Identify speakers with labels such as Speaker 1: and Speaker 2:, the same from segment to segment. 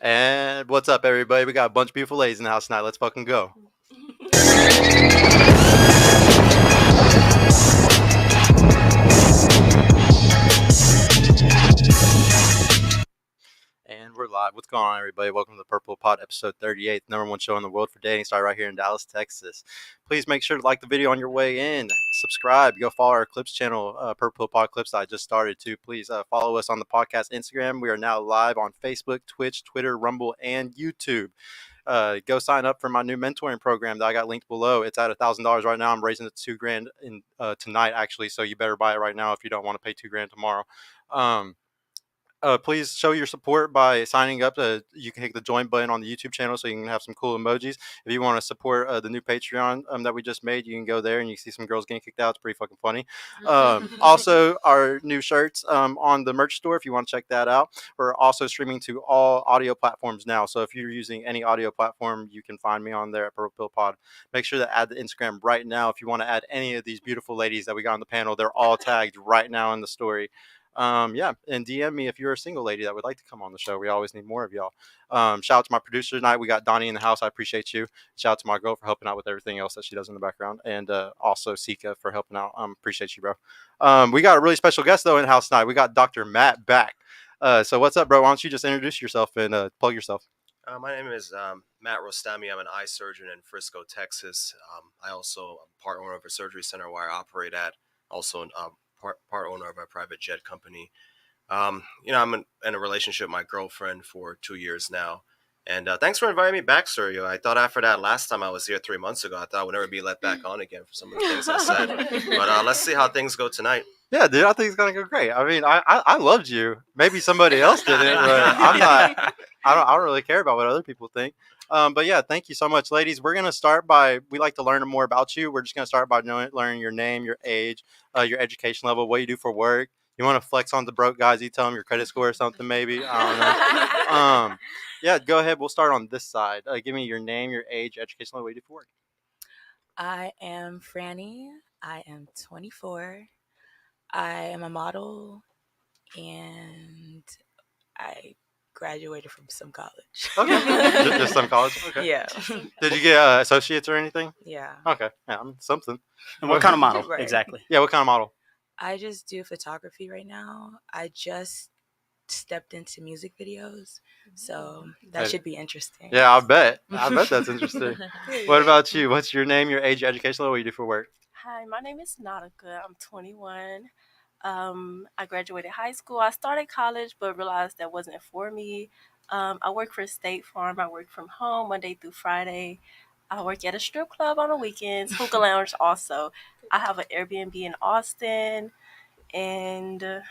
Speaker 1: And what's up, everybody? We got a bunch of beautiful ladies in the house tonight. Let's fucking go. And we're live. What's going on, everybody? Welcome to the Purple Pod, episode 38, number one show in the world for dating. Started right here in Dallas, Texas. Please make sure to like the video on your way in. Subscribe. Go follow our Clips channel, Purple Pod Clips that I just started too. Please follow us on the podcast Instagram. We are now live on Facebook, Twitch, Twitter, Rumble, and YouTube. Go sign up for my new mentoring program that I got linked below. It's at $1,000 right now. I'm raising it to $2,000 in tonight, actually. So you better buy it right now if you don't want to pay $2,000 tomorrow. Please show your support by signing up. You can hit the join button on the YouTube channel so you can have some cool emojis. If you want to support the new Patreon that we just made, you can go there and you see some girls getting kicked out. It's pretty fucking funny. Also, our new shirts on the merch store, if you want to check that out. We're also streaming to all audio platforms now. So if you're using any audio platform, you can find me on there at Purple Pill Pod. Make sure to add the Instagram right now. If you want to add any of these beautiful ladies that we got on the panel, they're all tagged right now in the story. And DM me if you're a single lady that would like to come on the show. We always need more of y'all. Shout out to my producer tonight. We got Donnie in the house. I appreciate you. Shout out to my girl for helping out with everything else that she does in the background, and also Sika for helping out. Appreciate you, bro. We got a really special guest though in the house tonight. We got Dr. Matt back. So what's up, bro? Why don't you just introduce yourself and plug yourself?
Speaker 2: My name is Matt Rostami. I'm an eye surgeon in Frisco, Texas. I also am part owner of a surgery center where I operate at. Also, part owner of a private jet company. I'm in a relationship with my girlfriend for 2 years now. And thanks for inviting me back, Sergio. I thought after that last time I was here 3 months ago, I thought I would never be let back on again for some of the things I said. But let's see how things go tonight.
Speaker 1: Yeah, dude, I think it's gonna go great. I mean, I loved you. Maybe somebody else didn't, but I'm not. I don't really care about what other people think. But yeah, thank you so much, ladies. We're gonna start by we like to learn more about you. We're just gonna start by learning your name, your age, your education level, what you do for work. You want to flex on the broke guys? You tell them your credit score or something, maybe. I don't know. Yeah, go ahead. We'll start on this side. Give me your name, your age, education level, what you do for work.
Speaker 3: I am Franny. I am 24. I am a model, and I graduated from some college.
Speaker 1: Okay, just some college. Okay.
Speaker 3: Yeah.
Speaker 1: Did you get associates or anything?
Speaker 3: Yeah.
Speaker 1: Okay, yeah, something.
Speaker 4: And what kind of model?
Speaker 3: Right.
Speaker 4: Exactly.
Speaker 1: Yeah, what kind of model?
Speaker 3: I just do photography right now. I just stepped into music videos, so that should be interesting.
Speaker 1: Yeah, I bet that's interesting. What about you? What's your name, your age, your education level, what you do for work?
Speaker 5: Hi, my name is Nautica. I'm 21. I graduated high school. I started college, but realized that wasn't for me. I work for State Farm. I work from home Monday through Friday. I work at a strip club on the weekends, hookah lounge also. I have an Airbnb in Austin, and yeah,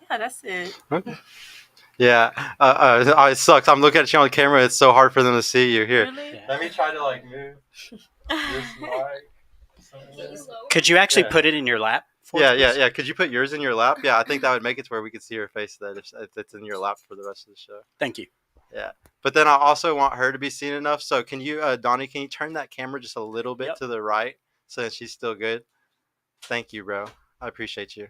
Speaker 5: that's it.
Speaker 1: Okay. Yeah, it sucks. I'm looking at you on the camera. It's so hard for them to see you. Here,
Speaker 5: Really?
Speaker 1: let me try to move this mic.
Speaker 4: Could you actually put it in your lap?
Speaker 1: Yeah. Could you put yours in your lap? Yeah, I think that would make it to where we could see your face. That if it's in your lap for the rest of the show.
Speaker 4: Thank you.
Speaker 1: Yeah, but then I also want her to be seen enough. So can you, Donnie? Can you turn that camera just a little bit to the right so that she's still good? Thank you, bro. I appreciate you.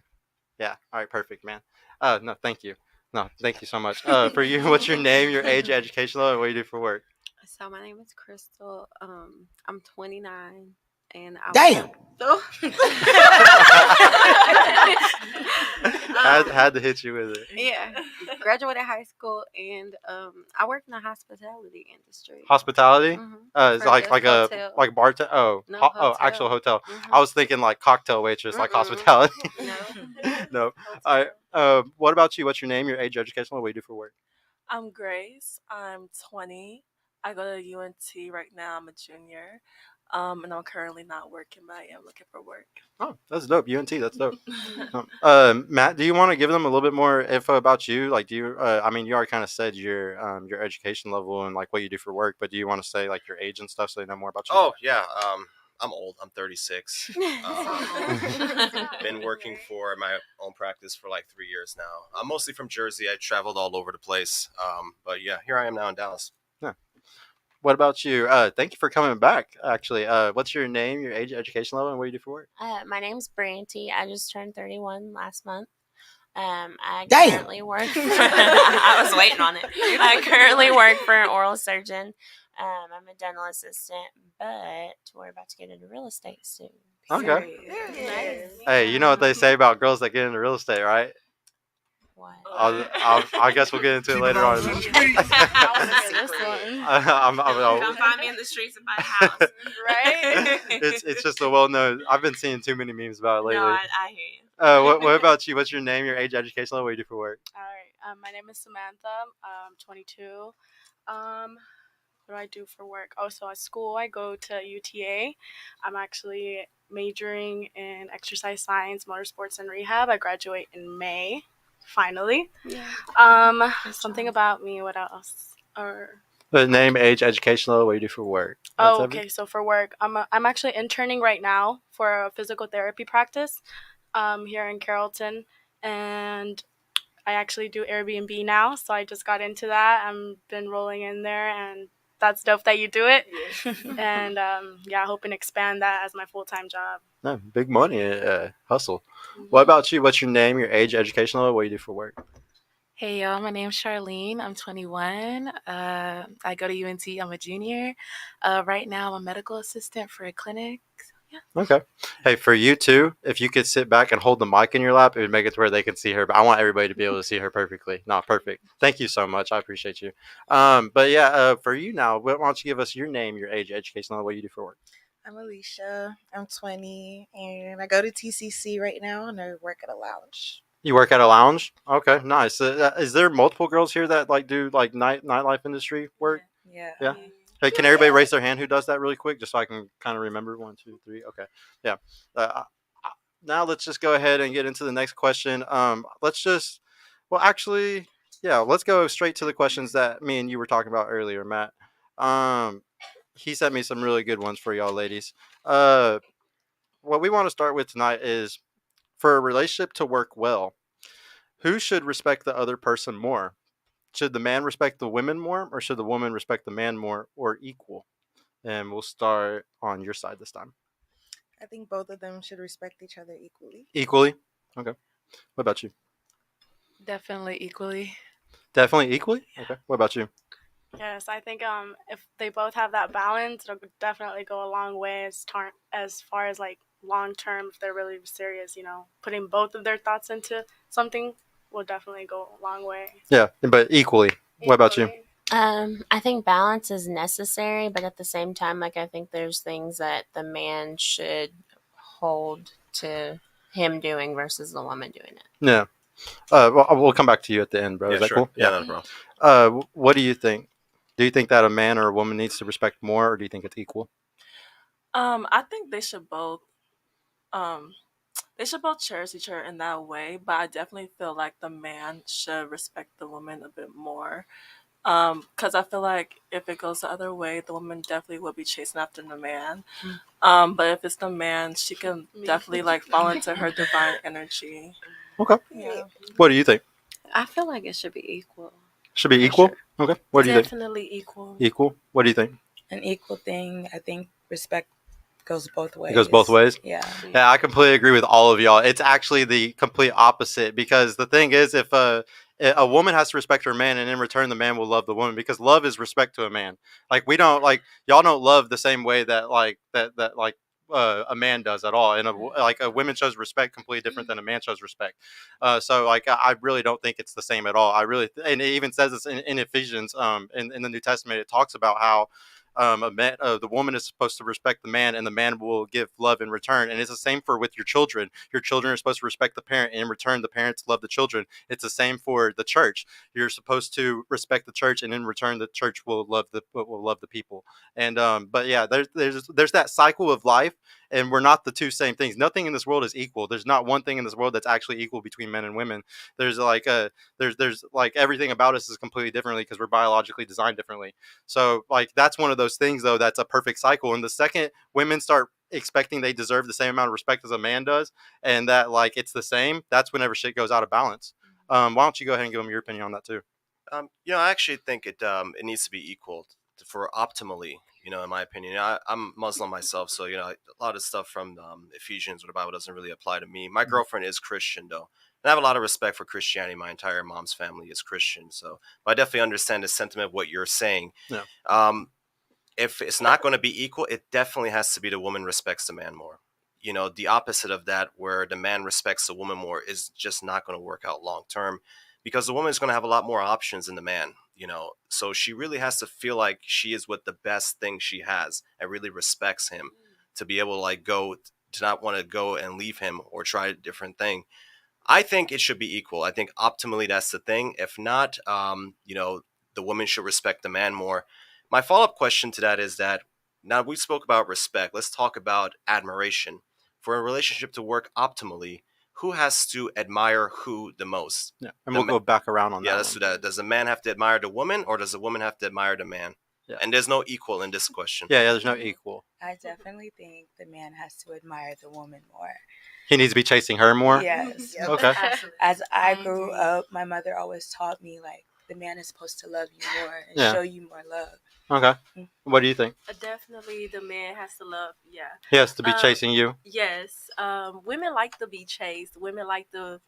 Speaker 1: Yeah. All right. Perfect, man. No, thank you. No, thank you so much. For you, what's your name, your age, education level, and what do you do for work?
Speaker 6: So my name is Crystal. I'm 29, and
Speaker 4: Damn.
Speaker 1: Had to hit you with it.
Speaker 6: Yeah, graduated high school, and I work in the hospitality industry.
Speaker 1: Hospitality?
Speaker 6: Mm-hmm.
Speaker 1: It's like bartender. Oh,
Speaker 6: No,
Speaker 1: oh, actual hotel.
Speaker 6: Mm-hmm.
Speaker 1: I was thinking like cocktail waitress, like hospitality.
Speaker 6: No.
Speaker 1: No. All right. What about you? What's your name, your age, education level, what do you do for work?
Speaker 5: I'm Grace. I'm 20. I go to UNT right now. I'm a junior. And I'm currently not working, but I am looking for work.
Speaker 1: Oh, that's dope. UNT, that's dope. Matt, do you want to give them a little bit more info about you? Like, do you? I mean, you already kind of said your education level and like what you do for work, but do you want to say like your age and stuff so they know more about you?
Speaker 2: Oh, yeah. I'm old. I'm 36. Been working for my own practice for like 3 years now. I'm mostly from Jersey. I traveled all over the place. But yeah, here I am now in Dallas.
Speaker 1: Yeah. What about you? Thank you for coming back, actually. What's your name, your age, education level, and what do you do for work?
Speaker 7: My name's Branty. I just turned 31 last month. I
Speaker 3: Damn.
Speaker 7: currently work. I was waiting on it. I currently work for an oral surgeon. I'm a dental assistant, but we're about to get into real estate soon.
Speaker 1: Okay.
Speaker 6: Nice.
Speaker 1: Hey, you know what they say about girls that get into real estate, right?
Speaker 7: What?
Speaker 1: I guess we'll get into it later on.
Speaker 5: I want to hear this one.
Speaker 7: Come find me in the streets and buy a house.
Speaker 5: Right?
Speaker 1: It's just a well known. I've been seeing too many memes about it lately.
Speaker 7: No, I hear you.
Speaker 1: What about you? What's your name, your age, education level? What do you do for work?
Speaker 5: All right. My name is Samantha. I'm 22. What do I do for work? Oh, so at school I go to UTA. I'm actually majoring in exercise science, motorsports, and rehab. I graduate in May, finally.
Speaker 6: Yeah.
Speaker 5: Something about me. What else?
Speaker 1: Name, age, education level. What do you do for work?
Speaker 5: Oh, okay. So for work, I'm actually interning right now for a physical therapy practice, here in Carrollton, and I actually do Airbnb now. So I just got into that. I've been rolling in there, and that's dope that you do it. And yeah, hoping to expand that as my full-time job.
Speaker 1: No, big money, hustle. What about you? What's your name, your age, education level? What do you do for work?
Speaker 8: Hey y'all, my name's Charlene. I'm 21. I go to UNT. I'm a junior. Right now, I'm a medical assistant for a clinic. So, yeah.
Speaker 1: Okay. Hey, for you too, if you could sit back and hold the mic in your lap, it would make it to where they can see her. But I want everybody to be able to see her perfectly. Not perfect. Thank you so much. I appreciate you. But yeah, for you now, why don't you give us your name, your age, education level, what you do for work?
Speaker 8: I'm Alicia. I'm 20, and I go to TCC right now, and I work at a lounge.
Speaker 1: You work at a lounge? Okay, nice. Is there multiple girls here that do nightlife industry work?
Speaker 8: Yeah.
Speaker 1: Yeah. Hey, can everybody raise their hand who does that really quick, just so I can kind of remember? 1, 2, 3. Okay. Yeah. Now let's just go ahead and get into the next question. Let's go straight to the questions that me and you were talking about earlier, Matt. He sent me some really good ones for y'all ladies. What we want to start with tonight is, for a relationship to work well, who should respect the other person more? Should the man respect the women more, or should the woman respect the man more, or equal? And we'll start on your side this time.
Speaker 8: I think both of them should respect each other equally.
Speaker 1: Equally? Okay. What about you?
Speaker 8: Definitely equally.
Speaker 1: Definitely equally? Okay. What about you?
Speaker 5: Yes, I think if they both have that balance, it'll definitely go a long way as far as like long term. If they're really serious, putting both of their thoughts into something will definitely go a long way.
Speaker 1: Yeah, but equally. What about you?
Speaker 7: I think balance is necessary, but at the same time, like, I think there's things that the man should hold to him doing versus the woman doing it.
Speaker 1: Yeah. We'll come back to you at the end, bro.
Speaker 2: Yeah,
Speaker 1: Is that
Speaker 2: sure.
Speaker 1: cool?
Speaker 2: Yeah, not a problem.
Speaker 1: What do you think? Do you think that a man or a woman needs to respect more, or do you think it's equal?
Speaker 9: I think they should both cherish each other in that way, but I definitely feel like the man should respect the woman a bit more. Because I feel like if it goes the other way, the woman definitely will be chasing after the man. But if it's the man, she can definitely like fall into her divine energy.
Speaker 1: Okay.
Speaker 9: Yeah.
Speaker 1: What do you think?
Speaker 6: I feel like it should be equal.
Speaker 1: Should be equal?
Speaker 6: Sure.
Speaker 1: Okay. What do you think?
Speaker 9: Definitely equal.
Speaker 1: Equal? What do you think?
Speaker 3: An equal thing. I think respect goes both ways.
Speaker 1: It goes both ways?
Speaker 3: Yeah.
Speaker 1: Yeah, I completely agree with all of y'all. It's actually the complete opposite, because the thing is, if a woman has to respect her man, and in return the man will love the woman, because love is respect to a man. Like, we don't, like, y'all don't love the same way that a man does at all, and a woman shows respect completely different than a man shows respect. So like, I really don't think it's the same at all. And it even says this in Ephesians, in the New Testament. It talks about how the woman is supposed to respect the man, and the man will give love in return. And it's the same for with your children. Your children are supposed to respect the parent, and in return the parents love the children. It's the same for the church. You're supposed to respect the church, and in return the church will love the people. And but yeah, there's that cycle of life, and we're not the two same things. Nothing in this world is equal. There's not one thing in this world that's actually equal between men and women. There's like there's like everything about us is completely differently, because we're biologically designed differently. So like, that's one of those things though that's a perfect cycle. And the second women start expecting they deserve the same amount of respect as a man does, and that like it's the same, that's whenever shit goes out of balance. Why don't you go ahead and give them your opinion on that too?
Speaker 2: I actually think it needs to be equal for optimally. In my opinion, I'm Muslim myself, so a lot of stuff from Ephesians or the Bible doesn't really apply to me. My girlfriend is Christian though, And I have a lot of respect for Christianity. My entire mom's family is Christian, so but I definitely understand the sentiment of what you're saying.
Speaker 1: Yeah.
Speaker 2: If it's not going to be equal, it definitely has to be the woman respects the man more. The opposite of that, where the man respects the woman more, is just not going to work out long term, because the woman is going to have a lot more options than the man. So she really has to feel like she is with the best thing she has and really respects him to be able to to not want to go and leave him or try a different thing. I think it should be equal. I think optimally that's the thing. If not, the woman should respect the man more. My follow-up question to that is that now we spoke about respect. Let's talk about admiration. For a relationship to work optimally, who has to admire who the most?
Speaker 1: Yeah, and we'll go back around on that.
Speaker 2: Yeah, let's do that. Does the man have to admire the woman, or does the woman have to admire the man? Yeah. And there's no equal in this question.
Speaker 1: Yeah, there's no equal.
Speaker 3: I definitely think the man has to admire the woman more.
Speaker 1: He needs to be chasing her more?
Speaker 3: Yes.
Speaker 1: Okay.
Speaker 3: As I grew up, my mother always taught me, like, the man is supposed to love you more and show you more love.
Speaker 1: Okay. What do you think?
Speaker 5: Definitely the man has to love,
Speaker 1: He has to be chasing you?
Speaker 5: Yes. Women like to be chased. Women like to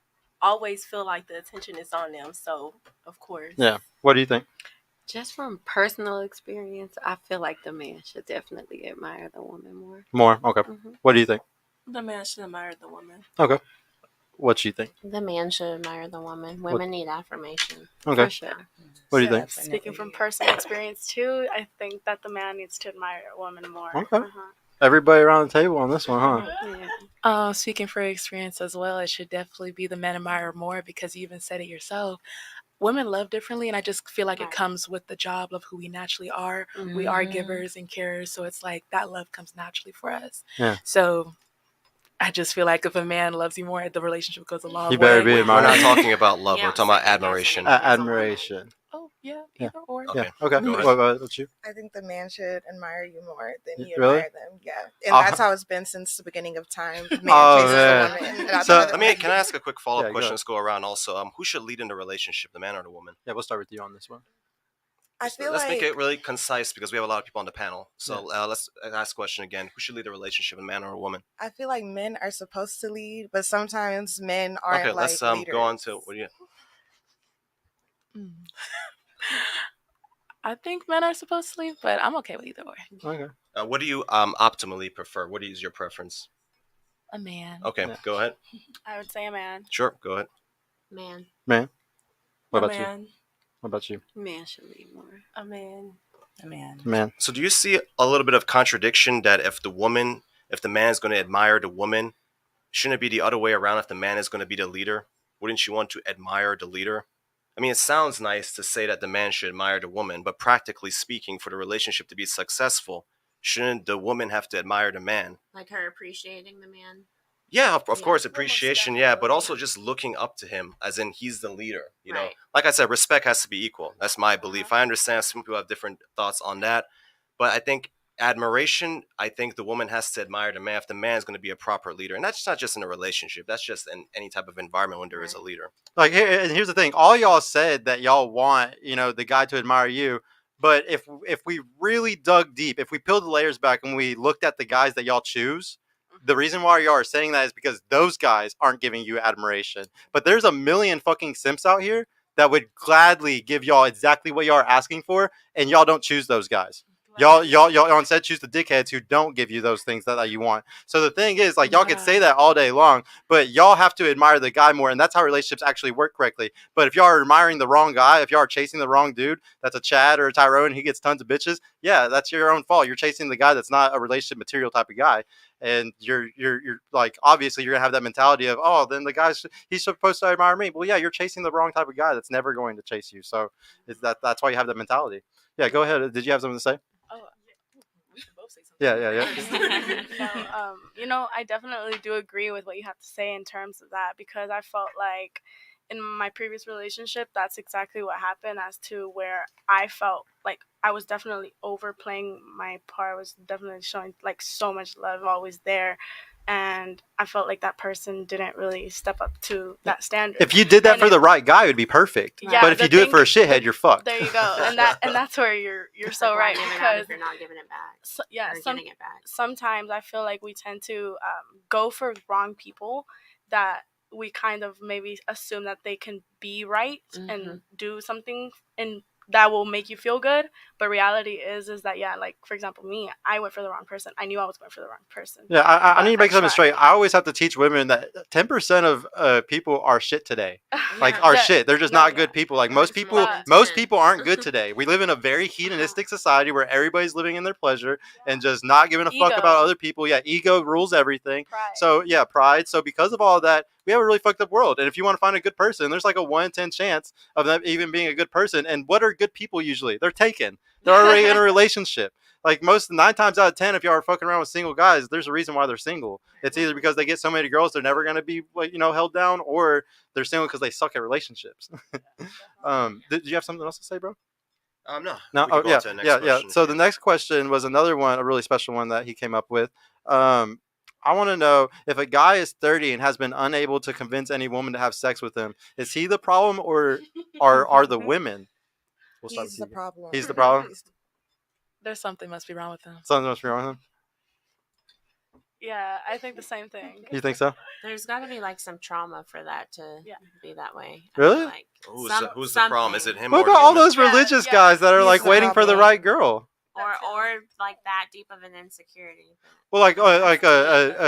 Speaker 5: always feel like the attention is on them. So, of course.
Speaker 1: Yeah. What do you think?
Speaker 6: Just from personal experience, I feel like the man should definitely admire the woman more.
Speaker 1: More? Okay. What do you think?
Speaker 9: The man should admire the woman.
Speaker 1: Okay. What do you think?
Speaker 7: The man should admire the woman. Women need affirmation.
Speaker 1: Okay.
Speaker 6: For sure.
Speaker 1: What do you think?
Speaker 10: Speaking from personal experience too, I think that the man needs to admire a woman more.
Speaker 1: Okay. Everybody around the table on this one, huh?
Speaker 8: Yeah. Speaking for experience as well, it should definitely be the man admire more, because you even said it yourself. Women love differently, and I just feel like it comes with the job of who we naturally are. Mm-hmm. We are givers and carers, so it's like that love comes naturally for us. Yeah. So I just feel like if a man loves you more, the relationship goes a long way.
Speaker 1: He better be admired.
Speaker 2: We're not talking about love. We're talking about admiration.
Speaker 1: Admiration.
Speaker 8: Oh, yeah. Either or.
Speaker 1: Okay. Yeah. Okay. What about you?
Speaker 11: I think the man should admire you more than you
Speaker 1: really?
Speaker 11: admire them. Yeah. And that's how it's been since the beginning of time. The man chases the woman.
Speaker 2: So, can I ask a quick follow-up question? Let's go around also. Who should lead in the relationship, the man or the woman?
Speaker 1: Yeah, we'll start with you on this one.
Speaker 2: Let's make it really concise, because we have a lot of people on the panel. So let's ask the question again. Who should lead the relationship, a man or a woman?
Speaker 11: I feel like men are supposed to lead, but sometimes men aren't
Speaker 2: let's
Speaker 11: leaders.
Speaker 2: go on to, what do you...
Speaker 8: I think men are supposed to lead, but I'm okay with either way.
Speaker 1: Okay.
Speaker 2: What do you optimally prefer? What is your preference?
Speaker 8: A man.
Speaker 2: Okay, go ahead.
Speaker 10: I would say a man.
Speaker 2: Sure, go ahead.
Speaker 7: Man.
Speaker 1: What about you? What about you?
Speaker 6: Man should lead more.
Speaker 5: A man.
Speaker 1: Man.
Speaker 2: So do you see a little bit of contradiction that if the man is going to admire the woman, shouldn't it be the other way around? If the man is going to be the leader, wouldn't you want to admire the leader? I mean, it sounds nice to say that the man should admire the woman, but practically speaking, for the relationship to be successful, shouldn't the woman have to admire the man?
Speaker 7: Like her appreciating the man?
Speaker 2: Yeah, of course, appreciation, but also just looking up to him, as in he's the leader. You know, like I said, respect has to be equal. That's my belief. I understand some people have different thoughts on that, but I think admiration, I think the woman has to admire the man if the man is going to be a proper leader. And that's not just in a relationship. That's just in any type of environment when there is a leader.
Speaker 1: Like, here's the thing. All y'all said that y'all want, the guy to admire you. But if we really dug deep, if we peeled the layers back and we looked at the guys that y'all choose, the reason why y'all are saying that is because those guys aren't giving you admiration. But there's a million fucking simps out here that would gladly give y'all exactly what y'all are asking for, and y'all don't choose those guys. Y'all instead choose the dickheads who don't give you those things that you want. So the thing is, like, y'all could say that all day long, but y'all have to admire the guy more, and that's how relationships actually work correctly. But if y'all are admiring the wrong guy, if y'all are chasing the wrong dude, that's a Chad or a Tyrone, he gets tons of bitches. Yeah, that's your own fault. You're chasing the guy that's not a relationship material type of guy, and you're like, obviously you're gonna have that mentality of, oh, then the guy's he's supposed to admire me. Well, yeah, you're chasing the wrong type of guy that's never going to chase you. So that's why you have that mentality. Yeah, go ahead. Did you have something to say?
Speaker 10: We can both say something.
Speaker 1: Yeah.
Speaker 10: I definitely do agree with what you have to say in terms of that, because I felt like in my previous relationship, that's exactly what happened, as to where I felt like I was definitely overplaying my part. I was definitely showing like so much love, always there. And I felt like that person didn't really step up to that standard.
Speaker 1: If you did that for the right guy, it would be perfect. Yeah, but if you do it for a shithead, you're fucked.
Speaker 10: There you go, and that's where you're so right, because
Speaker 7: if you're not giving it back.
Speaker 10: Getting it back. Sometimes I feel like we tend to go for wrong people that we kind of maybe assume that they can be right and do something and that will make you feel good, but reality is that like for example me, I went for the wrong person. I knew I was going for the wrong person.
Speaker 1: Yeah, I need to make something straight. I always have to teach women that 10% of people are shit today. Like are shit. They're just not good people. Like most people aren't good today. We live in a very hedonistic society where everybody's living in their pleasure and just not giving a fuck about other people. Yeah, ego rules everything.
Speaker 10: Pride.
Speaker 1: So yeah, pride. So because of all that, we have a really fucked up world. And if you want to find a good person, there's like a 1 in 10 chance of them even being a good person. And what are good people usually? They're taken. They're already in a relationship. Like 9 times out of 10, if y'all are fucking around with single guys, there's a reason why they're single. It's either because they get so many girls they're never gonna be held down, or they're single because they suck at relationships. Did you have something else to say, bro?
Speaker 2: No.
Speaker 1: No.
Speaker 2: Oh
Speaker 1: Yeah. So the next question was another one, a really special one that he came up with. I want to know if a guy is 30 and has been unable to convince any woman to have sex with him, is he the problem or are the women?
Speaker 11: He's the problem.
Speaker 1: He's the problem.
Speaker 8: There's something must be wrong with him.
Speaker 1: Something must be wrong with him.
Speaker 10: Yeah, I think the same thing.
Speaker 1: You think so?
Speaker 7: There's got to be like some trauma for that to be that way.
Speaker 1: Really?
Speaker 7: Like,
Speaker 2: who's the problem? Is it him?
Speaker 1: What
Speaker 2: or
Speaker 1: about all
Speaker 2: the woman?
Speaker 1: those religious guys that are like waiting for the right girl?
Speaker 7: Or like that deep of an insecurity.
Speaker 1: Well,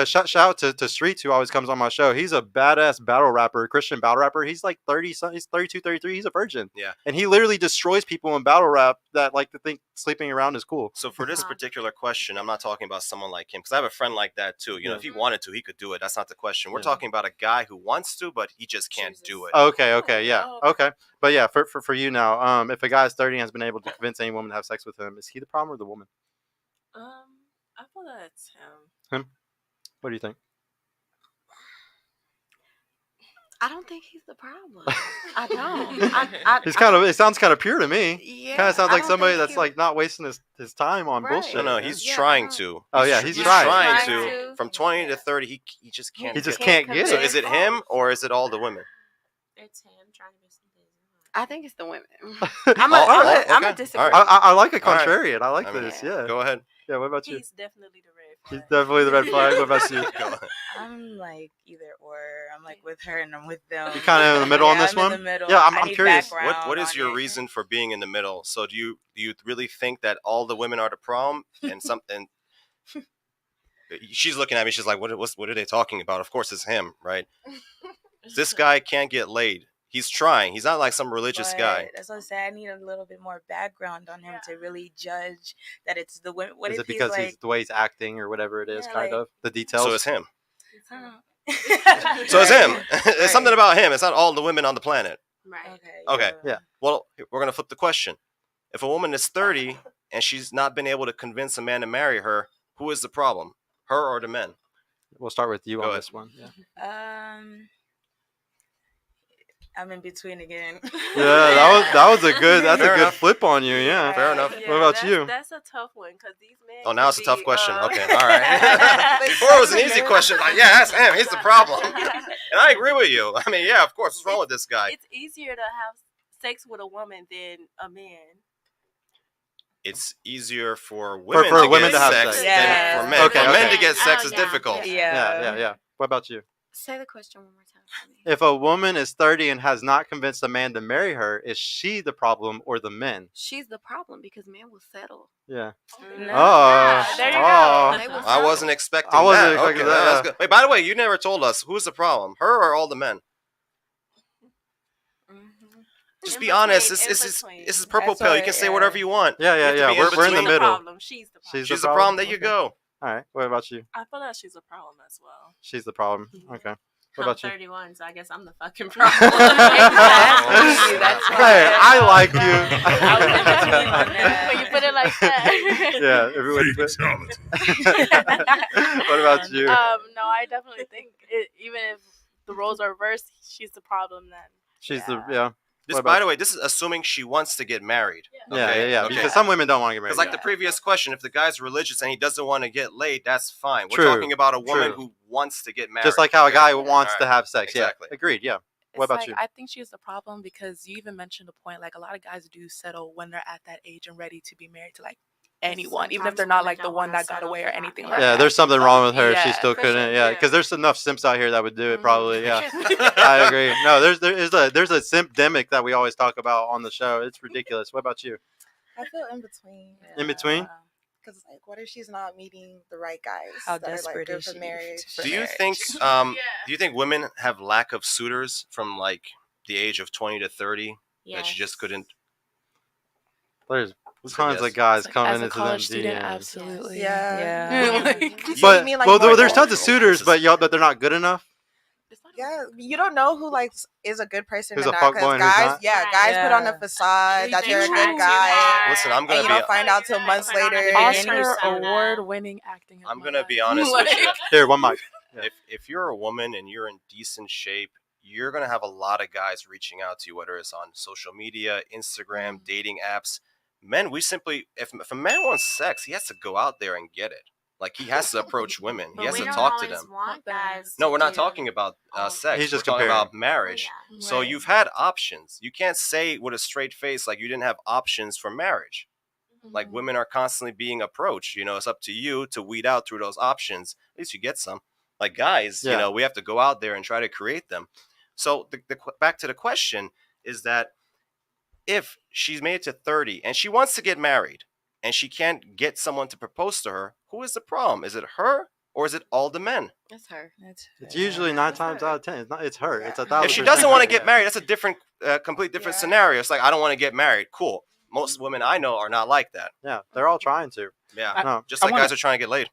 Speaker 1: shout out to Streets, who always comes on my show. He's a badass battle rapper, Christian battle rapper. He's like 30, he's 32, 33. He's a virgin.
Speaker 2: Yeah.
Speaker 1: And he literally destroys people in battle rap that like to think sleeping around is cool.
Speaker 2: So for this particular question, I'm not talking about someone like him, because I have a friend like that too. You know, if he wanted to, he could do it. That's not the question. We're talking about a guy who wants to, but he just can't do it.
Speaker 1: Okay, yeah, okay. But yeah, for you now, if a guy is 30 and has been able to convince any woman to have sex with him, is he the problem or the woman?
Speaker 9: I feel that it's him.
Speaker 1: Him? What do you think?
Speaker 6: I don't think he's the problem. I don't.
Speaker 1: He's kind of. It sounds kind of pure to me.
Speaker 6: Yeah,
Speaker 1: kind of sounds like somebody
Speaker 6: think
Speaker 1: that's like not wasting his time on bullshit.
Speaker 2: No, he's trying to.
Speaker 1: Oh yeah, he's trying
Speaker 2: to. From 20 to 30, he just can't.
Speaker 1: He just can't get it.
Speaker 2: So is it him or is it all the women?
Speaker 7: It's him trying to be something.
Speaker 6: I think it's the women.
Speaker 2: I'm
Speaker 6: a disagree.
Speaker 1: I like a contrarian. I like this. Yeah.
Speaker 2: Go ahead.
Speaker 1: Yeah. What about you?
Speaker 9: He's definitely the red flag.
Speaker 1: He's definitely the red flag. What about you?
Speaker 3: I'm like either or. I'm like with her and I'm with them.
Speaker 1: You kind of in the middle on this one?
Speaker 3: In the middle.
Speaker 1: Yeah, I'm curious.
Speaker 2: What is your reason for being in the middle? So do you really think that all the women are the problem and something? She's looking at me. She's like, what are they talking about? Of course it's him, right? This guy can't get laid. He's trying. He's not like some religious guy.
Speaker 3: That's what I'm saying. I need a little bit more background on him to really judge that it's the women. What
Speaker 1: is
Speaker 3: if
Speaker 1: it because
Speaker 3: he's
Speaker 1: the way he's acting or whatever it is, kind of the details?
Speaker 2: So it's him. So it's him. It's something about him. It's not all the women on the planet.
Speaker 3: Right.
Speaker 2: Okay.
Speaker 1: Yeah.
Speaker 2: Well, we're gonna flip the question. If a woman is 30 and she's not been able to convince a man to marry her, who is the problem? Her or the men?
Speaker 1: We'll start with you
Speaker 2: Go
Speaker 1: on
Speaker 2: ahead.
Speaker 1: this one. Yeah.
Speaker 3: I'm in between again.
Speaker 1: Yeah, that's a good
Speaker 2: enough.
Speaker 1: flip on you. Yeah.
Speaker 2: Fair enough.
Speaker 9: Yeah,
Speaker 1: What about you?
Speaker 9: That's a tough one because these men.
Speaker 2: Oh, now it's a tough question. Okay, all
Speaker 9: right.
Speaker 2: right. Before it was an easy question. Like, yeah, that's him. He's the problem. And I agree with you. I mean, yeah, of course. What's wrong with this guy?
Speaker 9: It's easier to have sex with a woman than a man.
Speaker 2: It's easier for women to have sex than for men.
Speaker 1: Okay,
Speaker 2: for men to get sex is
Speaker 7: yeah.
Speaker 2: difficult.
Speaker 1: Yeah. What about you?
Speaker 6: Say the question one more time for me.
Speaker 1: If a woman is 30 and has not convinced a man to marry her, is she the problem or the men?
Speaker 6: She's the problem because men will settle.
Speaker 1: Yeah.
Speaker 3: No.
Speaker 10: There you go.
Speaker 2: I wasn't expecting
Speaker 1: I wasn't
Speaker 2: that.
Speaker 1: expecting
Speaker 2: Okay,
Speaker 1: that.
Speaker 2: that's good. Wait, by the way, you never told us who's the problem, her or all the men. Just be honest. This is purple
Speaker 3: That's
Speaker 2: pill. You
Speaker 3: right,
Speaker 2: can say whatever you want.
Speaker 1: Yeah. We're in the middle.
Speaker 9: She's the problem.
Speaker 2: She's the problem. There you go.
Speaker 1: All right. What about you?
Speaker 9: I feel like she's a problem as well.
Speaker 1: She's the problem. Okay. What
Speaker 7: I'm
Speaker 1: about you?
Speaker 7: 31, so I guess I'm the fucking problem.
Speaker 3: Exactly. That's
Speaker 1: Hey, I like you.
Speaker 3: I was in between on that.
Speaker 9: When you put it like that.
Speaker 1: Yeah. Everybody. What about you?
Speaker 10: No, I definitely think even if the roles are reversed, she's the problem then.
Speaker 1: She's the.
Speaker 2: This, by the way, this is assuming she wants to get married.
Speaker 1: Yeah.
Speaker 2: Okay.
Speaker 1: Because some women don't want to get married.
Speaker 2: Because like the previous question, if the guy's religious and he doesn't want to get laid, that's fine. We're
Speaker 1: True,
Speaker 2: talking about a woman
Speaker 1: true.
Speaker 2: who wants to get married.
Speaker 1: Just like how a guy wants
Speaker 2: All
Speaker 1: to
Speaker 2: right.
Speaker 1: have sex.
Speaker 2: Exactly.
Speaker 1: Yeah. Agreed. Yeah. What
Speaker 8: It's
Speaker 1: about
Speaker 8: like,
Speaker 1: you?
Speaker 8: I think she's the problem because you even mentioned a point like a lot of guys do settle when they're at that age and ready to be married to like anyone, even if they're not like the one that got away or anything like that.
Speaker 1: Yeah, there's something wrong with her if she still
Speaker 6: for
Speaker 1: couldn't.
Speaker 6: sure.
Speaker 1: Yeah, because there's enough simps out here that would do it probably. Yeah, I agree. No, there's a simp-demic that we always talk about on the show. It's ridiculous. What about you?
Speaker 11: I feel in between.
Speaker 1: In between?
Speaker 11: Because like, what if she's not meeting the right guys
Speaker 3: How
Speaker 11: that are like
Speaker 3: desperate
Speaker 11: good
Speaker 3: is
Speaker 11: for
Speaker 3: she
Speaker 11: marriage?
Speaker 2: Do you think do you think women have lack of suitors from like the age of 20 to 30 that she just couldn't?
Speaker 1: There's
Speaker 2: Who said
Speaker 1: tons
Speaker 2: yes?
Speaker 1: of guys
Speaker 8: Like,
Speaker 1: coming
Speaker 8: as a
Speaker 1: into
Speaker 8: college
Speaker 1: them
Speaker 8: student,
Speaker 1: DMs.
Speaker 8: absolutely.
Speaker 11: Yeah.
Speaker 8: Like,
Speaker 1: But
Speaker 11: mean, like,
Speaker 1: well,
Speaker 11: more
Speaker 1: there's tons of
Speaker 11: goals?
Speaker 1: suitors, but they're not good enough.
Speaker 11: Yeah, you don't know who like is a good person
Speaker 1: Who's
Speaker 11: or
Speaker 1: a
Speaker 11: not
Speaker 1: fuckboy
Speaker 11: because
Speaker 1: and who's
Speaker 11: guys,
Speaker 1: not?
Speaker 11: guys put on a
Speaker 3: Yeah.
Speaker 11: facade that
Speaker 5: They
Speaker 11: they're a
Speaker 5: try
Speaker 11: good
Speaker 5: too
Speaker 11: guy,
Speaker 5: hard.
Speaker 2: Listen, I'm
Speaker 11: and
Speaker 2: gonna
Speaker 11: you
Speaker 2: be
Speaker 11: don't find out till months later.
Speaker 8: Oscar award-winning acting.
Speaker 2: I'm gonna be honest with you.
Speaker 1: Here, one mic.
Speaker 2: If you're a woman and you're in decent shape, you're gonna have a lot of guys reaching out to you, whether it's on social media, Instagram, dating apps. Men, we simply if a man wants sex, he has to go out there and get it. Like he has to approach women. He has to talk to them. No, we're not talking about sex.
Speaker 1: He's just
Speaker 2: we're talking
Speaker 1: comparing.
Speaker 2: about marriage. So you've had options. You can't say with a straight face like you didn't have options for marriage. Like women are constantly being approached. You know, it's up to you to weed out through those options. At least you get some. Like guys, you know, we have to go out there and try to create them. So the back to the question is that if she's made it to 30 and she wants to get married and she can't get someone to propose to her, who is the problem? Is it her or is it all the men?
Speaker 6: It's her.
Speaker 1: It's usually 9 times out of 10. It's her. It's 1,000%.
Speaker 2: If she doesn't want to get married, that's a different, complete different scenario. It's like, I don't want to get married. Cool. Most women I know are not like that.
Speaker 1: Yeah, they're all trying to.
Speaker 2: Yeah, just like guys are trying to get laid.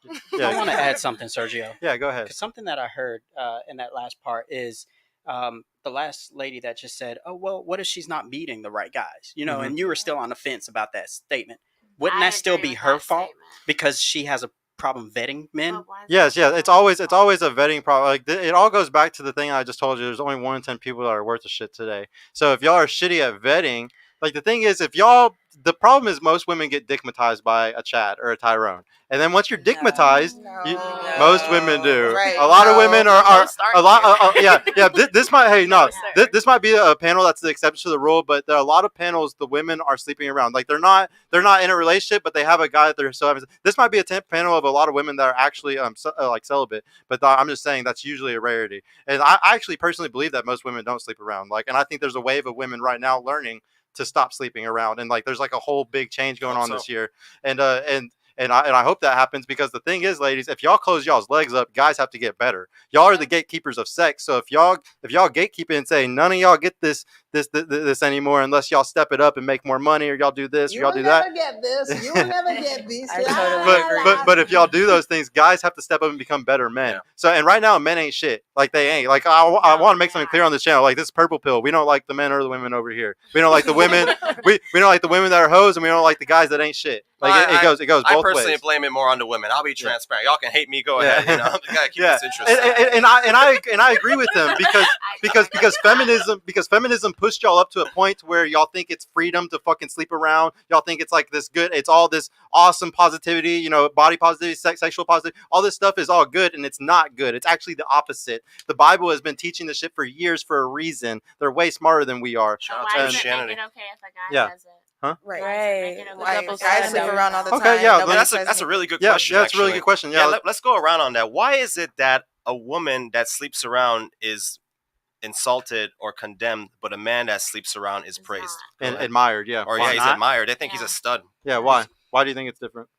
Speaker 4: I want to add something, Sergio.
Speaker 1: Yeah, go ahead.
Speaker 4: 'Cause something that I heard in that last part is the last lady that just said, "Oh, well, what if she's not meeting the right guys?" You know, and you were still on the fence about that statement. Wouldn't that still be her fault because she has a problem vetting men?
Speaker 1: Yes, yeah. It's always a vetting problem. Like it all goes back to the thing I just told you. There's only 1 in 10 people that are worth a shit today. So if y'all are shitty at vetting, like the thing is, the problem is most women get dickmatized by a Chad or a Tyrone, and then once you're dickmatized, most women do.
Speaker 11: Right.
Speaker 1: A lot of women are a lot. Yeah. This might this might be a panel that's the exception to the rule, but there are a lot of panels the women are sleeping around. Like they're not in a relationship, but they have a guy that they're so having. This might be a panel of a lot of women that are actually like celibate, but I'm just saying that's usually a rarity. And I actually personally believe that most women don't sleep around. Like, and I think there's a wave of women right now learning to stop sleeping around, and like there's like a whole big change going on this year, and I hope that happens, because the thing is, ladies, if y'all close y'all's legs up, guys have to get better. Y'all are the gatekeepers of sex, so if y'all gatekeep it and say none of y'all get this anymore unless y'all step it up and make more money, or y'all do this, or y'all do that.
Speaker 11: Get this. You will never get this.
Speaker 1: But if y'all do those things, guys have to step up and become better men.
Speaker 2: Yeah.
Speaker 1: So, and right now, men ain't shit. Like they ain't. Like I want to make something clear on this channel. Like this purple pill, we don't like the men or the women over here. We don't like the women. we don't like the women that are hoes, and we don't like the guys that ain't shit. Like it goes both
Speaker 2: I personally
Speaker 1: ways.
Speaker 2: blame it more on the women. I'll be transparent. Y'all can hate me. Go ahead. You know, you gotta keep this interesting.
Speaker 1: And I agree with them because feminism pushed y'all up to a point where y'all think it's freedom to fucking sleep around. Y'all think it's like this good. It's all this awesome positivity. You know, body positivity, sexual positivity. All this stuff is all good, and it's not good. It's actually the opposite. The Bible has been teaching this shit for years for a reason. They're way smarter than we are.
Speaker 7: Shout out to Christianity. Is it okay if a guy does it?
Speaker 1: Huh?
Speaker 11: Right.
Speaker 7: Right.
Speaker 11: Guys sleep around all the time.
Speaker 1: Okay, yeah.
Speaker 2: That's a really good question.
Speaker 1: Yeah, that's a really good question. Yeah,
Speaker 2: let's go around on that. Why is it that a woman that sleeps around is insulted or condemned, but a man that sleeps around is praised
Speaker 1: and admired? Yeah.
Speaker 2: Or he's admired. They think he's a stud.
Speaker 1: Yeah. Why? Why do you think it's different?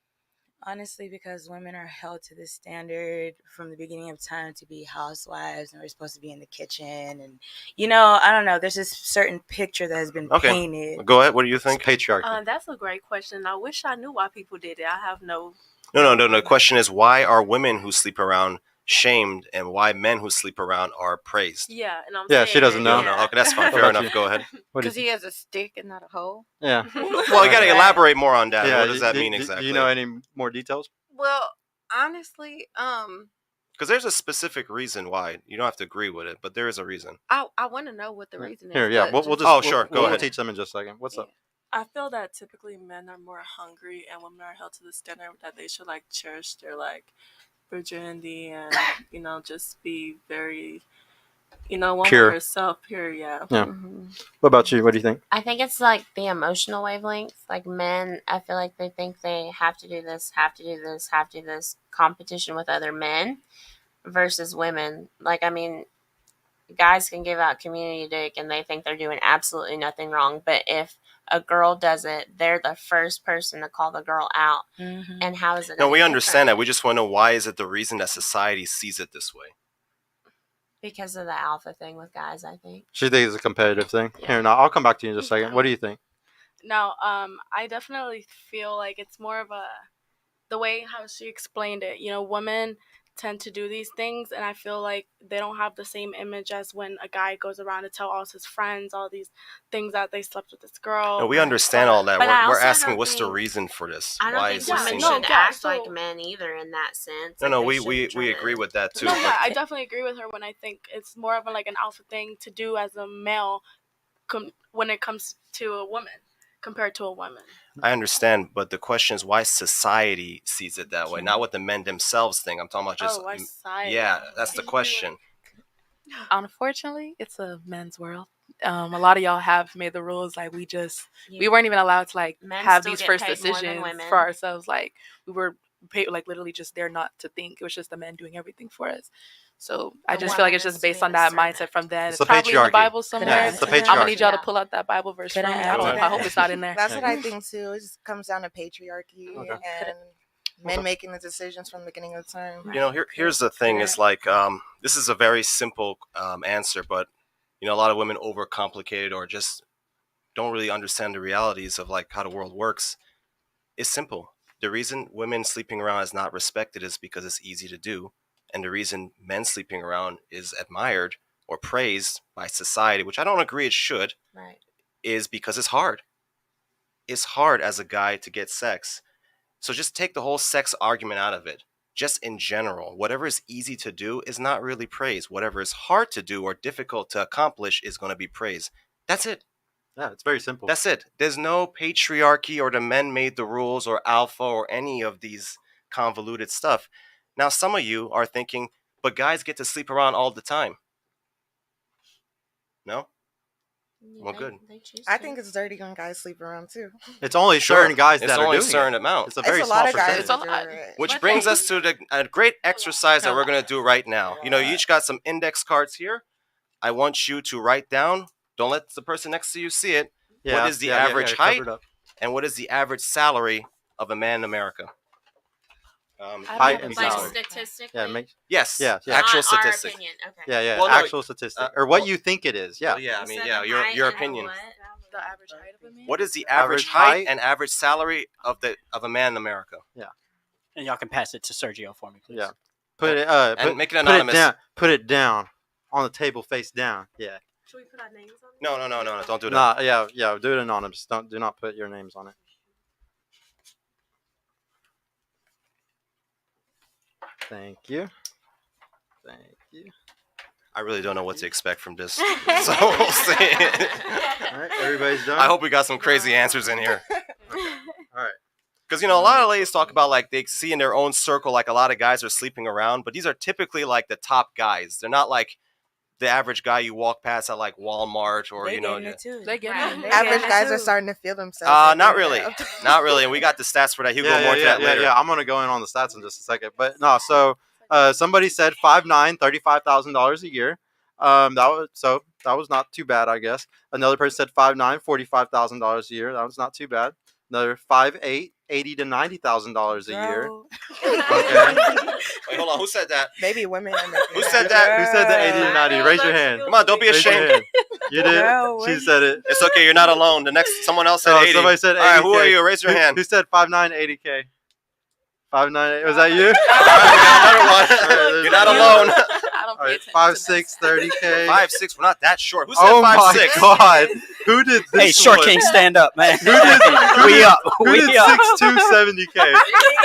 Speaker 3: Honestly, because women are held to this standard from the beginning of time to be housewives, and we're supposed to be in the kitchen, and I don't know. There's this certain picture that has been painted.
Speaker 2: Go ahead. What do you think?
Speaker 1: Patriarchy.
Speaker 5: That's a great question. I wish I knew why people did it. I have no.
Speaker 2: No. The question is, why are women who sleep around shamed, and why men who sleep around are praised?
Speaker 5: Yeah, and I'm
Speaker 1: saying she doesn't know.
Speaker 2: No. Okay, that's fine. Fair enough. Go ahead.
Speaker 6: Because he has a stick and not a hole.
Speaker 1: Yeah.
Speaker 2: Well, you got to elaborate more on that.
Speaker 1: Yeah,
Speaker 2: what does that mean exactly?
Speaker 1: Do you know any more details?
Speaker 6: Well, honestly,
Speaker 2: because there's a specific reason why. You don't have to agree with it, but there is a reason.
Speaker 6: I want to know what the reason is.
Speaker 1: Here, yeah. We'll just.
Speaker 2: Oh, sure. Go ahead.
Speaker 1: We'll teach them in just a second. What's up?
Speaker 9: I feel that typically men are more hungry and women are held to the standard that they should cherish their virginity and just be very woman
Speaker 1: Pure.
Speaker 9: herself, pure, yeah.
Speaker 7: Mm-hmm.
Speaker 1: What about you? What do you think?
Speaker 7: I think it's like the emotional wavelength. Like men, I feel like they think they have to do this, have to do this, have to do this competition with other men versus women. Like, I mean, guys can give out community dick and they think they're doing absolutely nothing wrong. But if a girl does it, they're the first person to call the girl out.
Speaker 3: Mm-hmm.
Speaker 7: And how is it?
Speaker 2: No, we understand that. We just want to know why is it the reason that society sees it this way?
Speaker 7: Because of the alpha thing with guys, I think.
Speaker 1: She thinks it's a competitive thing. Here, now I'll come back to you in just a second. What do you think?
Speaker 10: No, I definitely feel like it's more of the way how she explained it. Women tend to do these things, and I feel like they don't have the same image as when a guy goes around to tell all his friends all these things that they slept with this girl.
Speaker 2: No, we understand all that.
Speaker 7: But
Speaker 2: We're asking what's the reason for this?
Speaker 7: I don't
Speaker 2: Why
Speaker 7: think
Speaker 2: is this
Speaker 7: women
Speaker 2: thing?
Speaker 7: should act like men either in that sense.
Speaker 2: No,
Speaker 7: Like,
Speaker 2: we agree with that too.
Speaker 10: No, yeah, I definitely agree with her when I think it's more of like an alpha thing to do as a male when it comes to a woman compared to a woman.
Speaker 2: I understand, but the question is why society sees it that way, not what the men themselves think. I'm talking about just
Speaker 10: why society?
Speaker 2: Yeah, that's the question.
Speaker 8: Unfortunately, it's a men's world. A lot of y'all have made the rules like we weren't even allowed to like
Speaker 7: Men
Speaker 8: have
Speaker 7: still
Speaker 8: these
Speaker 7: get
Speaker 8: first
Speaker 7: paid more than
Speaker 8: decisions
Speaker 7: women.
Speaker 8: for ourselves. Like we were paid, like literally just there not to think. It was just the men doing everything for us. So I
Speaker 7: The
Speaker 8: just feel like
Speaker 7: woman
Speaker 8: it's just
Speaker 7: is to
Speaker 8: based
Speaker 7: be
Speaker 8: on
Speaker 7: the
Speaker 8: that
Speaker 7: servant.
Speaker 8: mindset from then.
Speaker 1: It's
Speaker 8: It's
Speaker 1: the
Speaker 8: probably in the
Speaker 1: patriarchy.
Speaker 8: Bible somewhere.
Speaker 1: Yeah, it's the
Speaker 8: I'm gonna
Speaker 1: patriarchy.
Speaker 8: need y'all to pull out that Bible verse
Speaker 3: Could
Speaker 8: for me.
Speaker 3: I add to
Speaker 8: I
Speaker 3: that?
Speaker 8: hope it's not in there.
Speaker 11: That's what I think too. It just comes down to patriarchy
Speaker 1: Okay.
Speaker 11: and men making the decisions from the beginning of time.
Speaker 2: You know, here's the thing: is like this is a very simple answer, but a lot of women overcomplicate it or just don't really understand the realities of like how the world works. It's simple. The reason women sleeping around is not respected is because it's easy to do, and the reason men sleeping around is admired or praised by society, which I don't agree it should,
Speaker 7: Right.
Speaker 2: is because it's hard. It's hard as a guy to get sex. So just take the whole sex argument out of it. Just in general, whatever is easy to do is not really praised. Whatever is hard to do or difficult to accomplish is going to be praised. That's it.
Speaker 1: Yeah, it's very simple.
Speaker 2: That's it. There's no patriarchy or the men made the rules or alpha or any of these convoluted stuff. Now, some of you are thinking, but guys get to sleep around all the time. No? Well, good.
Speaker 11: I think it's dirty when guys sleep around too.
Speaker 1: It's only certain guys
Speaker 2: it's
Speaker 1: that are
Speaker 2: only
Speaker 1: doing
Speaker 2: certain
Speaker 1: it.
Speaker 2: amount.
Speaker 1: It's a very
Speaker 11: It's a
Speaker 1: small
Speaker 11: lot of guys
Speaker 1: percentage.
Speaker 11: that do it.
Speaker 2: Which brings us to a great exercise that we're going to do right now. You each got some index cards here. I want you to write down. Don't let the person next to you see it.
Speaker 1: Yeah,
Speaker 2: what is the
Speaker 1: yeah,
Speaker 2: average
Speaker 1: cover
Speaker 2: height
Speaker 1: it up.
Speaker 2: and what is the average salary of a man in America?
Speaker 1: Height and
Speaker 7: Like
Speaker 1: salary.
Speaker 7: statistically.
Speaker 1: Yeah,
Speaker 2: Yes.
Speaker 1: Yeah, yeah.
Speaker 2: Actual
Speaker 7: Not our
Speaker 2: statistic.
Speaker 7: opinion. Okay.
Speaker 1: Yeah, yeah.
Speaker 2: Well, no,
Speaker 1: actual statistic or what
Speaker 2: well-
Speaker 1: you think it is. Yeah.
Speaker 2: Well, yeah, I
Speaker 7: You
Speaker 2: mean,
Speaker 7: said
Speaker 2: yeah,
Speaker 7: the
Speaker 2: your
Speaker 7: height
Speaker 2: your
Speaker 7: and the
Speaker 2: opinion.
Speaker 7: what?
Speaker 8: The average height of a man.
Speaker 2: What is the average
Speaker 1: Average
Speaker 2: height
Speaker 1: height?
Speaker 2: and average salary of a man in America?
Speaker 4: And y'all can pass it to Sergio for me, please.
Speaker 1: Yeah. Put it.
Speaker 2: And make it anonymous.
Speaker 1: Put it down on the table, face down. Yeah.
Speaker 9: Should we put our names on it?
Speaker 2: No, don't do that.
Speaker 1: Nah. Yeah. Do it anonymous. Do not put your names on it. Thank you. Thank you.
Speaker 2: I really don't know what to expect from this. So we'll see.
Speaker 1: All right. Everybody's done.
Speaker 2: I hope we got some crazy answers in here.
Speaker 1: All right.
Speaker 2: Because, a lot of ladies talk about, like, they see in their own circle, like, a lot of guys are sleeping around. But these are typically, like, the top guys. They're not, like, the average guy you walk past at, like, Walmart or,
Speaker 3: They getting it too.
Speaker 8: They get
Speaker 3: Right.
Speaker 8: it.
Speaker 3: They
Speaker 11: Average
Speaker 3: getting it
Speaker 11: guys are
Speaker 3: too.
Speaker 11: starting to feel themselves.
Speaker 2: not really. Not really. And we got the stats for that. He'll go more to that later.
Speaker 1: Yeah. I'm gonna go in on the stats in just a second. But no. So somebody said 5'9", $35,000 a year. That was not too bad, I guess. Another person said 5'9", $45,000 a year. That was not too bad. Another 5'8", $80,000 to $90,000 a year.
Speaker 3: Girl.
Speaker 1: Okay.
Speaker 2: Wait, hold on. Who said that?
Speaker 11: Maybe women are making
Speaker 2: Who
Speaker 11: that.
Speaker 2: said that?
Speaker 1: Who said the 80 to 90? Raise your hand.
Speaker 2: Come on, don't be
Speaker 1: Raise your
Speaker 2: ashamed.
Speaker 1: hand. You did.
Speaker 3: Girl,
Speaker 1: She
Speaker 3: what
Speaker 1: said it.
Speaker 2: It's okay. You're not alone. Someone else said
Speaker 1: No,
Speaker 2: 80.
Speaker 1: somebody said 80K.
Speaker 2: All right, who are you? Raise your hand.
Speaker 1: Who said 5'9", 80K? 5'9", was that you?
Speaker 2: All right, we got another one. You're not alone.
Speaker 8: I don't
Speaker 1: All
Speaker 8: pay
Speaker 1: right,
Speaker 8: attention
Speaker 1: 5'6", 30K.
Speaker 2: 5'6". We're not that short. Who said
Speaker 1: Oh
Speaker 2: 5'6"?
Speaker 1: my god! Who did this?
Speaker 4: Hey, Short
Speaker 1: one?
Speaker 4: King, stand up, man.
Speaker 1: Who did?
Speaker 4: We up.
Speaker 1: Who
Speaker 4: We
Speaker 1: did
Speaker 4: up.
Speaker 1: 6'2", 70K?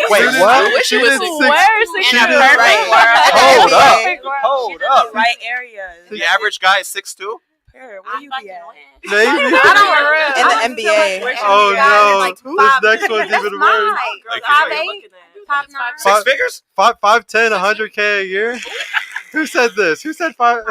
Speaker 4: Wait,
Speaker 1: Who did-
Speaker 4: what?
Speaker 8: I wish
Speaker 1: She
Speaker 8: it was
Speaker 1: did
Speaker 8: six-
Speaker 10: Where is it?
Speaker 1: She
Speaker 3: In a
Speaker 1: did
Speaker 3: perfect
Speaker 1: right.
Speaker 3: world.
Speaker 2: Hold up.
Speaker 3: Perfect world.
Speaker 2: Hold
Speaker 3: She's
Speaker 2: up.
Speaker 3: in the right areas.
Speaker 2: The average guy is 6'2"?
Speaker 3: Where you be at?
Speaker 1: Maybe.
Speaker 11: In the NBA.
Speaker 1: Oh no!
Speaker 6: Like
Speaker 1: This next one's even worse.
Speaker 2: Like,
Speaker 6: Top
Speaker 2: you're
Speaker 6: 8, top 9.
Speaker 2: Six
Speaker 1: Five-
Speaker 2: figures?
Speaker 1: 5'10", 100K a year. Who said this? Who said five?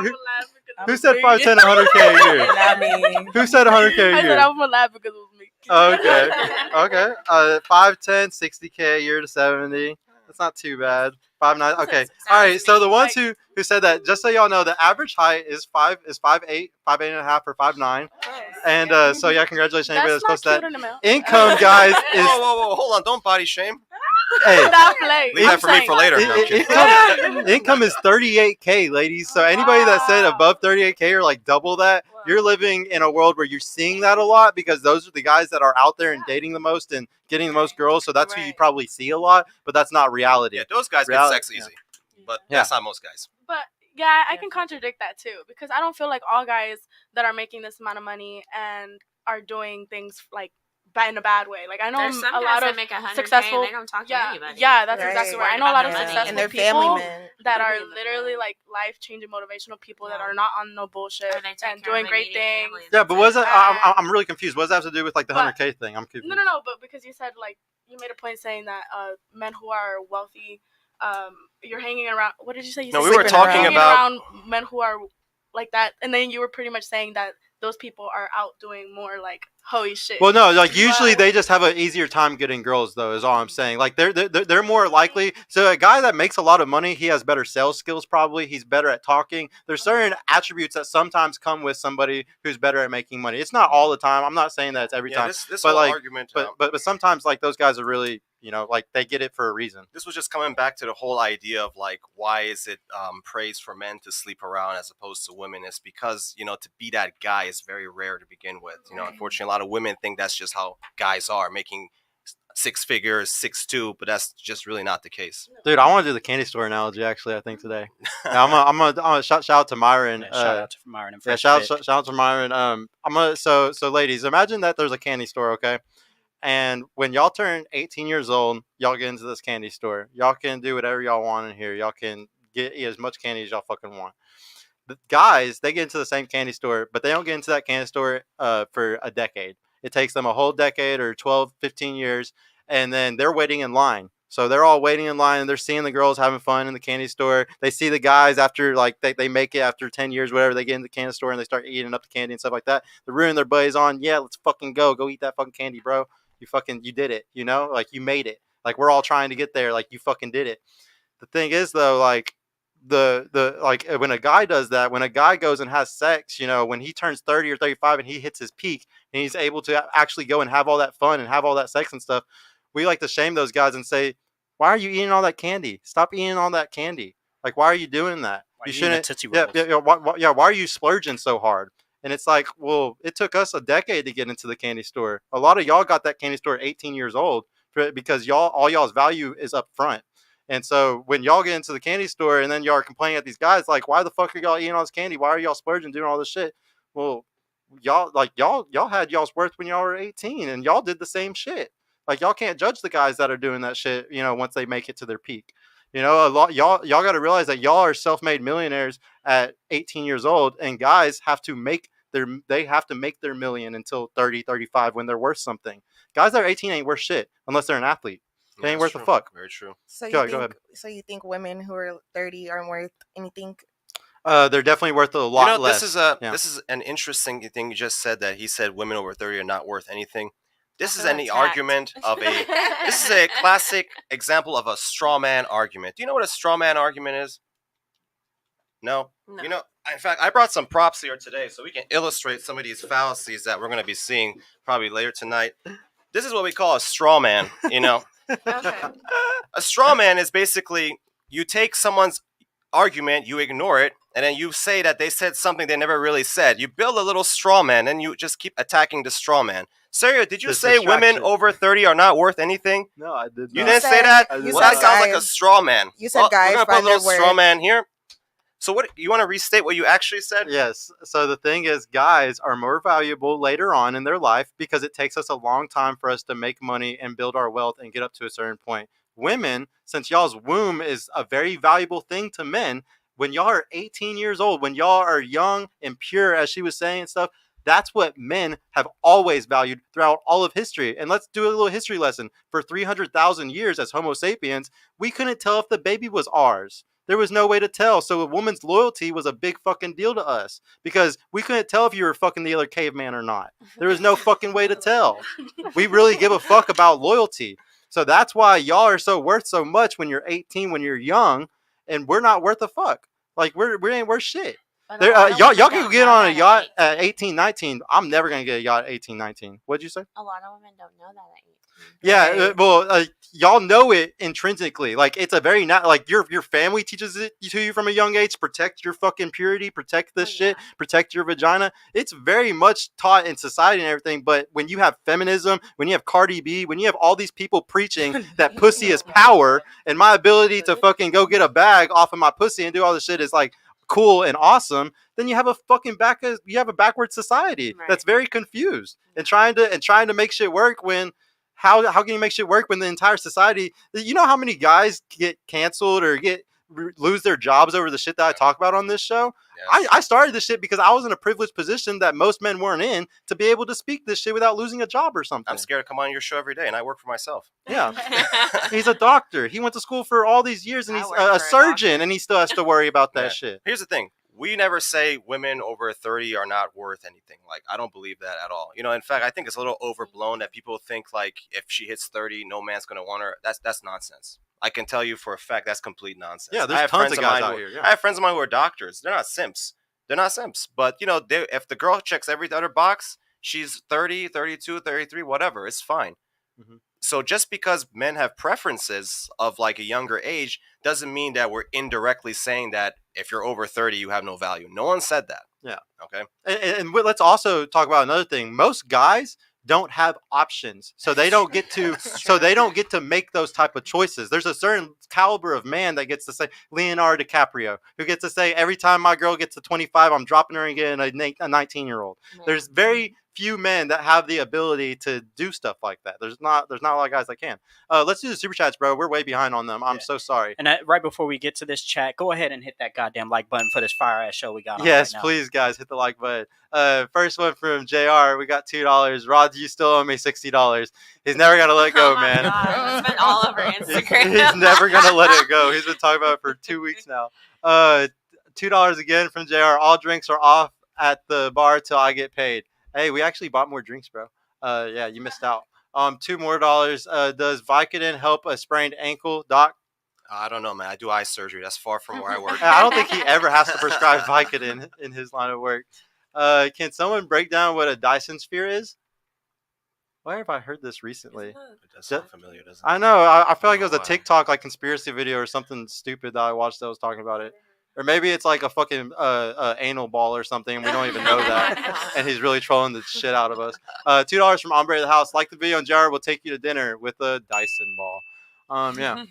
Speaker 1: Who said 5'10", 100K a year?
Speaker 3: Not me.
Speaker 1: Who said 100K a year?
Speaker 10: I said I'm gonna laugh because it was me.
Speaker 1: Okay. Okay. 5'10", 60K a year to 70. That's not too bad. 5'9". Okay. All right. So the ones who said that, just so y'all know, the average height is 5'8", 5'8" and a half, or 5'9". And so yeah, congratulations anybody that's close to that. Income, guys, is
Speaker 2: Whoa, hold on! Don't body shame.
Speaker 1: hey,
Speaker 2: leave that for me for later.
Speaker 1: Income is 38K, ladies. So anybody that said above 38K or like double that, you're living in a world where you're seeing that a lot, because those are the guys that are out there and dating the most and getting the most girls. So that's who you probably see a lot, but that's not reality.
Speaker 2: Yeah, those guys get sex easy, but that's not most guys.
Speaker 10: But yeah, I can contradict that too, because I don't feel like all guys that are making this amount of money and are doing things like in a bad way. Like I know
Speaker 7: There's some
Speaker 10: a
Speaker 7: guys
Speaker 10: lot
Speaker 7: that
Speaker 10: of
Speaker 7: make 100K
Speaker 10: successful.
Speaker 7: And they don't talk to anybody.
Speaker 10: Yeah, that's exactly right. I know a lot of successful
Speaker 11: and they're
Speaker 10: people
Speaker 11: family men
Speaker 10: that are literally like life-changing motivational people that are not on no bullshit and doing great things.
Speaker 1: Yeah, but what does that? I'm really confused. What does that have to do with like the 100K thing? I'm confused.
Speaker 10: No, but because you said like you made a point saying that men who are wealthy, you're hanging around. What did you say?
Speaker 2: We were talking about
Speaker 10: around men who are like that, and then you were pretty much saying that those people are out doing more like hoey shit.
Speaker 1: Well, no, like usually they just have an easier time getting girls, though. Is all I'm saying. Like they're more likely. So a guy that makes a lot of money, he has better sales skills. Probably he's better at talking. There's certain attributes that sometimes come with somebody who's better at making money. It's not all the time. I'm not saying that it's every time.
Speaker 2: This
Speaker 1: but
Speaker 2: whole
Speaker 1: like,
Speaker 2: argument,
Speaker 1: but sometimes like those guys are really, like they get it for a reason.
Speaker 2: This was just coming back to the whole idea of like, why is it praised for men to sleep around as opposed to women? It's because, to be that guy is very rare to begin with. Unfortunately, a lot of women think that's just how guys are, making six figures, 6'2", but that's just really not the case.
Speaker 1: Dude, I want to do the candy store analogy. Actually, I think today. Yeah, I'm gonna shout out to Myron.
Speaker 4: Shout out to Myron. And
Speaker 1: shout out to Myron. I'm gonna so ladies, imagine that there's a candy store, okay? And when y'all turn 18 years old, y'all get into this candy store. Y'all can do whatever y'all want in here. Y'all can eat as much candy as y'all fucking want. The guys, they get into the same candy store, but they don't get into that candy store for a decade. It takes them a whole decade or 12, 15 years, and then they're waiting in line. So they're all waiting in line, and they're seeing the girls having fun in the candy store. They see the guys after, like, they make it after 10 years, whatever. They get in the candy store, and they start eating up the candy and stuff like that. They're ruining their buddies on, yeah, let's fucking go. Go eat that fucking candy, bro. You did it, like you made it. Like we're all trying to get there. Like you fucking did it. The thing is though, like like when a guy does that, when a guy goes and has sex, when he turns 30 or 35 and he hits his peak and he's able to actually go and have all that fun and have all that sex and stuff, we like to shame those guys and say, why are you eating all that candy? Stop eating all that candy. Like, why are you doing that? You shouldn't. Why are you splurging so hard? And it's like, well, it took us a decade to get into the candy store. A lot of y'all got that candy store at 18 years old because all y'all's value is up front. And so when y'all get into the candy store and then y'all are complaining at these guys, like, why the fuck are y'all eating all this candy? Why are y'all splurging, doing all this shit? Well, y'all had y'all's worth when y'all were 18 and y'all did the same shit. Like, y'all can't judge the guys that are doing that shit, once they make it to their peak. A lot y'all got to realize that y'all are self-made millionaires at 18 years old, and guys have to make their million until 30, 35 when they're worth something. Guys that are 18 ain't worth shit unless they're an athlete. They ain't worth a fuck.
Speaker 2: Very true.
Speaker 11: So
Speaker 1: go ahead.
Speaker 11: So you think women who are 30 aren't worth anything?
Speaker 1: They're definitely worth a lot less.
Speaker 2: This is an interesting thing you just said, that he said women over 30 are not worth anything. This is argument of this is a classic example of a straw man argument. Do you know what a straw man argument is? No. In fact, I brought some props here today so we can illustrate some of these fallacies that we're going to be seeing probably later tonight. This is what we call a straw man, Okay. A straw man is basically you take someone's argument, you ignore it, and then you say that they said something they never really said. You build a little straw man, and you just keep attacking the straw man. Sergio, did you say women over 30 are not worth anything?
Speaker 1: No, I did not.
Speaker 2: You didn't say that? Well, that sounds like a straw man.
Speaker 11: You said guys.
Speaker 2: We're going to put a little straw man here. So what, you want to restate what you actually said?
Speaker 1: Yes. So the thing is, guys are more valuable later on in their life because it takes us a long time for us to make money and build our wealth and get up to a certain point. Women, since y'all's womb is a very valuable thing to men, when y'all are 18 years old, when y'all are young and pure, as she was saying and stuff, that's what men have always valued throughout all of history. And let's do a little history lesson. For 300,000 years as Homo sapiens, we couldn't tell if the baby was ours. There was no way to tell. So a woman's loyalty was a big fucking deal to us because we couldn't tell if you were fucking the other caveman or not. There was no fucking way to tell. We really give a fuck about loyalty. So that's why y'all are so worth so much when you're 18, when you're young, and we're not worth a fuck. Like we ain't worth shit. Y'all can get on a yacht at 18, 19. I'm never gonna get a yacht at 18, 19. What'd you say?
Speaker 7: A lot of women don't know that at 18.
Speaker 1: Yeah, well, y'all know it intrinsically. Like it's a very not like your family teaches it to you from a young age. Protect your fucking purity. Protect this shit. Protect your vagina. It's very much taught in society and everything. But when you have feminism, when you have Cardi B, when you have all these people preaching that pussy is power, and my ability to fucking go get a bag off of my pussy and do all this shit is like cool and awesome, then you have a fucking backward society that's very confused and trying to make shit work when. How can you make shit work when the entire society? You know how many guys get canceled or lose their jobs over the shit that I talk about on this show? Yes. I started this shit because I was in a privileged position that most men weren't in to be able to speak this shit without losing a job or something.
Speaker 2: I'm scared to come on your show every day, and I work for myself.
Speaker 1: Yeah, he's a doctor. He went to school for all these years, and he's a surgeon, and he still has to worry about that shit.
Speaker 2: Here's the thing. We never say women over 30 are not worth anything. Like, I don't believe that at all. You know, in fact, I think it's a little overblown that people think like if she hits 30, no man's going to want her. That's nonsense. I can tell you for a fact that's complete nonsense.
Speaker 1: Yeah, there's tons of guys out here. Yeah.
Speaker 2: I have friends of mine who are doctors. They're not simps. But, you know, if the girl checks every other box, she's 30, 32, 33, whatever. It's fine. Mm-hmm. So just because men have preferences of like a younger age doesn't mean that we're indirectly saying that if you're over 30, you have no value. No one said that.
Speaker 1: Yeah.
Speaker 2: Okay.
Speaker 1: And let's also talk about another thing. Most guys don't have options, so they don't get to make those type of choices. There's a certain caliber of man that gets to say, Leonardo DiCaprio, who gets to say, every time my girl gets to 25, I'm dropping her and getting a 19-year-old. There's very few men that have the ability to do stuff like that. There's not a lot of guys that can. Let's do the super chats, bro. We're way behind on them. I'm so sorry.
Speaker 4: And right before we get to this chat, go ahead and hit that goddamn like button for this fire ass show we got.
Speaker 1: Yes,
Speaker 4: on right
Speaker 1: please, guys, hit the like button. First one from JR. We got $2. Rod, you still owe me $60. He's never gonna let it go, man.
Speaker 7: It's been all over Instagram.
Speaker 1: He's never gonna let it go. He's been talking about it for 2 weeks now. $2 again from JR. All drinks are off at the bar till I get paid. Hey, we actually bought more drinks, bro. Yeah, you missed out. $2 more. Does Vicodin help a sprained ankle, Doc?
Speaker 2: I don't know, man. I do eye surgery. That's far from where I work.
Speaker 1: I don't think he ever has to prescribe Vicodin in his line of work. Can someone break down what a Dyson sphere is? Why have I heard this recently?
Speaker 2: It does sound familiar, doesn't it?
Speaker 1: I know. I feel like it was a TikTok like conspiracy video or something stupid that I watched that was talking about it. Or maybe it's like a fucking anal ball or something, and we don't even know that. And he's really trolling the shit out of us. $2 from Ombre of the House. Like the video, and Jared will take you to dinner with a Dyson ball. Yeah.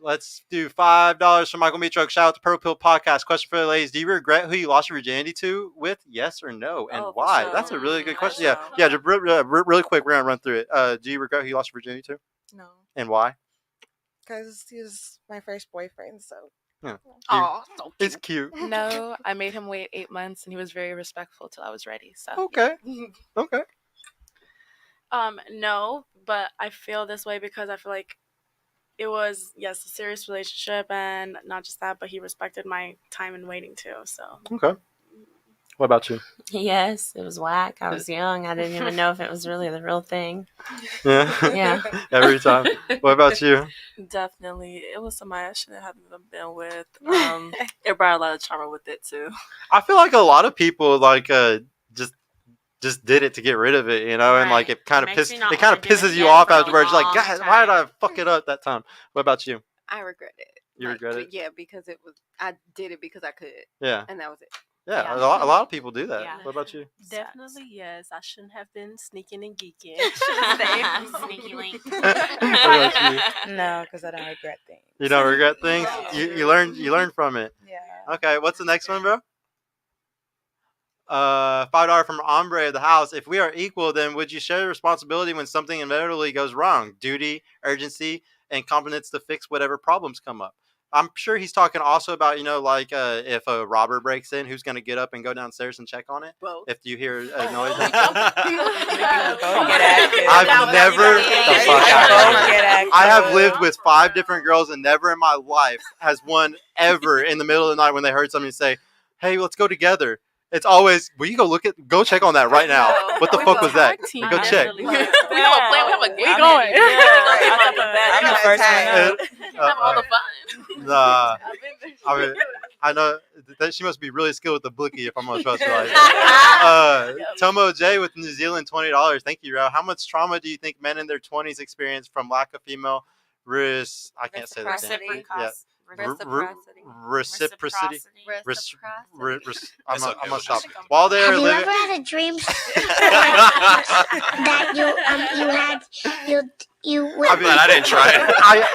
Speaker 1: Let's do $5 from Michael Mitro. Shout out to Purple Pill Podcast. Question for the ladies: do you regret who you lost your virginity to with? Yes or no, and why? Sure. That's a really good question. Yeah. Just really quick, we're gonna run through it. Do you regret who you lost your virginity to?
Speaker 11: No.
Speaker 1: And why?
Speaker 11: Because he was my first boyfriend, so.
Speaker 1: Yeah.
Speaker 7: Oh, so cute.
Speaker 1: It's cute.
Speaker 8: No, I made him wait 8 months, and he was very respectful till I was ready. So
Speaker 1: okay, okay.
Speaker 10: No, but I feel this way because I feel like it was a serious relationship, and not just that, but he respected my time and waiting too. So
Speaker 1: okay. What about you?
Speaker 7: Yes, it was whack. I was young. I didn't even know if it was really the real thing.
Speaker 1: Yeah.
Speaker 7: Yeah.
Speaker 1: Every time. What about you?
Speaker 9: Definitely. It was somebody I shouldn't have been with. It brought a lot of trauma with it too.
Speaker 1: I feel like a lot of people like just did it to get rid of it, you know, and like it kind of pisses you off afterwards. Like, God, why did I fuck it up that time? What about you?
Speaker 6: I regret it.
Speaker 1: You regret it?
Speaker 6: Yeah, because I did it because I could.
Speaker 1: Yeah.
Speaker 6: And that was it.
Speaker 1: Yeah, a lot of people do that. Yeah. What about you?
Speaker 9: Definitely, yes. I shouldn't have been sneaking and geeking.
Speaker 7: Sneaky link.
Speaker 1: What about you?
Speaker 3: No, because I don't regret things.
Speaker 1: You don't regret things? You learn from it.
Speaker 3: Yeah.
Speaker 1: Okay, what's the next one, bro? $5 from Ombre of the House. If we are equal, then would you share the responsibility when something inevitably goes wrong? Duty, urgency, and competence to fix whatever problems come up. I'm sure he's talking also about, like if a robber breaks in, who's going to get up and go downstairs and check on it?
Speaker 10: Both.
Speaker 1: If you hear a noise.
Speaker 3: I've
Speaker 1: I have lived with 5 different girls, and never in my life has one ever in the middle of the night when they heard somebody say, "Hey, let's go together." It's always, will you go check on that right now? What the fuck was that? Go check.
Speaker 8: We have a plan. We have a game going.
Speaker 3: I'm the first one.
Speaker 8: Have all the fun.
Speaker 1: Nah, I know that she must be really skilled with the bookie if I'm gonna trust her like that. Tomo J with New Zealand $20. Thank you, Rao. How much trauma do you think men in their 20s experience from lack of female I can't say that. Yeah. Reciprocity. I'm gonna stop. While they're
Speaker 12: Have you
Speaker 1: living.
Speaker 12: ever had a dream that you
Speaker 2: I'm glad I didn't try it.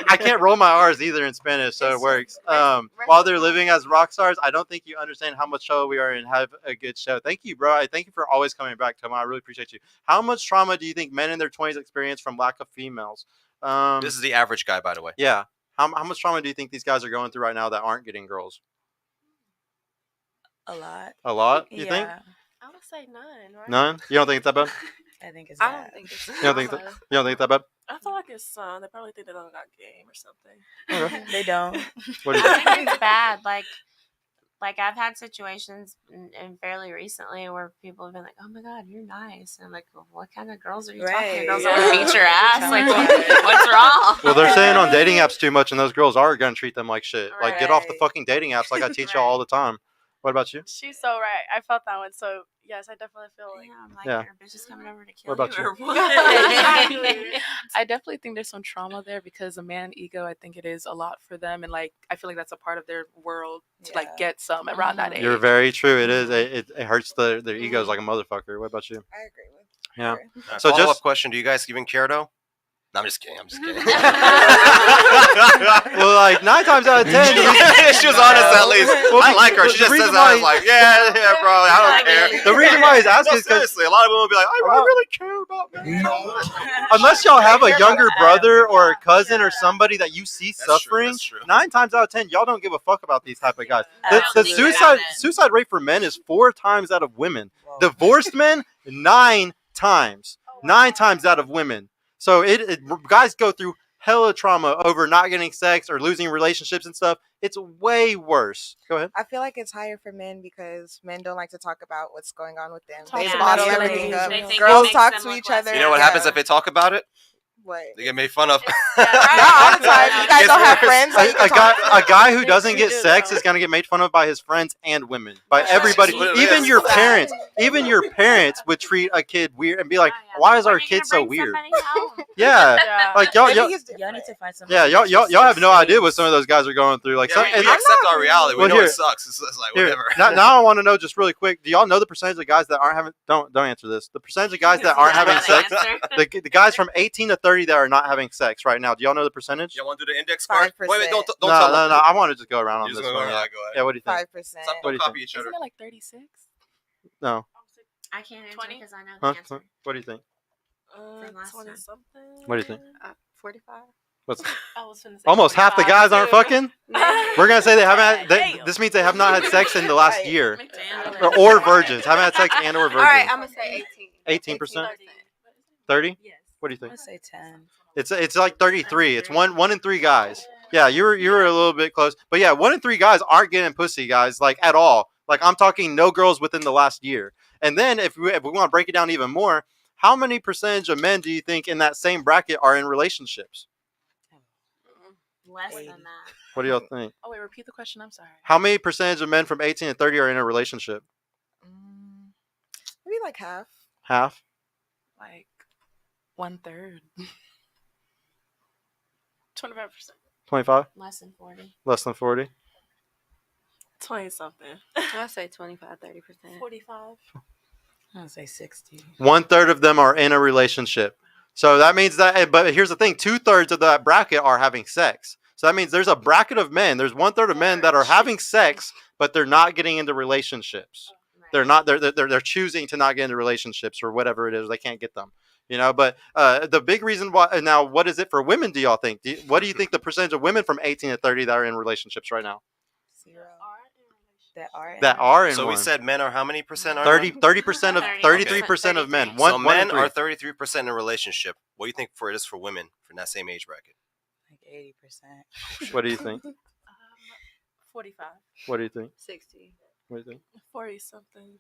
Speaker 1: I can't roll my R's either in Spanish, so it works. While they're living as rock stars, I don't think you understand how much trouble we are in. Have a good show. Thank you, bro. Thank you for always coming back, Tomo. I really appreciate you. How much trauma do you think men in their 20s experience from lack of females?
Speaker 2: This is the average guy, by the way.
Speaker 1: Yeah. How much trauma do you think these guys are going through right now that aren't getting girls?
Speaker 3: A lot.
Speaker 1: A lot? You think?
Speaker 5: I would say none. Right?
Speaker 1: None? You don't think it's that bad?
Speaker 3: I think it's
Speaker 6: I
Speaker 3: bad.
Speaker 6: don't think it's.
Speaker 1: You don't think it's that bad?
Speaker 9: I feel like it's they probably think they don't got game or something.
Speaker 1: Okay.
Speaker 3: They don't.
Speaker 1: What do you
Speaker 7: I
Speaker 1: think?
Speaker 7: think it's bad. Like I've had situations and fairly recently where people have been like, "Oh my God, you're nice," and I'm like, "Well, what kind of girls are you talking? Girls that want to beat your ass? Like, what's wrong?"
Speaker 1: Well, they're saying on dating apps too much, and those girls are gonna treat them like shit. Like, get off the fucking dating apps, like I teach y'all all the time. What about you?
Speaker 10: She's so right. I felt that one. So yes, I definitely feel like.
Speaker 7: Yeah, I'm like,
Speaker 1: Yeah.
Speaker 7: your bitch is coming over to kill
Speaker 1: What about
Speaker 7: you.
Speaker 1: you?
Speaker 7: Or what?
Speaker 8: I definitely think there's some trauma there because a man ego, I think it is a lot for them, and like I feel like that's a part of their world to like get some around that age.
Speaker 1: You're very true. It is. It hurts their egos like a motherfucker. What about you?
Speaker 11: I agree with.
Speaker 1: Yeah.
Speaker 2: So
Speaker 1: So
Speaker 2: follow-up
Speaker 1: just
Speaker 2: question: do you guys even care though? No, I'm just kidding.
Speaker 1: well, like 9 times out of 10,
Speaker 2: she was honest at least.
Speaker 1: Well,
Speaker 2: I like her. She
Speaker 1: the
Speaker 2: just
Speaker 1: reason
Speaker 2: says that. I
Speaker 1: why-
Speaker 2: was like, yeah, bro. I don't care.
Speaker 1: The reason why he's asking
Speaker 2: No,
Speaker 1: is because
Speaker 2: seriously, a lot of women will be like, I really care about men.
Speaker 1: unless y'all have a younger brother or a cousin or somebody that you see
Speaker 2: That's true,
Speaker 1: suffering,
Speaker 2: that's true.
Speaker 1: 9 times out of 10, y'all don't give a fuck about these type of guys. The
Speaker 7: Absolutely not.
Speaker 1: suicide rate for men is 4 times that of women. Divorced men, 9 times. 9 times out of women. So guys go through hella trauma over not getting sex or losing relationships and stuff. It's way worse. Go ahead.
Speaker 11: I feel like it's higher for men because men don't like to talk about what's going on with them.
Speaker 8: Talk
Speaker 11: They
Speaker 8: about
Speaker 11: bottle
Speaker 8: it.
Speaker 11: everything up.
Speaker 7: They think
Speaker 11: Girls
Speaker 7: it
Speaker 11: talk
Speaker 7: makes
Speaker 11: to
Speaker 7: them
Speaker 11: each
Speaker 7: look
Speaker 11: other.
Speaker 2: You know what happens if they talk about it?
Speaker 11: What?
Speaker 2: They get made fun of.
Speaker 11: Not all the time. You guys don't have friends. that you can talk to.
Speaker 1: A guy who doesn't get sex is going to get made fun of by his friends and women, by everybody. Even your parents. Even your parents would treat a kid weird and be like, "Why is our kid so weird?" Yeah, like y'all
Speaker 3: Y'all need to find something.
Speaker 1: Yeah, y'all have no idea what some of those guys are going through. Like,
Speaker 2: Yeah,
Speaker 1: some,
Speaker 2: we
Speaker 1: and
Speaker 2: accept our reality. We
Speaker 1: Well,
Speaker 2: know
Speaker 1: here-
Speaker 2: it sucks. It's like
Speaker 1: here,
Speaker 2: whatever.
Speaker 1: now I want to know just really quick. Do y'all know the percentage of guys that aren't having? Don't answer this. The percentage of guys that aren't having sex. The guys from 18 to 30 that are not having sex right now. Do y'all know the percentage?
Speaker 2: You want to do the index card?
Speaker 11: 5%.
Speaker 2: Wait, don't
Speaker 1: No,
Speaker 2: tell
Speaker 1: no,
Speaker 2: them.
Speaker 1: no. I want to just go around on
Speaker 2: You
Speaker 1: this
Speaker 2: just
Speaker 1: one.
Speaker 2: go
Speaker 1: Yeah.
Speaker 2: ahead, go ahead.
Speaker 1: Yeah. What do you think?
Speaker 11: 5%.
Speaker 2: Stop,
Speaker 1: What do
Speaker 2: don't
Speaker 1: you
Speaker 2: copy
Speaker 1: think?
Speaker 2: each other.
Speaker 8: Isn't it like 36?
Speaker 1: No.
Speaker 7: I can't answer
Speaker 5: 20?
Speaker 7: because I know
Speaker 1: Huh?
Speaker 7: the answer.
Speaker 1: What do you think?
Speaker 7: From last
Speaker 5: 20
Speaker 7: time.
Speaker 5: something.
Speaker 1: What do you think?
Speaker 6: 45.
Speaker 1: What's
Speaker 5: I was finna say
Speaker 1: almost half the
Speaker 5: 45
Speaker 1: guys aren't
Speaker 5: too.
Speaker 1: fucking? We're gonna say they haven't. This means they have not had sex in the last year, or virgins. Haven't had sex and or virgins.
Speaker 6: All right, I'm gonna say 18.
Speaker 1: 18%. 30.
Speaker 3: Yes.
Speaker 1: What do you
Speaker 3: I'm
Speaker 1: think?
Speaker 3: gonna say 10.
Speaker 1: It's like 33. It's one in 3 guys. Yeah, you were a little bit close, but yeah, 1 in 3 guys aren't getting pussy, guys, like at all. Like I'm talking no girls within the last year. And then if we want to break it down even more, how many percentage of men do you think in that same bracket are in relationships?
Speaker 7: Less than
Speaker 3: 80.
Speaker 7: that.
Speaker 1: What do y'all think?
Speaker 8: Oh wait, repeat the question. I'm sorry.
Speaker 1: How many percentage of men from 18 to 30 are in a relationship?
Speaker 11: Maybe like half.
Speaker 1: Half.
Speaker 8: Like 1/3.
Speaker 10: 25%.
Speaker 1: 25.
Speaker 7: Less than 40.
Speaker 1: Less than 40.
Speaker 5: 20 something.
Speaker 6: I'll say 25, 30%.
Speaker 5: 45.
Speaker 3: I'm gonna say 60.
Speaker 1: 1/3 of them are in a relationship. So that means that, but here's the thing, 2/3 of that bracket are having sex. So that means there's a bracket of men. There's 1/3 of men that are having sex, but they're not getting into relationships. They're not. They're choosing to not get into relationships or whatever it is. They can't get them. You know, but the big reason why now, what is it for women? Do y'all think? What do you think the percentage of women from 18 to 30 that are in relationships right now?
Speaker 3: 0.
Speaker 1: That are in
Speaker 2: So we
Speaker 1: one.
Speaker 2: said men are how many percent?
Speaker 1: 30% of 33% of men.
Speaker 2: So men are 33% in a relationship. What do you think it is for women in that same age bracket?
Speaker 3: Like 80%.
Speaker 1: What do you think?
Speaker 9: 45.
Speaker 1: What do you think?
Speaker 6: 60.
Speaker 1: What do you think?
Speaker 9: 40 something.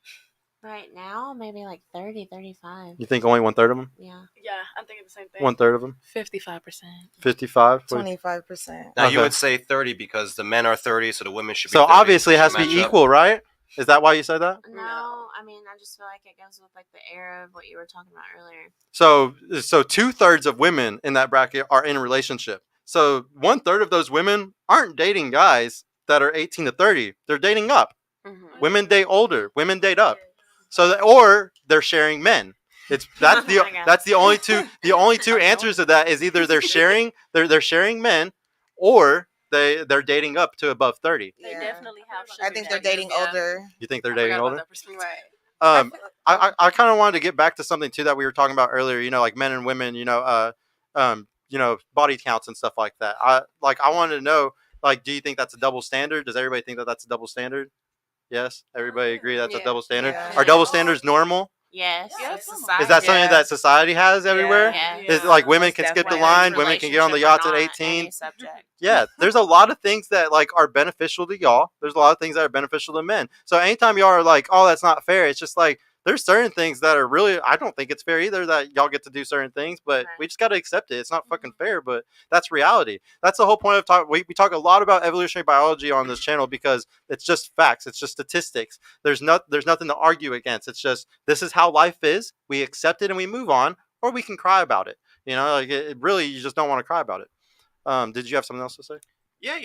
Speaker 7: Right now, maybe like 30, 35.
Speaker 1: You think only 1/3 of them?
Speaker 7: Yeah.
Speaker 10: Yeah, I'm thinking the same thing.
Speaker 1: 1/3 of them?
Speaker 8: 55%.
Speaker 1: 55?
Speaker 11: 25%.
Speaker 2: Now you would say 30 because the men are 30, so the women should be.
Speaker 1: So
Speaker 2: 30,
Speaker 1: obviously it has to be equal, right? Is that why you said that?
Speaker 7: No, I mean, I just feel like it goes with like the era of what you were talking about earlier.
Speaker 1: So 2/3 of women in that bracket are in a relationship. So 1/3 of those women aren't dating guys that are 18 to 30. They're dating up.
Speaker 6: Mm-hmm.
Speaker 1: Women date older. Women date up. So or they're sharing men. That's the only two answers to that is either they're sharing men or they're dating up to above 30.
Speaker 3: They
Speaker 9: definitely have.
Speaker 11: I think they're dating older.
Speaker 1: You think they're dating older?
Speaker 6: Right.
Speaker 1: I kind of wanted to get back to something too that we were talking about earlier. You know, like men and women. Body counts and stuff like that. I wanted to know, like, do you think that's a double standard? Does everybody think that that's a double standard? Yes, everybody agree that's a double standard.
Speaker 11: Yeah.
Speaker 1: Are double standards normal?
Speaker 7: Yes.
Speaker 9: Yes.
Speaker 7: Society.
Speaker 1: Is that something that society has everywhere?
Speaker 7: Yeah.
Speaker 1: Is like women
Speaker 3: Most
Speaker 1: can skip the
Speaker 3: definitely.
Speaker 1: line, women can get on the yachts at 18.
Speaker 7: Any subject.
Speaker 1: Yeah, there's a lot of things that like are beneficial to y'all. There's a lot of things that are beneficial to men. So anytime y'all are like, oh, that's not fair, it's just like there's certain things that are really, I don't think it's fair either that y'all get to do certain things, but we just got to accept it. It's not fucking fair, but that's reality. That's the whole point of talk. We talk a lot about evolutionary biology on this channel because it's just facts. It's just statistics. There's nothing to argue against. It's just, this is how life is. We accept it and we move on, or we can cry about it. You know, like it really, you just don't want to cry about it. Did you have something else to say?
Speaker 2: Yeah,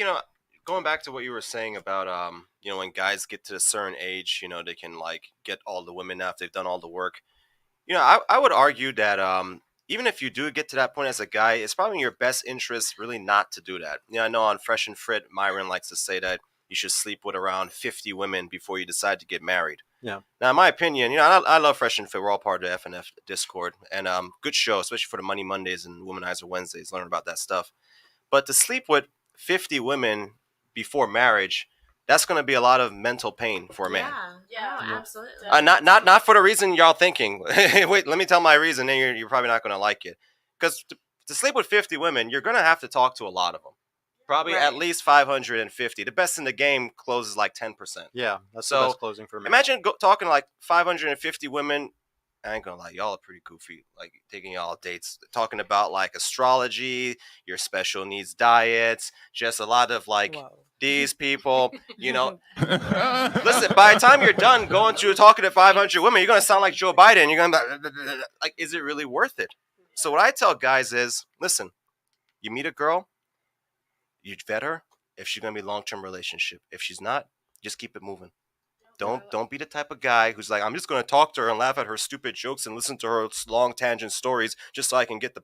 Speaker 2: going back to what you were saying about when guys get to a certain age, they can like get all the women after they've done all the work. I would argue that even if you do get to that point as a guy, it's probably in your best interest really not to do that. I know on Fresh and Fit, Myron likes to say that you should sleep with around 50 women before you decide to get married.
Speaker 1: Yeah.
Speaker 2: Now, in my opinion, I love Fresh and Fit. We're all part of the FNF Discord, and good show, especially for the Money Mondays and Womanizer Wednesdays, learning about that stuff. But to sleep with 50 women before marriage, that's going to be a lot of mental pain for a man.
Speaker 7: Yeah, absolutely.
Speaker 2: Not for the reason y'all thinking. Wait, let me tell my reason, and you're probably not going to like it. Because to sleep with 50 women, you're going to have to talk to a lot of them. Probably at least 550. The best in the game closes like 10%.
Speaker 1: Yeah, that's the best closing for me.
Speaker 2: Imagine talking to like 550 women. I ain't gonna lie, y'all are pretty goofy. Like taking y'all dates, talking about like astrology, your special needs diets, just a lot of like these people. Listen, by the time you're done going to talking to 500 women, you're gonna sound like Joe Biden. You're gonna like, is it really worth it? So what I tell guys is, listen, you meet a girl, you vet her. If she's gonna be a long-term relationship, if she's not, just keep it moving. Don't be the type of guy who's like, I'm just going to talk to her and laugh at her stupid jokes and listen to her long tangent stories just so I can get the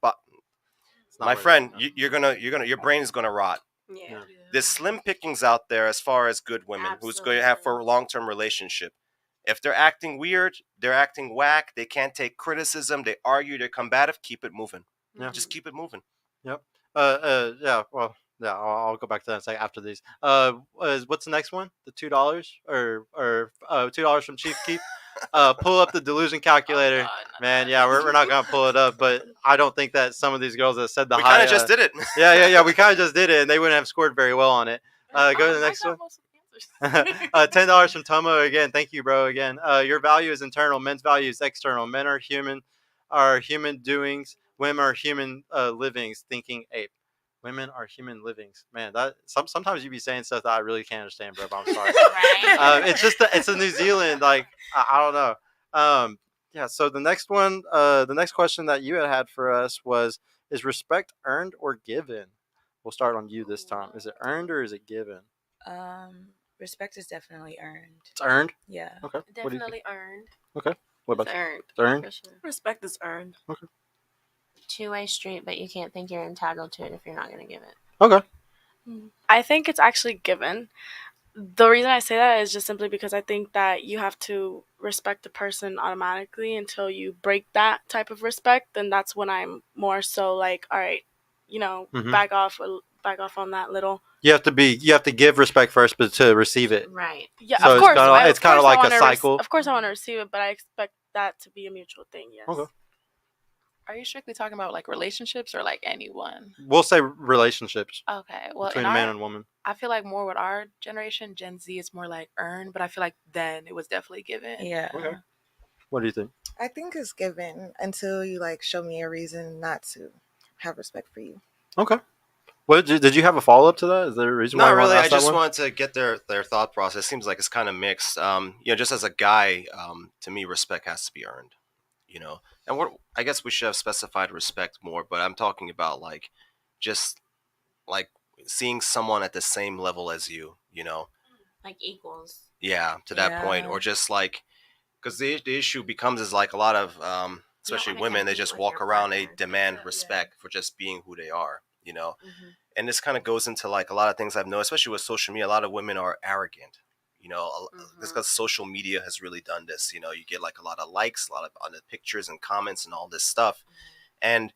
Speaker 2: My friend, your brain is gonna rot.
Speaker 6: Yeah.
Speaker 2: There's slim pickings out there as far as good women who's going to have for a long-term relationship. If they're acting weird, they're acting whack, they can't take criticism, they argue, they're combative, keep it moving.
Speaker 1: Yeah.
Speaker 2: Just keep it moving.
Speaker 1: Yep. Yeah, I'll go back to that in a second after these. What's the next one? The $2 or $2 from Chief Keef? Pull up the delusion calculator. Man, yeah, we're not gonna pull it up, but I don't think that some of these girls that said the
Speaker 2: we
Speaker 1: high.
Speaker 2: kind of just did it.
Speaker 1: Yeah. We kind of just did it, and they wouldn't have scored very well on it. Go to the next one. $10 from Tomo again. Thank you, bro. Again, your value is internal. Men's value is external. Men are human doings. Women are human livings. Thinking ape. Women are human livings. Man, that sometimes you be saying stuff that I really can't understand, bro. But I'm sorry.
Speaker 7: Right?
Speaker 1: It's a New Zealand, like I don't know. Yeah. So the next one, the next question that you had for us was: is respect earned or given? We'll start on you this time. Is it earned or is it given?
Speaker 3: Respect is definitely earned.
Speaker 1: It's earned.
Speaker 3: Yeah.
Speaker 1: Okay.
Speaker 9: Definitely earned.
Speaker 1: Okay. What about
Speaker 6: It's earned.
Speaker 1: It's earned?
Speaker 6: For sure.
Speaker 9: Respect is earned.
Speaker 1: Okay.
Speaker 7: Two-way street, but you can't think you're entitled to it if you're not going to give it.
Speaker 1: Okay.
Speaker 10: I think it's actually given. The reason I say that is just simply because I think that you have to respect the person automatically until you break that type of respect. Then that's when I'm more so like, all right, back off on that little.
Speaker 1: You have to give respect first, but to receive it.
Speaker 7: Right.
Speaker 10: Yeah,
Speaker 1: So
Speaker 10: of course.
Speaker 1: it's kind of like a cycle.
Speaker 10: Of course, I want to receive it, but I expect that to be a mutual thing. Yes.
Speaker 1: Okay.
Speaker 8: Are you strictly talking about like relationships or like anyone?
Speaker 1: We'll say relationships.
Speaker 8: Okay. Well,
Speaker 1: between a man and woman.
Speaker 8: I feel like more with our generation, Gen Z, is more like earned, but I feel like then it was definitely given.
Speaker 3: Yeah.
Speaker 1: Okay. What do you think?
Speaker 11: I think it's given until you like show me a reason not to have respect for you.
Speaker 1: Okay. What did you have a follow up to that? Is there a reason why?
Speaker 2: Not really. I just wanted to get their thought process. It seems like it's kind of mixed. Just as a guy, to me, respect has to be earned. And I guess we should have specified respect more. But I'm talking about like, just like seeing someone at the same level as you.
Speaker 7: Like equals.
Speaker 2: Yeah, to that point, or just like, because the issue becomes is like a lot of especially women, they just walk around, they demand respect for just being who they are.
Speaker 7: Mm-hmm.
Speaker 2: And this kind of goes into like a lot of things I've noticed, especially with social media. A lot of women are arrogant. Just because social media has really done this. You get like a lot of likes, a lot of on the pictures and comments and all this stuff, and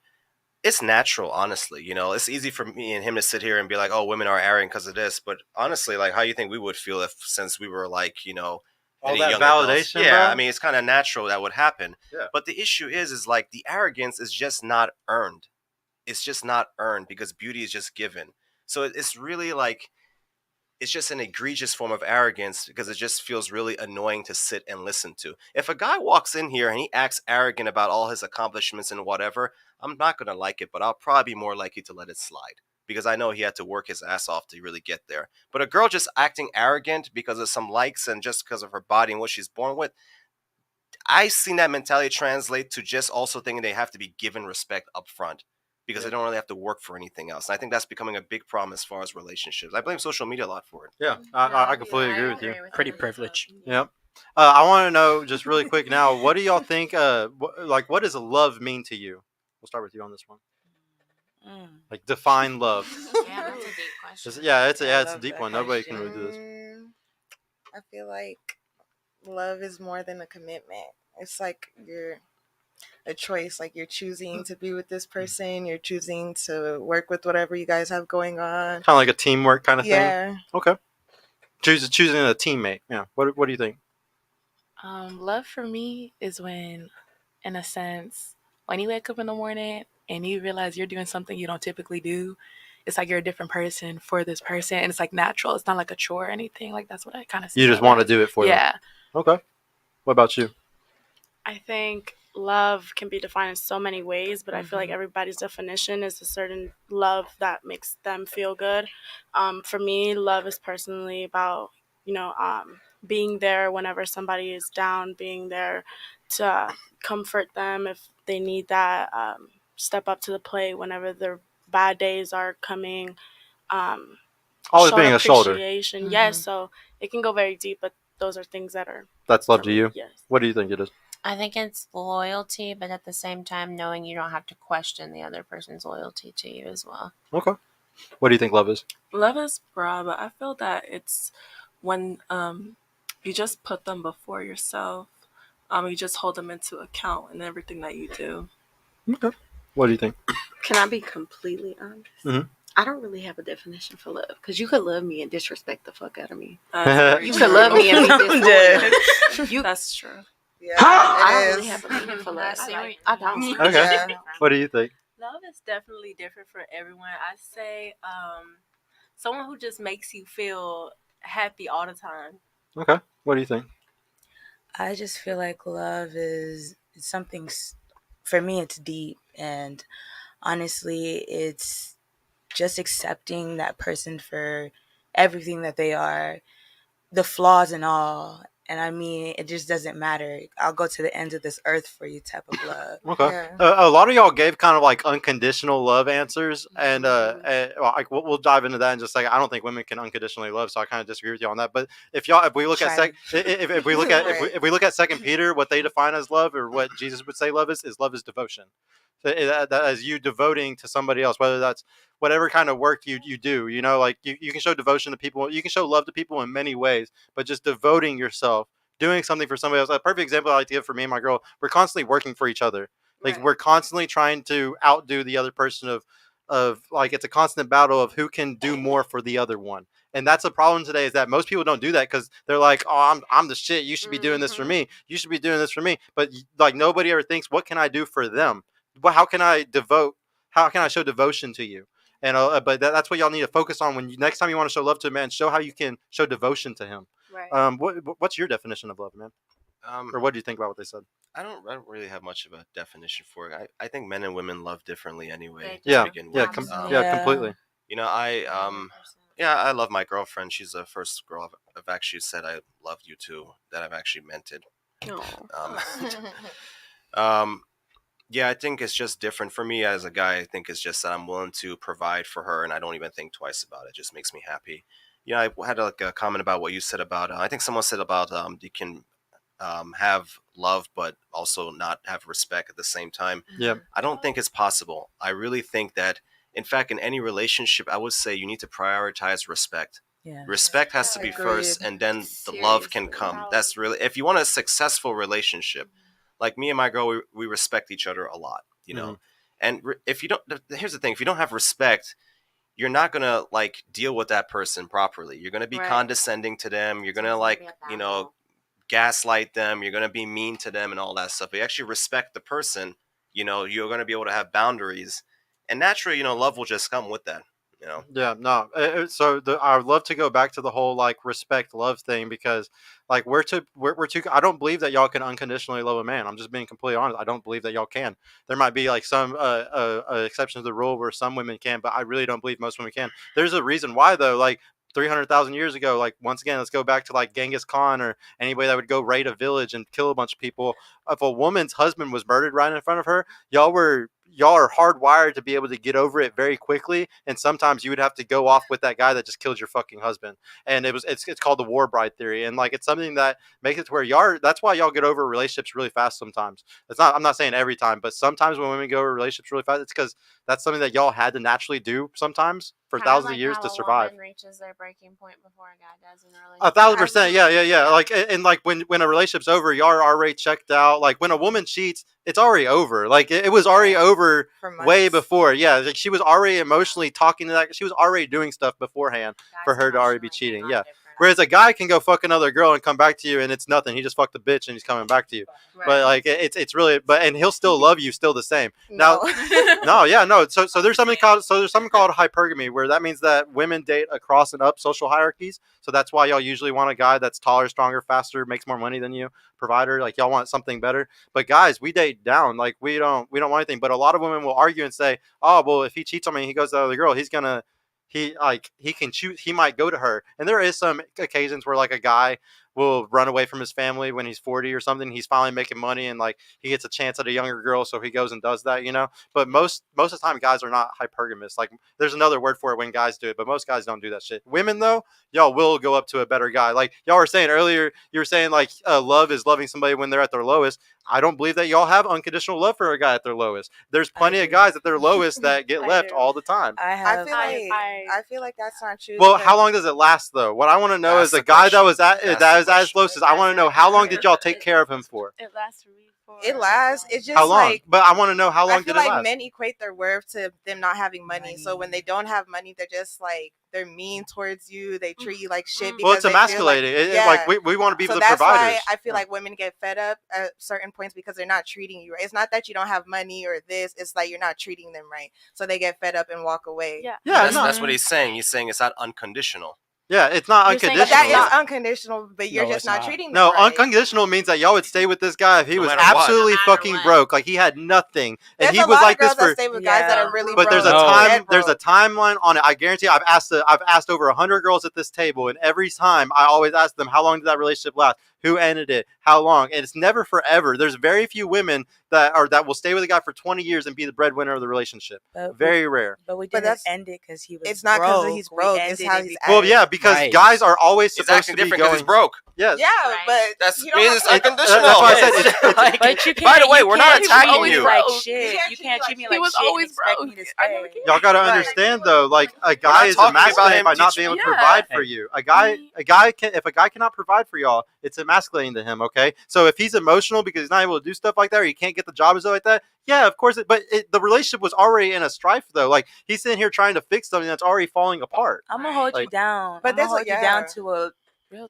Speaker 2: it's natural, honestly. It's easy for me and him to sit here and be like, "Oh, women are arrogant because of this," but honestly, like, how do you think we would feel if, since we were like,
Speaker 1: all that validation?
Speaker 2: Yeah,
Speaker 1: bro?
Speaker 2: I mean, it's kind of natural that would happen.
Speaker 1: Yeah.
Speaker 2: But the issue is like the arrogance is just not earned. It's just not earned because beauty is just given. So it's really like, it's just an egregious form of arrogance because it just feels really annoying to sit and listen to. If a guy walks in here and he acts arrogant about all his accomplishments and whatever, I'm not going to like it, but I'll probably be more likely to let it slide because I know he had to work his ass off to really get there. But a girl just acting arrogant because of some likes and just because of her body and what she's born with, I've seen that mentality translate to just also thinking they have to be given respect up front because they don't really have to work for anything else. And I think that's becoming a big problem as far as relationships. I blame social media a lot for it.
Speaker 1: Yeah, I completely agree with you.
Speaker 4: Pretty privileged.
Speaker 1: Yep. I want to know just really quick now, what do y'all think? What does love mean to you? We'll start with you on this one. Like, define love.
Speaker 7: Yeah, that's a deep question.
Speaker 1: It's a deep one. Nobody can really do this.
Speaker 11: I feel like love is more than a commitment. It's like you're a choice. Like you're choosing to be with this person. You're choosing to work with whatever you guys have going on.
Speaker 1: Kind of like a teamwork kind of thing.
Speaker 11: Yeah.
Speaker 1: Okay. Choosing a teammate. Yeah. What do you think?
Speaker 8: Love for me is when, in a sense, when you wake up in the morning and you realize you're doing something you don't typically do. It's like you're a different person for this person, and it's like natural. It's not like a chore or anything. Like that's what I kind of see.
Speaker 1: You just want to do it for them.
Speaker 8: Yeah.
Speaker 1: Okay. What about you?
Speaker 10: I think love can be defined in so many ways, but I feel like everybody's definition is a certain love that makes them feel good. For me, love is personally about, being there whenever somebody is down, being there to comfort them if they need that, step up to the plate whenever their bad days are coming.
Speaker 1: Always being a shoulder.
Speaker 10: Appreciation. Yes, so it can go very deep, but those are things that are...
Speaker 1: That's love to you?
Speaker 10: Yes.
Speaker 1: What do you think it is?
Speaker 7: I think it's loyalty, but at the same time, knowing you don't have to question the other person's loyalty to you as well.
Speaker 1: Okay. What do you think love is?
Speaker 9: Love is broad, but I feel that it's when you just put them before yourself. You just hold them into account in everything that you do.
Speaker 1: Okay. What do you think?
Speaker 6: Can I be completely honest?
Speaker 1: Mm-hmm.
Speaker 6: I don't really have a definition for love because you could love me and disrespect the fuck out of me.
Speaker 9: You
Speaker 6: could love me and be disloyal.
Speaker 9: That's true.
Speaker 11: Yeah,
Speaker 6: I don't really have a meaning for love. I don't.
Speaker 1: Okay.
Speaker 11: Yeah.
Speaker 1: What do you think?
Speaker 5: Love is definitely different for everyone. I say someone who just makes you feel happy all the time.
Speaker 1: Okay. What do you think?
Speaker 3: I just feel like love is something, for me, it's deep. And honestly, it's just accepting that person for everything that they are, the flaws and all. And I mean, it just doesn't matter. I'll go to the ends of this earth for you type of love.
Speaker 1: Okay.
Speaker 11: Yeah.
Speaker 1: A lot of y'all gave kind of like unconditional love answers, and we'll dive into that in just a second. I don't think women can unconditionally love, so I kind of disagree with you on that. But if we look at if we look at if we look at Second Peter, what they define as love, or what Jesus would say love is devotion. So that is you devoting to somebody else, whether that's whatever kind of work you do. You know, like you can show devotion to people. You can show love to people in many ways, but just devoting yourself, doing something for somebody else. A perfect example I like to give for me and my girl, we're constantly working for each other. Like we're constantly trying to outdo the other person of like it's a constant battle of who can do more for the other one. And that's a problem today is that most people don't do that because they're like, oh, I'm the shit. You should be doing this for me. You should be doing this for me. But like nobody ever thinks, what can I do for them? How can I devote? How can I show devotion to you? And but that's what y'all need to focus on when next time you want to show love to a man. Show how you can show devotion to him.
Speaker 6: Right.
Speaker 1: What's your definition of love, man? Or what do you think about what they said?
Speaker 2: I don't really have much of a definition for it. I think men and women love differently anyway.
Speaker 1: Yeah,
Speaker 2: yeah,
Speaker 1: completely.
Speaker 2: You know, I love my girlfriend. She's the first girl I've actually said I love you too that I've actually meant it. Yeah, I think it's just different for me as a guy. I think it's just that I'm willing to provide for her, and I don't even think twice about it. It just makes me happy. Yeah, I had like a comment about what you said about. I think someone said about you can have love but also not have respect at the same time.
Speaker 1: Yeah,
Speaker 2: I don't think it's possible. I really think that, in fact, in any relationship, I would say you need to prioritize respect.
Speaker 3: Yeah.
Speaker 2: Respect has to be first, and then the love can come. That's really, if you want a successful relationship, like me and my girl, we respect each other a lot, you know. And if you don't, here's the thing: if you don't have respect, you're not gonna like deal with that person properly. You're gonna be condescending to them. You're gonna like, you know, gaslight them. You're gonna be mean to them and all that stuff. But you actually respect the person. You know, you're gonna be able to have boundaries, and naturally, you know, love will just come with that. You know.
Speaker 1: Yeah, no. So I would love to go back to the whole like respect love thing because like we're too. I don't believe that y'all can unconditionally love a man. I'm just being completely honest. I don't believe that y'all can. There might be like some exceptions to the rule where some women can, but I really don't believe most women can. There's a reason why though. Like 300,000 years ago, like once again, let's go back to like Genghis Khan or anybody that would go raid a village and kill a bunch of people. If a woman's husband was murdered right in front of her, y'all are hardwired to be able to get over it very quickly, and sometimes you would have to go off with that guy that just killed your fucking husband. And it's called the war bride theory, and like it's something that makes it to where that's why y'all get over relationships really fast sometimes. I'm not saying every time, but sometimes when women go over relationships really fast, it's because that's something that y'all had to naturally do sometimes for thousands of years to survive.
Speaker 7: A woman reaches their breaking point before a guy does in a relationship.
Speaker 1: 1,000%. Yeah. Like, and like when a relationship's over, y'all are already checked out. Like when a woman cheats, it's already over. Like it was already over way before. Yeah. Like she was already emotionally talking to that. She was already doing stuff beforehand for her to already be cheating. Yeah. Whereas a guy can go fuck another girl and come back to you and it's nothing. He just fucked a bitch and he's coming back to you. Right. But like it's really and he'll still love you still the same. Now no. So there's something called hypergamy where that means that women date across and up social hierarchies. So that's why y'all usually want a guy that's taller, stronger, faster, makes more money than you, provider. Like y'all want something better. But guys, we date down. Like we don't want anything. But a lot of women will argue and say, oh well, if he cheats on me, he goes to the other girl, he can choose. He might go to her, and there is some occasions where like a guy will run away from his family when he's 40 or something. He's finally making money, and like he gets a chance at a younger girl, so he goes and does that, you know. But most of the time, guys are not hypergamous. Like there's another word for it when guys do it, but most guys don't do that shit. Women though, y'all will go up to a better guy. Like y'all were saying earlier, you were saying like love is loving somebody when they're at their lowest. I don't believe that y'all have unconditional love for a guy at their lowest. There's plenty of guys at their lowest that get left all the time.
Speaker 11: I feel like that's not true.
Speaker 1: Well, how long does it last though? What I want to know is a guy that was at his lowest. I want to know how long did y'all take care of him for?
Speaker 10: It lasts for me.
Speaker 11: It lasts. It's just
Speaker 1: how long?
Speaker 11: Like,
Speaker 1: but I want to know how long
Speaker 11: did it last. I feel like men equate their worth to them not having money. So when they don't have money, they're just like they're mean towards you. They treat you like shit.
Speaker 1: Well, it's emasculating. Like we want to be the providers.
Speaker 11: That's why I feel like women get fed up at certain points because they're not treating you right. It's not that you don't have money or this. It's like you're not treating them right. So they get fed up and walk away.
Speaker 2: Yeah. That's what he's saying. He's saying it's not unconditional.
Speaker 1: Yeah, it's not unconditional.
Speaker 11: But that is unconditional, but you're just not treating them
Speaker 1: No,
Speaker 11: right.
Speaker 1: Unconditional means that y'all would stay with this guy if he was absolutely fucking broke. Like he had nothing. And he was like this for
Speaker 11: stay with guys that are really
Speaker 1: But
Speaker 11: broke.
Speaker 1: There's a timeline on it. I guarantee I've asked over 100 girls at this table, and every time I always ask them how long did that relationship last? Who ended it? How long? And it's never forever. There's very few women that will stay with a guy for 20 years and be the breadwinner of the relationship. Very rare.
Speaker 3: But we didn't end it because he was.
Speaker 11: It's not because he's broke. It's how he's acting.
Speaker 1: Well, yeah, because guys are always
Speaker 2: He's
Speaker 1: supposed
Speaker 2: acting
Speaker 1: to be
Speaker 2: different because
Speaker 1: going.
Speaker 2: he's broke.
Speaker 1: Yes.
Speaker 11: Yeah, but
Speaker 2: that's
Speaker 11: you don't
Speaker 2: means
Speaker 11: have
Speaker 2: it's
Speaker 11: to-
Speaker 2: unconditional.
Speaker 1: That's why I said
Speaker 3: But you can't.
Speaker 2: By the way, we're not
Speaker 3: you can't
Speaker 2: attacking
Speaker 3: treat me
Speaker 2: you.
Speaker 3: like
Speaker 9: broke.
Speaker 3: shit. You can't treat me
Speaker 9: He
Speaker 3: like
Speaker 9: was
Speaker 3: shit and
Speaker 9: always
Speaker 3: expect
Speaker 9: broke.
Speaker 3: me to
Speaker 9: I never
Speaker 3: stay.
Speaker 1: Y'all gotta
Speaker 11: Right.
Speaker 1: understand though, like a guy
Speaker 2: not
Speaker 1: is
Speaker 2: talking about
Speaker 1: emasculated
Speaker 2: him
Speaker 1: by not
Speaker 2: teaching
Speaker 1: being able to
Speaker 9: you.
Speaker 1: provide
Speaker 4: Yeah.
Speaker 1: for you. A guy can, if a guy cannot provide for y'all, it's emasculating to him. Okay, so if he's emotional because he's not able to do stuff like that, or he can't get the job and stuff like that, yeah, of course. The relationship was already in a strife though. Like he's sitting here trying to fix something that's already falling apart.
Speaker 3: I'm gonna hold you down.
Speaker 11: But
Speaker 3: I'm gonna hold you down to a.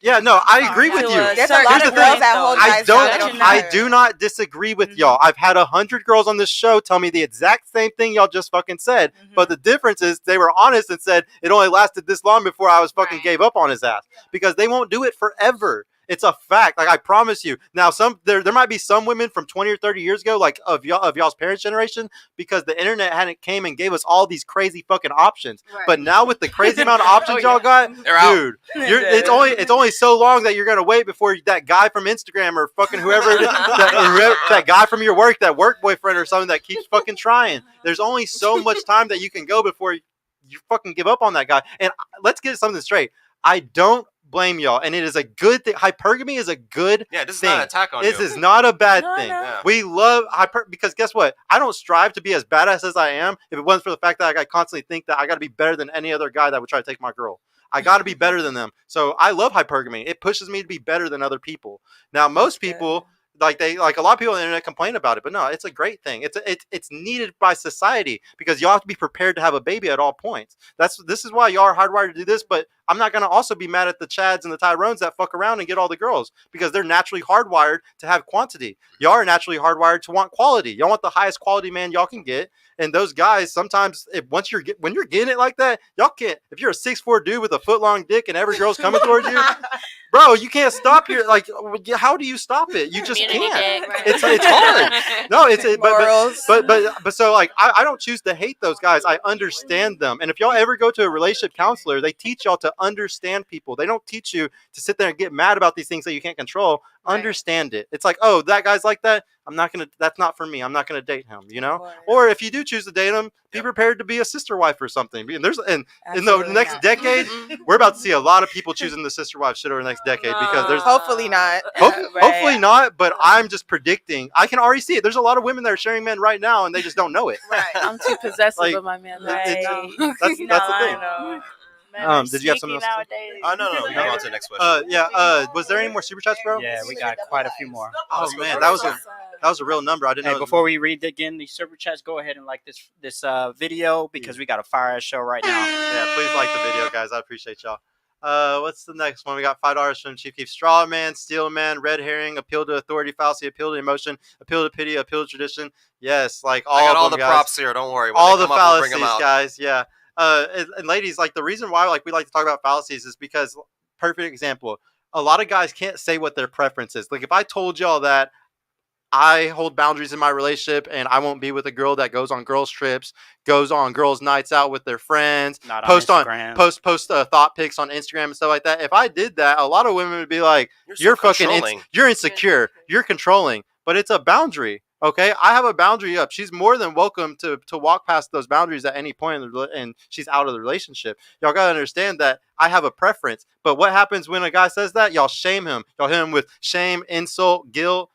Speaker 1: Yeah, no, I agree with you.
Speaker 11: There's a lot
Speaker 1: Here's
Speaker 11: of
Speaker 1: the thing.
Speaker 11: girls that hold
Speaker 1: I
Speaker 11: guys down.
Speaker 1: don't. I do not disagree with y'all. I've had 100 girls on this show tell me the exact same thing y'all just fucking said. But the difference is they were honest and said it only lasted this long before I was fucking gave up on his ass, because they won't do it forever. It's a fact. Like I promise you. Now, there might be some women from 20 or 30 years ago, like of y'all's parents' generation, because the internet hadn't came and gave us all these crazy fucking options.
Speaker 6: Right.
Speaker 1: But now with the crazy amount of options y'all got,
Speaker 2: They're out.
Speaker 1: dude, it's only so long that you're gonna wait before that guy from Instagram or fucking whoever that guy from your work, that work boyfriend or something that keeps fucking trying. There's only so much time that you can go before you fucking give up on that guy. And let's get something straight. I don't blame y'all, and it is a good thing. Hypergamy is a good
Speaker 2: this is
Speaker 1: thing.
Speaker 2: not an attack on
Speaker 1: This
Speaker 2: you.
Speaker 1: is not a bad thing.
Speaker 2: No. Yeah.
Speaker 1: We love because guess what? I don't strive to be as badass as I am if it wasn't for the fact that I constantly think that I got to be better than any other guy that would try to take my girl. I got to be better than them. So I love hypergamy. It pushes me to be better than other people. Now, most people, like a lot of people on the internet complain about it, but no, it's a great thing. It's needed by society because y'all have to be prepared to have a baby at all points. This is why y'all are hardwired to do this. But I'm not gonna also be mad at the Chads and the Tyrones that fuck around and get all the girls, because they're naturally hardwired to have quantity. Y'all are naturally hardwired to want quality. Y'all want the highest quality man y'all can get. And those guys sometimes, when you're getting it like that, y'all can't. If you're a 6'4" dude with a foot long dick and every girl's coming towards you, bro, you can't stop your How do you stop it? You just can't.
Speaker 7: Right.
Speaker 1: It's hard. No, but so like I don't choose to hate those guys. I understand them. And if y'all ever go to a relationship counselor, they teach y'all to understand people. They don't teach you to sit there and get mad about these things that you can't control. Understand it. It's like, oh, that guy's like that. That's not for me. I'm not gonna date him, you know? Or if you do choose to date him, be prepared to be a sister wife or something. And in the next decade, we're about to see a lot of people choosing the sister wife shit over the next decade, because there's
Speaker 11: hopefully not.
Speaker 1: Hopefully not, but I'm just predicting. I can already see it. There's a lot of women that are sharing men right now and they just don't know it.
Speaker 8: Right. I'm too possessive of my man.
Speaker 1: That's the thing. Did you have something else?
Speaker 2: No. We go on to the next question.
Speaker 1: Was there any more super chats, bro?
Speaker 4: Yeah, we got quite a few more.
Speaker 1: Oh man, that was a real number. I didn't know.
Speaker 4: Hey, before we read again the super chats, go ahead and like this video, because we got a fire ass show right now.
Speaker 1: Yeah, please like the video, guys. I appreciate y'all. What's the next one? We got $5 from Chief Keef. Straw man, steel man, red herring, appeal to authority, fallacy, appeal to emotion, appeal to pity, appeal to tradition. Yes, like all.
Speaker 2: I got
Speaker 1: of
Speaker 2: all
Speaker 1: them,
Speaker 2: the
Speaker 1: guys.
Speaker 2: props here. Don't worry. When
Speaker 1: all
Speaker 2: they
Speaker 1: the
Speaker 2: come up, we'll
Speaker 1: fallacies,
Speaker 2: bring them out.
Speaker 1: guys. Yeah. And ladies, like the reason why we like to talk about fallacies is because, perfect example, a lot of guys can't say what their preference is. Like if I told y'all that I hold boundaries in my relationship and I won't be with a girl that goes on girls trips, goes on girls nights out with their friends, post thought pics on Instagram and stuff like that. If I did that, a lot of women would be like, you're fucking you're insecure, you're controlling, but it's a boundary. Okay, I have a boundary up. She's more than welcome to walk past those boundaries at any point, and she's out of the relationship. Y'all gotta understand that I have a preference. But what happens when a guy says that? y'all shame him. Y'all hit him with shame, insult, guilt.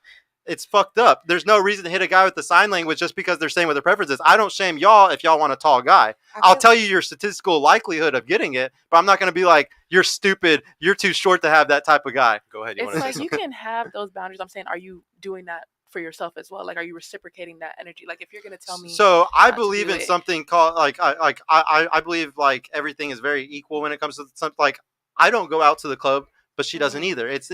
Speaker 1: It's fucked up. There's no reason to hit a guy with the sign language just because they're saying what their preference is. I don't shame y'all if y'all want a tall guy. I'll tell you your statistical likelihood of getting it, but I'm not going to be like, you're stupid, you're too short to have that type of guy.
Speaker 2: Go ahead.
Speaker 8: It's like you can have those boundaries. I'm saying, are you doing that for yourself as well? Like, are you reciprocating that energy? Like, if you're going to tell me.
Speaker 1: So I believe in something called I believe like everything is very equal when it comes to something. Like I don't go out to the club, but she doesn't either. It's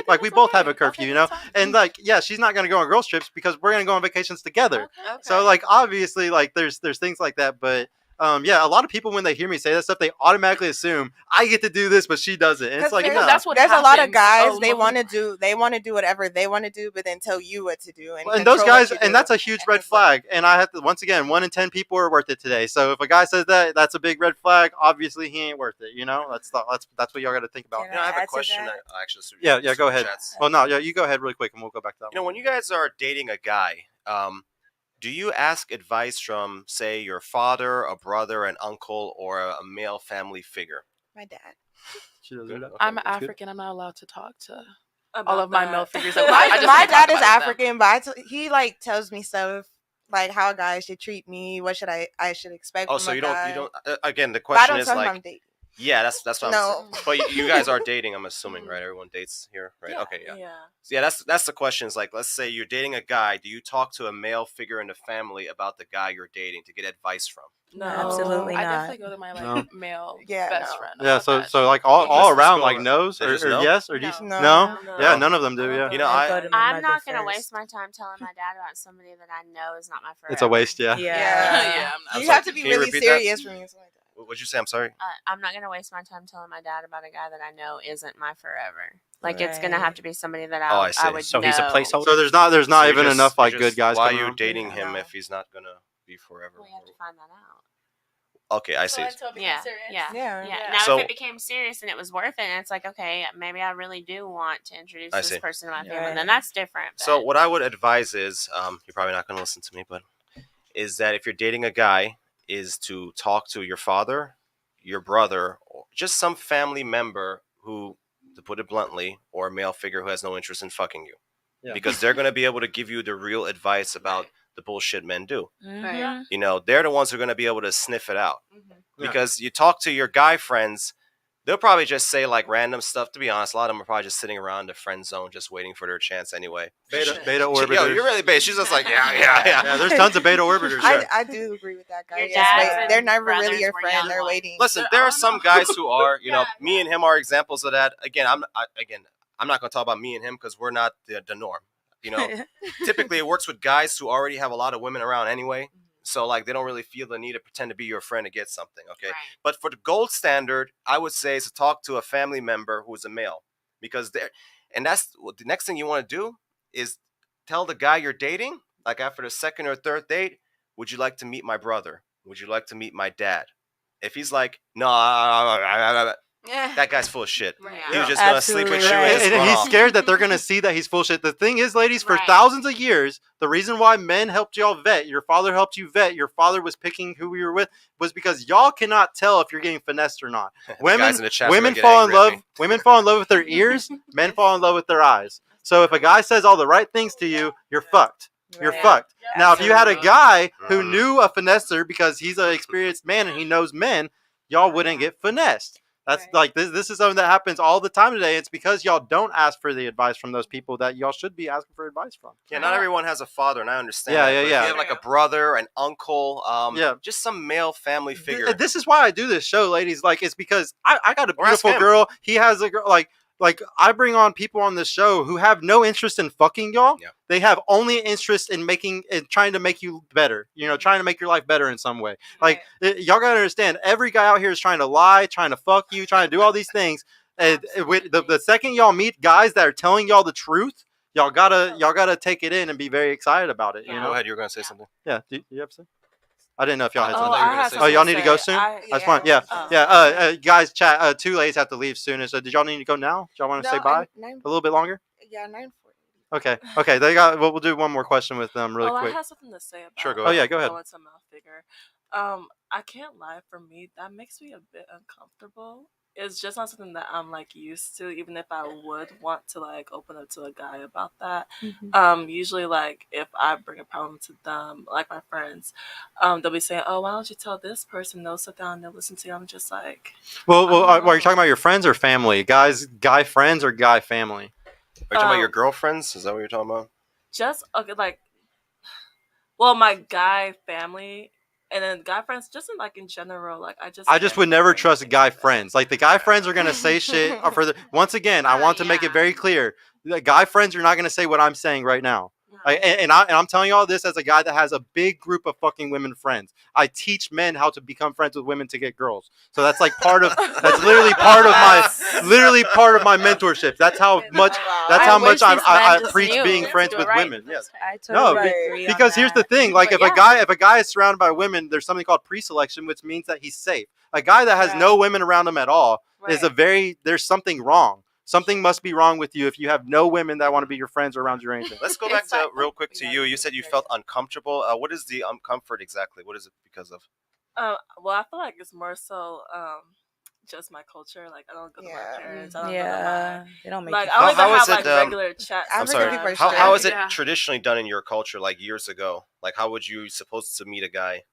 Speaker 1: like we both have a curfew, you know, and like she's not gonna go on girls trips because we're gonna go on vacations together.
Speaker 6: Okay.
Speaker 1: So like obviously like there's things like that, but a lot of people when they hear me say that stuff, they automatically assume I get to do this, but she doesn't. And it's like no.
Speaker 8: That's what
Speaker 11: there's
Speaker 8: happens.
Speaker 11: A lot of guys they want to do whatever they want to do, but then tell you what to do.
Speaker 1: And those guys, and that's a huge red flag. And I have to once again, 1 in 10 people are worth it today. So if a guy says that, that's a big red flag. Obviously, he ain't worth it. You know, that's what y'all got to think about.
Speaker 2: I have a question. Actually,
Speaker 1: go ahead. Well, no, you go ahead really quick, and we'll go back to that.
Speaker 2: When you guys are dating a guy, Do you ask advice from, say, your father, a brother, an uncle, or a male family figure?
Speaker 11: My dad.
Speaker 2: Good. Okay,
Speaker 8: I'm
Speaker 2: that's good.
Speaker 8: African. I'm not allowed to talk to
Speaker 9: About
Speaker 8: all of my
Speaker 9: that.
Speaker 8: male figures.
Speaker 11: My dad is African, but he like tells me stuff like how guys should treat me, what should I should expect
Speaker 2: Oh,
Speaker 11: from
Speaker 2: so
Speaker 11: a
Speaker 2: you
Speaker 11: guy.
Speaker 2: don't again, the
Speaker 11: But I
Speaker 2: question
Speaker 11: don't
Speaker 2: is
Speaker 11: tell him
Speaker 2: like,
Speaker 11: I'm dating.
Speaker 2: yeah, that's what I'm
Speaker 11: No.
Speaker 2: saying. But you guys are dating, I'm assuming, right? Everyone dates here, right? Okay, yeah. So yeah, that's the question. Is like, let's say you're dating a guy. Do you talk to a male figure in the family about the guy you're dating to get advice from?
Speaker 3: No, absolutely
Speaker 8: I
Speaker 3: not.
Speaker 8: definitely go to my like male best friend.
Speaker 1: Yeah,
Speaker 8: about that.
Speaker 1: so like all around like no's
Speaker 2: They
Speaker 1: or
Speaker 2: just no?
Speaker 1: yes or do you
Speaker 8: No.
Speaker 1: no?
Speaker 11: No.
Speaker 1: Yeah, none of them do. Yeah,
Speaker 2: You know,
Speaker 7: I'm not gonna waste my time telling my dad about somebody that I know is not my forever.
Speaker 1: it's a waste. Yeah.
Speaker 11: Yeah.
Speaker 2: I'm
Speaker 11: You
Speaker 2: sorry,
Speaker 11: have to be
Speaker 2: can you
Speaker 11: really
Speaker 2: repeat
Speaker 11: serious
Speaker 2: that?
Speaker 11: for me. Something like that.
Speaker 2: What'd you say? I'm sorry.
Speaker 7: I'm not gonna waste my time telling my dad about a guy that I know isn't my forever. Like it's gonna have to be somebody that I
Speaker 2: see.
Speaker 7: would
Speaker 2: So
Speaker 7: know.
Speaker 2: he's a placeholder?
Speaker 1: So there's not
Speaker 2: So
Speaker 1: even
Speaker 2: you're just-
Speaker 1: enough like
Speaker 2: you're
Speaker 1: good
Speaker 2: just-
Speaker 1: guys.
Speaker 2: Why are
Speaker 1: coming
Speaker 2: you
Speaker 1: around?
Speaker 2: dating him if he's not gonna be forever?
Speaker 7: We have to find that out.
Speaker 2: Okay, I see.
Speaker 7: Yeah.
Speaker 11: Yeah.
Speaker 7: Now,
Speaker 2: So-
Speaker 7: if it became serious and it was worth it, and it's like, okay, maybe I really do want to introduce
Speaker 2: I
Speaker 7: this
Speaker 2: see.
Speaker 7: person to my family, then that's different.
Speaker 2: So what I would advise is, you're probably not going to listen to me, but is that if you're dating a guy, is to talk to your father, your brother, or just some family member who, to put it bluntly, or a male figure who has no interest in fucking you, because they're going to be able to give you the real advice about the bullshit men do.
Speaker 3: Mhm.
Speaker 2: You know, they're the ones who are going to be able to sniff it out. Because you talk to your guy friends, they'll probably just say like random stuff. To be honest, a lot of them are probably just sitting around the friend zone, just waiting for their chance anyway.
Speaker 1: Beta
Speaker 2: Yo,
Speaker 1: orbiters.
Speaker 2: you're really beta. She's just like, yeah.
Speaker 1: Yeah, there's tons of beta orbiters.
Speaker 11: I do agree with that guy.
Speaker 7: Your
Speaker 11: Just
Speaker 7: dads
Speaker 11: wait.
Speaker 7: and
Speaker 11: They're never
Speaker 7: brothers
Speaker 11: really your
Speaker 7: were
Speaker 11: friend.
Speaker 7: young
Speaker 11: They're
Speaker 7: ones.
Speaker 11: waiting.
Speaker 2: Listen, there are some guys who are, you know, me and him are examples of that. Again, I'm not going to talk about me and him because we're not the norm. You know, typically it works with guys who already have a lot of women around anyway. So like they don't really feel the need to pretend to be your friend to get something, okay?
Speaker 7: Right.
Speaker 2: But for the gold standard, I would say is to talk to a family member who is a male, because that's the next thing you want to do is tell the guy you're dating, like after the second or third date, would you like to meet my brother? Would you like to meet my dad? If he's like, no, that guy's full of shit.
Speaker 7: Right.
Speaker 2: He was just gonna sleep with you and just
Speaker 1: And
Speaker 2: run
Speaker 1: he's
Speaker 2: off.
Speaker 1: scared that they're gonna see that he's full shit. The thing is, ladies, for
Speaker 7: Right.
Speaker 1: thousands of years, the reason why men helped y'all vet, your father helped you vet, your father was picking who you were with, was because y'all cannot tell if you're getting finessed or not.
Speaker 2: Guys in the chat are
Speaker 1: Women
Speaker 2: gonna get
Speaker 1: fall in
Speaker 2: angry at
Speaker 1: love.
Speaker 2: me.
Speaker 1: Women fall in love with their ears. Men fall in love with their eyes. So if a guy says all the right things to you, you're fucked. You're
Speaker 11: Right.
Speaker 1: fucked. Now, if you had a guy who
Speaker 2: Mhm.
Speaker 1: knew a finesser because he's an experienced man and he knows men, y'all wouldn't get finessed. That's like this is something that happens all the time today. It's because y'all don't ask for the advice from those people that y'all should be asking for advice from.
Speaker 2: Yeah, not everyone has a father, and I understand.
Speaker 1: Yeah,
Speaker 2: that,
Speaker 1: yeah,
Speaker 2: but
Speaker 1: yeah.
Speaker 2: If you have like a brother, an uncle,
Speaker 1: Yeah.
Speaker 2: just some male family figure.
Speaker 1: This is why I do this show, ladies. Like, it's because I got a
Speaker 2: Or ask
Speaker 1: beautiful
Speaker 2: him.
Speaker 1: girl. He has a girl. Like I bring on people on this show who have no interest in fucking y'all.
Speaker 2: Yeah.
Speaker 1: They have only interest in trying to make you better. You know, trying to make your life better in some way. Like y'all gotta understand, every guy out here is trying to lie, trying to fuck you, trying to do all these things. And with the second y'all meet guys that are telling y'all the truth, y'all gotta take it in and be very excited about it. You
Speaker 2: Go
Speaker 1: know?
Speaker 2: ahead, you were gonna say something.
Speaker 1: Yeah. Do you have to say? I didn't know if y'all had
Speaker 2: Oh,
Speaker 1: something.
Speaker 2: I thought you were gonna say
Speaker 1: Oh, y'all
Speaker 2: something.
Speaker 1: need to go soon. That's fine. Yeah, guys, chat. Two ladies have to leave soon. So, did y'all need to go now? Do y'all want to say bye? A little bit longer.
Speaker 11: Yeah, 9:40.
Speaker 1: Okay. They got. We'll do one more question with them really
Speaker 9: I
Speaker 1: quick.
Speaker 9: have something to say about.
Speaker 2: Sure, go
Speaker 1: ahead. Oh, yeah, go ahead.
Speaker 9: Going to male figure. I can't lie. For me, that makes me a bit uncomfortable. It's just not something that I'm like used to. Even if I would want to like open up to a guy about that, usually like if I bring a problem to them, like my friends, they'll be saying, "Oh, why don't you tell this person? They'll sit down and they'll listen to you." I'm just like,
Speaker 1: Well, are you talking about your friends or family? Guy friends or guy family?
Speaker 2: Are you talking about your girlfriends? Is that what you're talking about?
Speaker 9: just okay, like, well, my guy family. And then guy friends, just in general, like I just
Speaker 1: would never trust guy friends. Like the guy friends are gonna say shit. Once again, I want to make it very clear: the guy friends are not gonna say what I'm saying right now. And I'm telling you all this as a guy that has a big group of fucking women friends. I teach men how to become friends with women to get girls. So that's like that's literally part of my mentorship. That's how much I preach being friends with women. Yes.
Speaker 3: I totally agree on
Speaker 1: because here's the
Speaker 3: that.
Speaker 1: thing: like if a guy is surrounded by women, there's something called pre-selection, which means that he's safe. A guy that has no women around him at all is there's something wrong. Something must be wrong with you if you have no women that want to be your friends or around you or anything.
Speaker 2: Let's go back to real quick to you. You said you felt uncomfortable. What is the uncomfort exactly? What is it because of?
Speaker 9: Well, I feel like it's more so just my culture. Like I don't go to my parents. I don't go to my.
Speaker 3: They don't make
Speaker 9: Like
Speaker 3: you
Speaker 9: I don't
Speaker 2: How
Speaker 9: even
Speaker 2: is
Speaker 9: have
Speaker 2: it,
Speaker 9: like regular chats.
Speaker 2: I'm
Speaker 9: with
Speaker 2: sorry.
Speaker 9: them.
Speaker 2: How is it
Speaker 8: Yeah.
Speaker 2: traditionally done in your culture? Like years ago, like how would you supposed to meet a guy?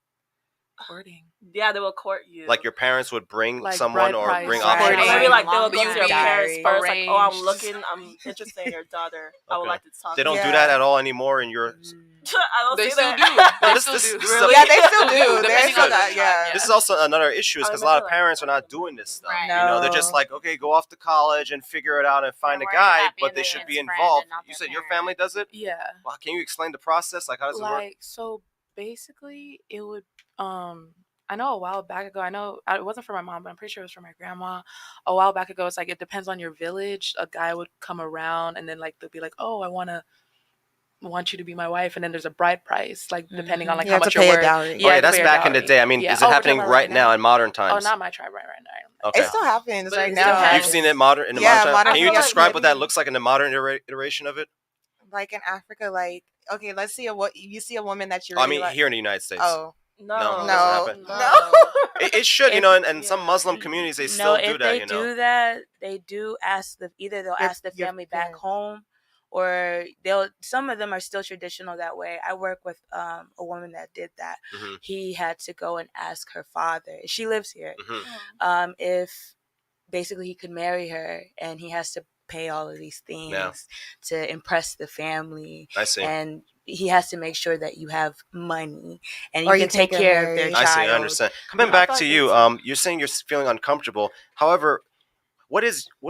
Speaker 8: Courting.
Speaker 9: Yeah, they will court you.
Speaker 2: Like your parents would bring
Speaker 8: Like
Speaker 2: someone
Speaker 8: bride
Speaker 2: or
Speaker 8: price.
Speaker 2: bring
Speaker 8: Right.
Speaker 2: options.
Speaker 9: Or maybe like they will
Speaker 7: Long
Speaker 9: go to your parents
Speaker 3: diary.
Speaker 9: first. Like, oh, I'm
Speaker 8: Arranged.
Speaker 9: looking. I'm interested in your daughter. I would
Speaker 2: Okay.
Speaker 9: like to talk.
Speaker 2: They
Speaker 9: to
Speaker 2: don't
Speaker 9: you.
Speaker 2: do that at all anymore in your.
Speaker 9: I don't
Speaker 8: They
Speaker 9: see
Speaker 8: still
Speaker 9: that.
Speaker 8: do.
Speaker 2: No,
Speaker 8: They
Speaker 2: this,
Speaker 8: still
Speaker 2: this,
Speaker 8: do.
Speaker 2: this is
Speaker 9: Really?
Speaker 11: Yeah, they still do.
Speaker 8: Depending
Speaker 11: They still
Speaker 8: on the
Speaker 11: got,
Speaker 8: time,
Speaker 11: yeah.
Speaker 2: This is also another issue
Speaker 9: I
Speaker 2: because a
Speaker 9: remember
Speaker 2: lot of
Speaker 9: like-
Speaker 2: parents are not doing this stuff.
Speaker 7: Right.
Speaker 2: You know, they're just like, okay, go off to college and figure it out and find a
Speaker 7: worried
Speaker 2: guy,
Speaker 7: about being
Speaker 2: but they
Speaker 7: their
Speaker 2: should be
Speaker 7: kid's friend
Speaker 2: involved.
Speaker 7: and not
Speaker 2: You
Speaker 7: their
Speaker 2: said your
Speaker 7: parent.
Speaker 2: family does it?
Speaker 8: Yeah.
Speaker 2: Well, can you explain the process? Like, how does it work?
Speaker 8: Like, so basically it would I know a while back ago, it wasn't for my mom, but I'm pretty sure it was for my grandma. A while back ago, it's like it depends on your village. A guy would come around and then like they'll be like, "Oh, I want you to be my wife," and then there's a bride price, like depending on like
Speaker 11: You
Speaker 8: how
Speaker 11: have to
Speaker 8: much
Speaker 11: pay
Speaker 8: you're
Speaker 11: a
Speaker 8: worth.
Speaker 11: dowry.
Speaker 8: Yeah,
Speaker 2: Okay,
Speaker 8: you have to
Speaker 2: that's
Speaker 8: pay a
Speaker 2: back in the
Speaker 8: dowry.
Speaker 2: day. I mean,
Speaker 8: Yeah.
Speaker 2: is it
Speaker 8: Oh, we're
Speaker 2: happening
Speaker 8: talking about
Speaker 2: right now in modern
Speaker 8: Oh,
Speaker 2: times?
Speaker 8: not my tribe right now.
Speaker 2: Okay.
Speaker 11: It still happens
Speaker 8: But
Speaker 11: right
Speaker 8: it still
Speaker 11: now.
Speaker 8: happens.
Speaker 2: You've seen it modern in the
Speaker 11: Yeah,
Speaker 2: modern time.
Speaker 11: modern
Speaker 2: Can you
Speaker 11: people
Speaker 2: describe what that
Speaker 11: maybe.
Speaker 2: looks like in the modern iteration of it?
Speaker 11: Like in Africa, like, okay, let's see you see a woman that you
Speaker 2: Oh, I
Speaker 11: really
Speaker 2: mean,
Speaker 11: like.
Speaker 2: here in the United States.
Speaker 11: Oh,
Speaker 9: No,
Speaker 2: No,
Speaker 11: no,
Speaker 2: doesn't happen.
Speaker 11: no.
Speaker 2: It should, you
Speaker 3: If-
Speaker 2: know, and some
Speaker 9: yeah.
Speaker 2: Muslim communities, they
Speaker 3: No,
Speaker 2: still do
Speaker 3: if
Speaker 2: that,
Speaker 3: they
Speaker 2: you know.
Speaker 3: do that, they do ask either they'll
Speaker 11: Your-
Speaker 3: ask the
Speaker 11: your
Speaker 3: family back
Speaker 11: parents.
Speaker 3: home, or some of them are still traditional that way. I work with a woman that did that.
Speaker 2: hmm
Speaker 3: He had to go and ask her father. She lives here.
Speaker 2: hmm
Speaker 3: If basically he could marry her, and he has to pay all of these things to impress the family,
Speaker 2: I see.
Speaker 3: and he has to make sure that you have money and
Speaker 11: Or
Speaker 3: you
Speaker 11: you
Speaker 3: can take
Speaker 11: can get
Speaker 3: care of their
Speaker 11: married.
Speaker 3: child.
Speaker 2: I see. I understand. Coming
Speaker 9: I
Speaker 2: back
Speaker 9: thought
Speaker 2: to
Speaker 9: they
Speaker 2: you,
Speaker 9: too.
Speaker 2: you're saying you're feeling uncomfortable. However,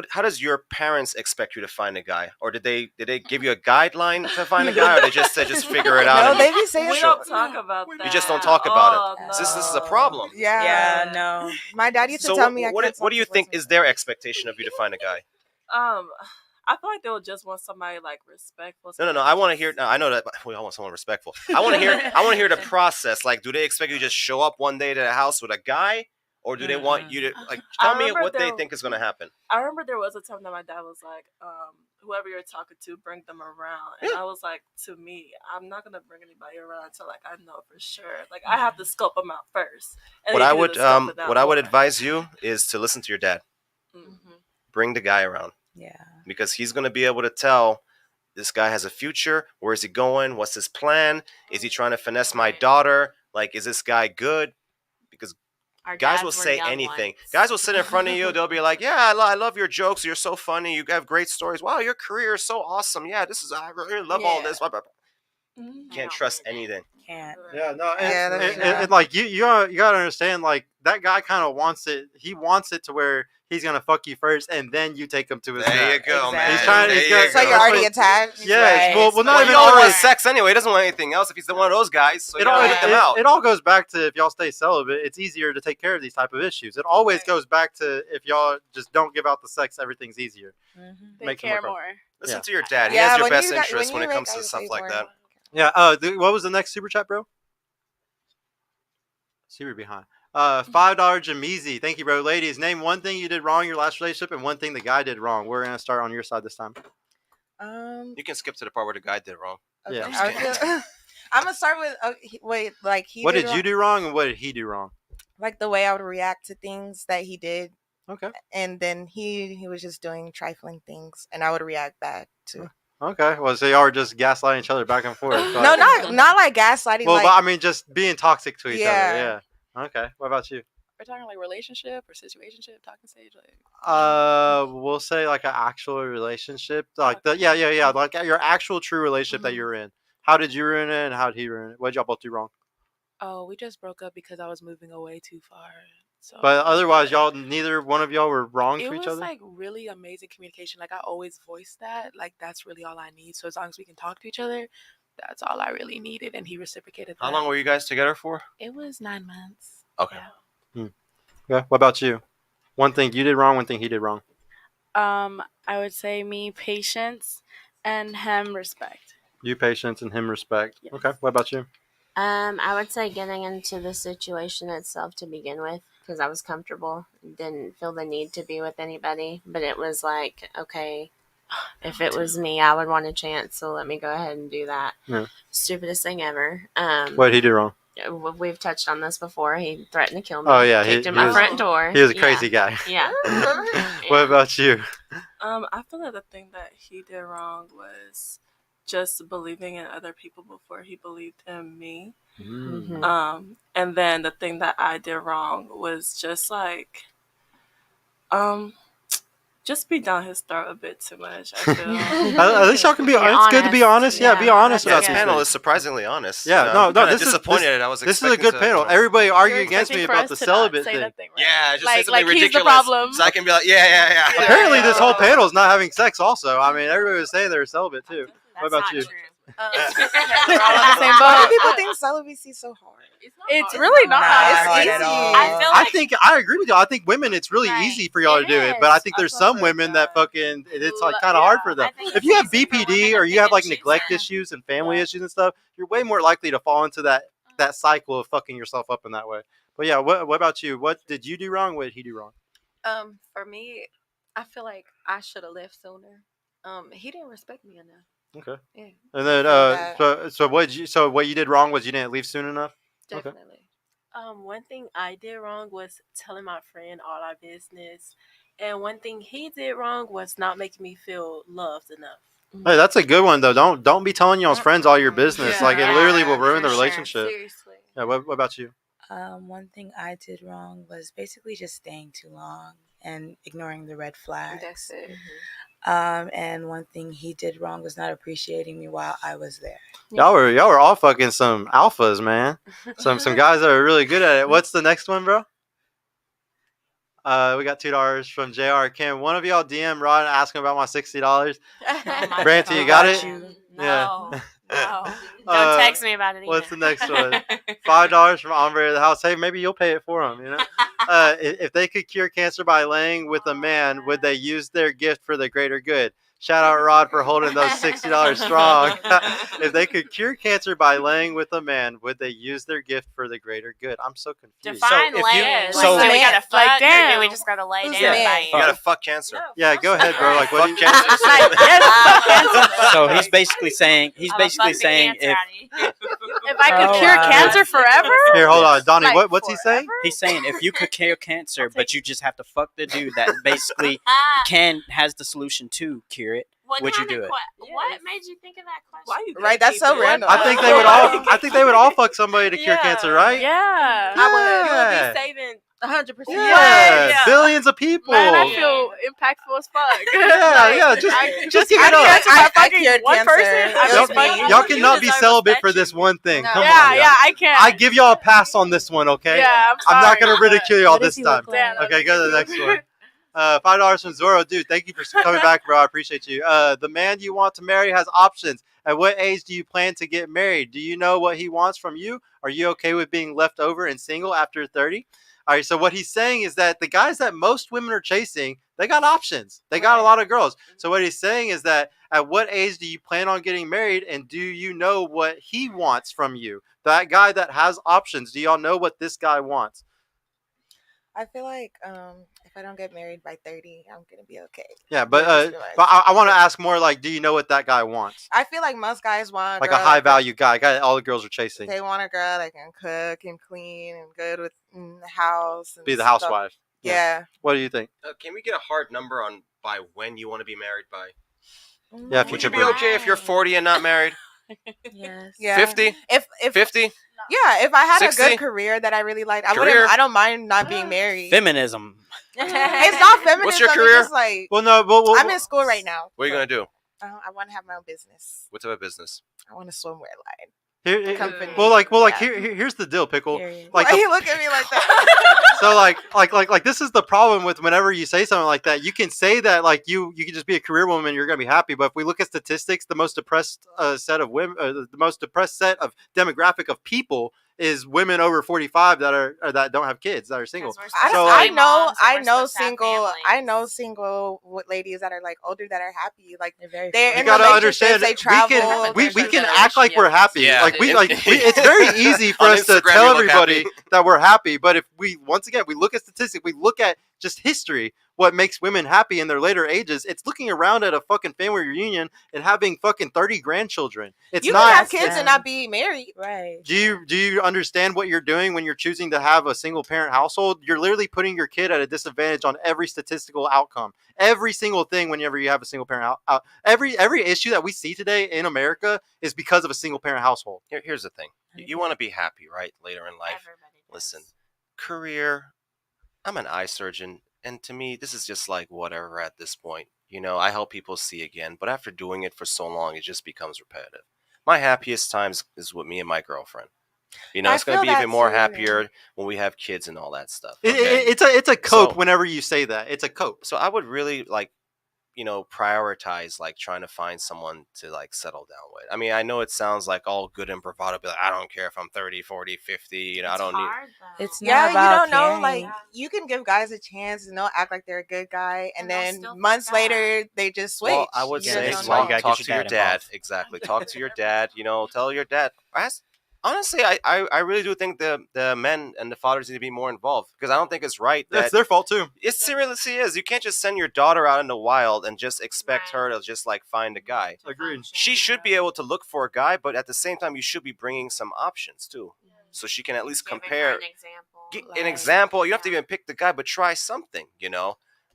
Speaker 2: how does your parents expect you to find a guy, or did they give you a guideline to find a guy, or they just said just figure it out?
Speaker 11: No,
Speaker 2: and
Speaker 11: they be saying
Speaker 9: We don't talk about that.
Speaker 2: You just don't talk about it.
Speaker 9: Oh,
Speaker 2: This is a
Speaker 9: no.
Speaker 2: problem.
Speaker 3: Yeah, no.
Speaker 11: My dad used to
Speaker 2: So
Speaker 11: tell me I
Speaker 2: what
Speaker 11: can't
Speaker 2: do you
Speaker 11: talk to
Speaker 2: think
Speaker 11: boys
Speaker 2: is their expectation of you to find a guy?
Speaker 9: I feel like they'll just want somebody like respectful.
Speaker 2: No. I want to hear. No, I know that. We all want someone respectful. I want to hear. I want to hear the process. Like, do they expect you to just show up one day to the house with a guy, or do they want you to like tell me
Speaker 9: remember
Speaker 2: what they
Speaker 9: there-
Speaker 2: think is going to happen?
Speaker 9: I remember there was a time that my dad was like, whoever you're talking to, bring them around. And I was like, to me, I'm not gonna bring anybody around until like I know for sure. Like I have to scope them out first. And
Speaker 2: What
Speaker 9: then
Speaker 2: I
Speaker 9: you can
Speaker 2: would
Speaker 9: do the stuff without
Speaker 2: what I would
Speaker 9: more.
Speaker 2: advise you is to listen to your dad.
Speaker 9: Mhm.
Speaker 2: Bring the guy around
Speaker 3: Yeah.
Speaker 2: because he's going to be able to tell this guy has a future. Where is he going? What's his plan? Is he trying to finesse my daughter? Like, is this guy good? Because
Speaker 7: Our
Speaker 2: guys
Speaker 7: dads
Speaker 2: will
Speaker 7: were
Speaker 2: say
Speaker 7: young
Speaker 2: anything.
Speaker 7: ones.
Speaker 2: Guys will sit in front of you. They'll be like, "Yeah, I love your jokes. You're so funny. You have great stories. Wow, your career is so awesome. Yeah, I really love all this." Blah, blah, blah.
Speaker 9: Mhm.
Speaker 2: Can't trust anything.
Speaker 3: Can't.
Speaker 1: Yeah, no,
Speaker 11: Yeah, that's true.
Speaker 1: and like you gotta understand, like that guy kind of wants it. He wants it to where he's gonna fuck you first, and then you take him to his.
Speaker 2: There you
Speaker 1: dad.
Speaker 2: go, man.
Speaker 3: He's
Speaker 1: trying-
Speaker 2: There
Speaker 1: he's
Speaker 2: you
Speaker 1: gonna-
Speaker 11: So
Speaker 2: go.
Speaker 11: you're already
Speaker 1: Right.
Speaker 11: attached.
Speaker 1: Yes,
Speaker 3: Right.
Speaker 1: well, not
Speaker 2: Well,
Speaker 1: even
Speaker 2: he only
Speaker 1: always.
Speaker 2: wants sex anyway. He doesn't want anything else. If he's one of those guys, so you
Speaker 1: It all,
Speaker 2: gotta get them out.
Speaker 1: it all goes back to if y'all stay celibate, it's easier to take care of these type of issues. It always goes back to if y'all just don't give out the sex, everything's easier.
Speaker 10: They
Speaker 1: Makes them
Speaker 10: care
Speaker 1: work out.
Speaker 10: more.
Speaker 2: Listen
Speaker 1: Yeah.
Speaker 2: to your dad. He
Speaker 11: Yeah,
Speaker 2: has your
Speaker 11: when
Speaker 2: best
Speaker 11: you got-
Speaker 2: interest
Speaker 11: when
Speaker 2: when
Speaker 11: you
Speaker 2: it comes
Speaker 11: make
Speaker 2: to
Speaker 11: guys
Speaker 2: stuff
Speaker 11: say
Speaker 2: like
Speaker 11: more.
Speaker 2: that.
Speaker 1: Yeah. What was the next super chat, bro? See, we're behind. $5 Jameezy. Thank you, bro. Ladies, name one thing you did wrong in your last relationship and one thing the guy did wrong. We're gonna start on your side this time.
Speaker 2: You can skip to the part where the guy did wrong.
Speaker 11: Okay.
Speaker 1: Yeah.
Speaker 11: I'm gonna start with
Speaker 1: What did you do wrong and what did he do wrong?
Speaker 11: Like the way I would react to things that he did,
Speaker 1: Okay.
Speaker 11: and then he was just doing trifling things, and I would react back to.
Speaker 1: Okay. Well, so y'all are just gaslighting each other back and forth. but-
Speaker 11: No, not like gaslighting.
Speaker 1: Well,
Speaker 11: like,
Speaker 1: but I mean, just being toxic to each
Speaker 11: Yeah.
Speaker 1: other. Yeah. Okay. What about you?
Speaker 8: We're talking like relationship or situationship, talking stage, like
Speaker 1: We'll say like an actual relationship, like yeah, like your actual true relationship that you're in. How did you ruin it, and how did he ruin it? What did y'all both do wrong?
Speaker 8: oh, we just broke up because I was moving away too far. So
Speaker 1: But otherwise, neither one of y'all were wrong
Speaker 8: it
Speaker 1: to each
Speaker 8: was
Speaker 1: other.
Speaker 8: like really amazing communication. Like I always voiced that. Like that's really all I need. So as long as we can talk to each other, that's all I really needed, and he reciprocated that.
Speaker 2: How long were you guys together for?
Speaker 8: It was 9 months.
Speaker 2: Okay.
Speaker 8: Yeah.
Speaker 1: Yeah. What about you? One thing you did wrong, one thing he did wrong.
Speaker 10: I would say me patience and him respect.
Speaker 1: You patience and him respect.
Speaker 10: Yes.
Speaker 1: Okay. What about you?
Speaker 7: I would say getting into the situation itself to begin with, because I was comfortable, didn't feel the need to be with anybody. But it was like, okay, if it was me, I would want a chance, so let me go ahead and do that.
Speaker 1: Yeah.
Speaker 7: Stupidest thing ever.
Speaker 1: What did he do wrong?
Speaker 7: We've touched on this before. He threatened to kill me.
Speaker 1: Oh yeah,
Speaker 7: kicked in my front door.
Speaker 1: He was a crazy guy.
Speaker 7: Yeah.
Speaker 1: What about you?
Speaker 9: I feel like the thing that he did wrong was just believing in other people before he believed in me.
Speaker 7: Mm-hmm.
Speaker 9: And then the thing that I did wrong was just like, just be down his throat a bit too much. I feel.
Speaker 1: At least y'all can be. It's good to be honest. Yeah, be honest
Speaker 2: Yeah,
Speaker 1: about
Speaker 2: this
Speaker 1: these
Speaker 2: panel
Speaker 1: things.
Speaker 2: is surprisingly honest.
Speaker 1: Yeah,
Speaker 2: I'm
Speaker 1: no.
Speaker 2: kinda disappointed. I was
Speaker 1: this is a
Speaker 2: expecting
Speaker 1: good
Speaker 2: to,
Speaker 1: panel.
Speaker 2: you know-
Speaker 1: Everybody arguing
Speaker 10: You're
Speaker 1: against me
Speaker 10: expecting for
Speaker 1: about
Speaker 10: us
Speaker 1: the
Speaker 10: to not
Speaker 1: celibate
Speaker 10: say
Speaker 1: thing.
Speaker 10: that thing, right?
Speaker 2: Yeah, just say
Speaker 10: Like
Speaker 2: something
Speaker 10: he's the
Speaker 2: ridiculous.
Speaker 10: problem.
Speaker 2: So I can be like, yeah.
Speaker 1: Apparently, this whole panel is not having sex. Also, I mean, everybody was saying they were celibate too. What about you?
Speaker 10: We're all on the same
Speaker 11: Why
Speaker 10: boat.
Speaker 11: do people think celibacy is so hard?
Speaker 10: It's really not.
Speaker 11: It's
Speaker 10: It's
Speaker 11: easy.
Speaker 10: easy.
Speaker 1: I think I agree with you. I think women, it's really easy for y'all to do it, but I think there's some women that fucking it's like kind of hard for them. If you have BPD or you have like neglect issues and family issues and stuff, you're way more likely to fall into that cycle of fucking yourself up in that way. But yeah, what about you? What did you do wrong? What did he do wrong?
Speaker 6: For me, I feel like I should have left sooner. He didn't respect me enough.
Speaker 1: Okay.
Speaker 6: Yeah.
Speaker 1: And then what you did wrong was you didn't leave soon enough.
Speaker 6: Definitely.
Speaker 5: One thing I did wrong was telling my friend all our business, and one thing he did wrong was not making me feel loved enough.
Speaker 1: Hey, that's a good one though. Don't be telling y'all's friends all your business. Like it literally will ruin the relationship.
Speaker 6: Seriously.
Speaker 1: Yeah. What about you?
Speaker 3: One thing I did wrong was basically just staying too long and ignoring the red flags.
Speaker 6: That's it.
Speaker 3: And one thing he did wrong was not appreciating me while I was there.
Speaker 1: Y'all were all fucking some alphas, man. Some guys that are really good at it. What's the next one, bro? We got $2 from JR. Can one of y'all DM Rod and ask him about my $60? Branty, you got it?
Speaker 7: No.
Speaker 1: Yeah.
Speaker 7: No. Don't text me about it either.
Speaker 1: What's the next one? $5 from Ombre of the House. Hey, maybe you'll pay it for him, you know? If they could cure cancer by laying with a man, would they use their gift for the greater good? Shout out Rod for holding those $60 strong. If they could cure cancer by laying with a man, would they use their gift for the greater good? I'm so confused.
Speaker 7: Define
Speaker 4: So if
Speaker 7: laying.
Speaker 4: you-
Speaker 7: Like,
Speaker 4: so-
Speaker 7: we gotta fuck,
Speaker 10: Like,
Speaker 7: or do
Speaker 10: damn.
Speaker 7: we just gotta lay
Speaker 11: Who's
Speaker 7: down
Speaker 11: the
Speaker 7: by
Speaker 11: man?
Speaker 2: You gotta fuck cancer.
Speaker 1: Yeah, go ahead, bro. Like, what do
Speaker 2: Fuck
Speaker 1: you...
Speaker 2: cancer.
Speaker 4: So he's basically saying
Speaker 7: I'm a fucking cancer
Speaker 4: if
Speaker 7: addy.
Speaker 10: If I could
Speaker 8: Oh,
Speaker 10: cure
Speaker 8: wow.
Speaker 10: cancer forever,
Speaker 1: Here, hold on. Donnie,
Speaker 10: Like,
Speaker 1: what's he saying?
Speaker 4: he's saying if you could cure cancer, but you just have to fuck the dude that basically has the solution to cure it.
Speaker 7: What
Speaker 4: Would you
Speaker 7: kind
Speaker 4: do
Speaker 7: of
Speaker 4: it?
Speaker 7: What made you think of that question?
Speaker 9: Why you
Speaker 11: Right, that's so
Speaker 9: gatekeeping?
Speaker 11: random.
Speaker 1: I think they would all fuck somebody to cure cancer, right?
Speaker 10: yeah.
Speaker 9: You would
Speaker 1: Yeah.
Speaker 9: be saving
Speaker 6: 100%.
Speaker 1: Yeah,
Speaker 10: Yeah.
Speaker 1: billions of people.
Speaker 10: Man, I feel impactful as fuck.
Speaker 1: Yeah, just give it up.
Speaker 11: I cured
Speaker 10: one
Speaker 11: cancer.
Speaker 10: person.
Speaker 11: It
Speaker 10: I
Speaker 11: was
Speaker 10: was
Speaker 11: me.
Speaker 10: fucking-
Speaker 1: Y'all cannot be
Speaker 5: deserve
Speaker 1: celibate for
Speaker 5: respect.
Speaker 1: this one thing.
Speaker 6: No.
Speaker 1: Come on,
Speaker 10: Yeah,
Speaker 1: y'all.
Speaker 10: yeah, I can't.
Speaker 1: I give y'all a pass on this one, okay?
Speaker 10: Yeah,
Speaker 1: I'm not
Speaker 10: sorry.
Speaker 1: gonna ridicule y'all
Speaker 3: What does
Speaker 1: this
Speaker 3: he
Speaker 1: time.
Speaker 3: look like?
Speaker 1: Okay, go to the next one. $5 from Zoro, dude. Thank you for coming back, bro. I appreciate you. The man you want to marry has options. At what age do you plan to get married? Do you know what he wants from you? Are you okay with being left over and single after 30? All right. So what he's saying is that the guys that most women are chasing, they got options. They got a lot of girls. So what he's saying is that at what age do you plan on getting married, and do you know what he wants from you? That guy that has options. Do y'all know what this guy wants?
Speaker 11: I feel like if I don't get married by 30, I'm gonna be okay.
Speaker 1: Yeah, but
Speaker 11: Realistic-wise.
Speaker 1: I want to ask more like, do you know what that guy wants?
Speaker 11: I feel like most guys want
Speaker 1: Like a
Speaker 11: girl
Speaker 1: high
Speaker 11: that
Speaker 1: value guy that all the girls are chasing.
Speaker 11: They want a girl that can cook and clean and good with the house. And
Speaker 1: Be the
Speaker 11: stuff.
Speaker 1: housewife.
Speaker 11: Yeah.
Speaker 1: What do you think?
Speaker 2: Can we get a hard number on by when you want to be married by?
Speaker 1: Yeah, if
Speaker 2: Would
Speaker 1: you
Speaker 2: you be okay if you're 40 and not married?
Speaker 3: Yes.
Speaker 11: Yeah.
Speaker 2: 50?
Speaker 11: If
Speaker 2: 50?
Speaker 11: Yeah, if I had
Speaker 2: 60?
Speaker 11: a good career that I really liked,
Speaker 2: Career?
Speaker 11: I don't mind not being married.
Speaker 4: Feminism.
Speaker 11: It's not feminism.
Speaker 2: What's your
Speaker 11: it's
Speaker 2: career?
Speaker 11: just like
Speaker 1: Well, no,
Speaker 11: I'm in school right now.
Speaker 2: What are you going to do?
Speaker 11: I want to have my own business.
Speaker 2: What type of business?
Speaker 11: I want a swimwear line.
Speaker 1: Company. Here's the deal, Pickle.
Speaker 3: Period.
Speaker 1: Like,
Speaker 11: Why you look at me like that?
Speaker 1: so like this is the problem with whenever you say something like that. You can say that like you can just be a career woman, you're gonna be happy. But if we look at statistics, the most depressed set of women, the most depressed set of demographic of people is women over 45 that don't have kids, that are single.
Speaker 11: I know single ladies that are like older that are happy. Like they're in relationships, they travel.
Speaker 1: We can act like we're happy. Yeah. It's very easy for us to tell everybody that we're happy. But if we look at statistics, we look at just history. What makes women happy in their later ages? It's looking around at a fucking family reunion and having fucking 30 grandchildren. It's
Speaker 11: you
Speaker 1: not
Speaker 11: can have kids and not be married,
Speaker 3: right?
Speaker 1: Do you understand what you're doing when you're choosing to have a single parent household? You're literally putting your kid at a disadvantage on every statistical outcome. Every single thing whenever you have a single parent every issue that we see today in America is because of a single parent household.
Speaker 2: Here's the thing. You want to be happy, right? Later in life. Listen, career, I'm an eye surgeon, and to me, this is just like whatever at this point. I help people see again, but after doing it for so long, it just becomes repetitive. My happiest times is with me and my girlfriend. It's going to be even more happier when we have kids and all that stuff. Okay?
Speaker 1: It's a cope whenever you say that. It's a cope.
Speaker 2: So I would really prioritize trying to find someone to settle down with. I mean, I know it sounds like all good and bravado, but I don't care if I'm 30, 40, 50, I don't need.
Speaker 3: It's
Speaker 11: you don't know, like you can give guys a chance and they'll act like they're a good guy, and then months later they just switch.
Speaker 2: Well, I would say talk to your dad. Exactly. Talk to your dad, tell your dad. Honestly, I really do think the men and the fathers need to be more involved, because I don't think it's right that
Speaker 1: it's their fault too.
Speaker 2: It seriously is. You can't just send your daughter out in the wild and just expect her to just find a guy.
Speaker 1: Agreed.
Speaker 2: She should be able to look for a guy, but at the same time, you should be bringing some options too, so she can at least compare. An example. You don't have to even pick the guy, but try something.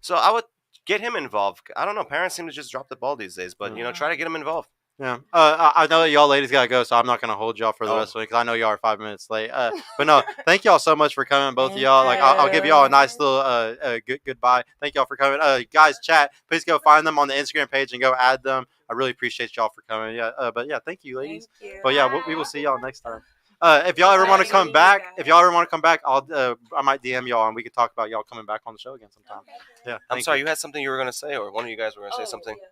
Speaker 2: So I would get him involved. I don't know. Parents seem to just drop the ball these days, but try to get him involved.
Speaker 1: Yeah. I know that y'all ladies gotta go, so I'm not gonna hold y'all for the rest of the week, because I know y'all are 5 minutes late. But no, thank y'all so much for coming, both of y'all. I'll give y'all a nice little goodbye. Thank y'all for coming. Guys, chat. Please go find them on the Instagram page and go add them. I really appreciate y'all for coming. Yeah. But yeah, thank you, ladies.
Speaker 3: Thank you.
Speaker 1: But yeah, we will see y'all next time. If y'all ever want to come back, I might DM y'all and we could talk about y'all coming back on the show again sometime. Yeah.
Speaker 2: I'm sorry, you had something you were gonna say, or one of you guys were gonna say something.
Speaker 10: Yeah.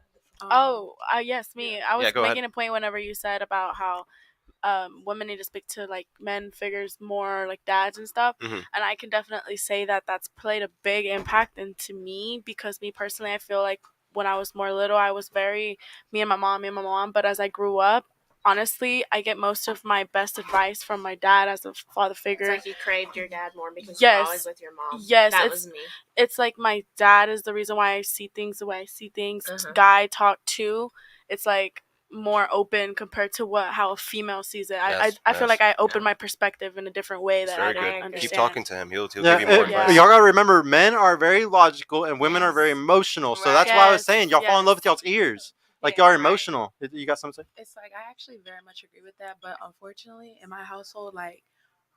Speaker 10: Yes, me. I was making a point whenever you said about how women need to speak to men figures more, like dads and stuff.
Speaker 2: Mm-hmm.
Speaker 10: And I can definitely say that that's played a big impact into me, because me personally, I feel like when I was more little, I was very me and my mom. But as I grew up, honestly, I get most of my best advice from my dad as a father figure.
Speaker 7: It's like you craved your dad more because you're always with your mom.
Speaker 10: Yes,
Speaker 7: that was me.
Speaker 10: It's like my dad is the reason why I see things the way I see things. Guy talk too. It's like more open compared to how a female sees it. I feel like I open my perspective in a different way that I don't understand.
Speaker 2: Keep talking to him. He'll give you more advice.
Speaker 1: Y'all gotta remember, men are very logical and women are very emotional. So that's why I was saying y'all fall in love with y'all's ears. Y'all are emotional. You got something to say?
Speaker 8: It's like I actually very much agree with that, but unfortunately, in my household,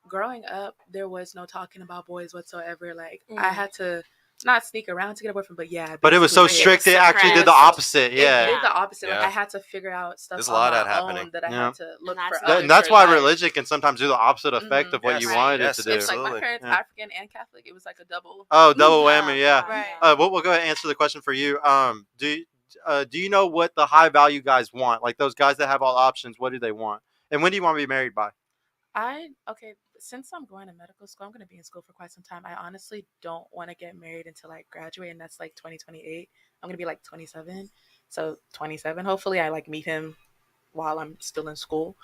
Speaker 8: growing up, there was no talking about boys whatsoever. I had to not sneak around to get a boyfriend, but
Speaker 1: but it was so strict. It actually did the opposite. Yeah,
Speaker 8: it did the opposite. I had to figure out stuff.
Speaker 2: There's a lot of that happening.
Speaker 8: That I had to look for.
Speaker 1: And that's why religion can sometimes do the opposite effect of what you wanted it to do.
Speaker 8: It's like my parents African and Catholic. It was like a double.
Speaker 1: Oh, double whammy. Yeah. Right. We'll go ahead and answer the question for you. Do you know what the high value guys want? Like those guys that have all options, what do they want? And when do you want to be married by?
Speaker 8: Since I'm going to medical school, I'm going to be in school for quite some time. I honestly don't want to get married until I graduate, and that's 2028. I'm going to be 27. So 27, hopefully I meet him while I'm still in school.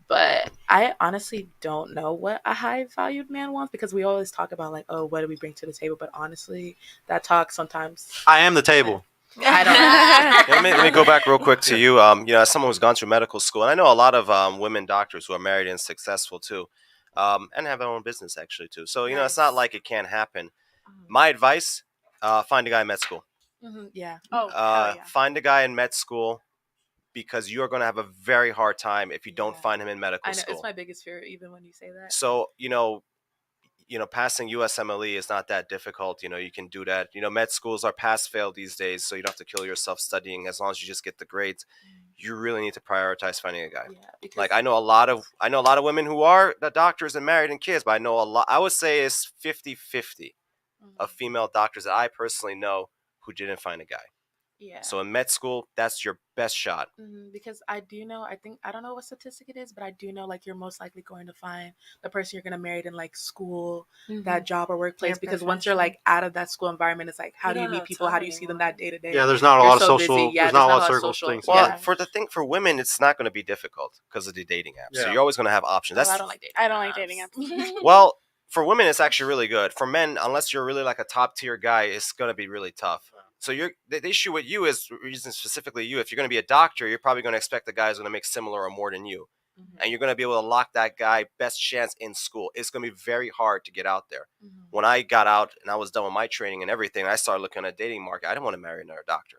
Speaker 8: But I honestly don't know what a high valued man wants, because we always talk about what do we bring to the table? But honestly, that talk sometimes.
Speaker 1: I am the table.
Speaker 8: I don't know.
Speaker 2: Let me go back real quick to you. As someone who's gone through medical school, and I know a lot of women doctors who are married and successful too, and have their own business actually too. So it's not like it can't happen. My advice: find a guy in med school.
Speaker 8: Yeah.
Speaker 2: Find a guy in med school, because you are going to have a very hard time if you don't find him in medical school.
Speaker 8: It's my biggest fear, even when you say that.
Speaker 2: So passing USMLE is not that difficult. You can do that. Med schools are pass-fail these days, so you don't have to kill yourself studying as long as you just get the grades. You really need to prioritize finding a guy. Yeah, I know a lot of women who are the doctors and married and kids, but I know a lot. I would say it's 50-50 of female doctors that I personally know who didn't find a guy.
Speaker 7: Yeah.
Speaker 2: So in med school, that's your best shot.
Speaker 8: Because I do know, I don't know what statistic it is, but I do know like you're most likely going to find the person you're going to marry in like school, that job or workplace. Because once you're like out of that school environment, it's like, how do you meet people? How do you see them that day to day?
Speaker 1: Yeah, there's not a lot of social.
Speaker 8: Yeah,
Speaker 1: there's not a lot of
Speaker 8: social
Speaker 1: circle things.
Speaker 2: Well, for women, it's not going to be difficult because of the dating apps. So you're always going to have options.
Speaker 10: I don't like dating. I don't like dating apps.
Speaker 2: Well, for women, it's actually really good. For men, unless you're really like a top tier guy, it's going to be really tough. So the issue with you is, reason specifically you, if you're going to be a doctor, you're probably going to expect the guy who's going to make similar or more than you. And you're going to be able to lock that guy best chance in school. It's going to be very hard to get out there. When I got out and I was done with my training and everything, I started looking at a dating market. I didn't want to marry another doctor.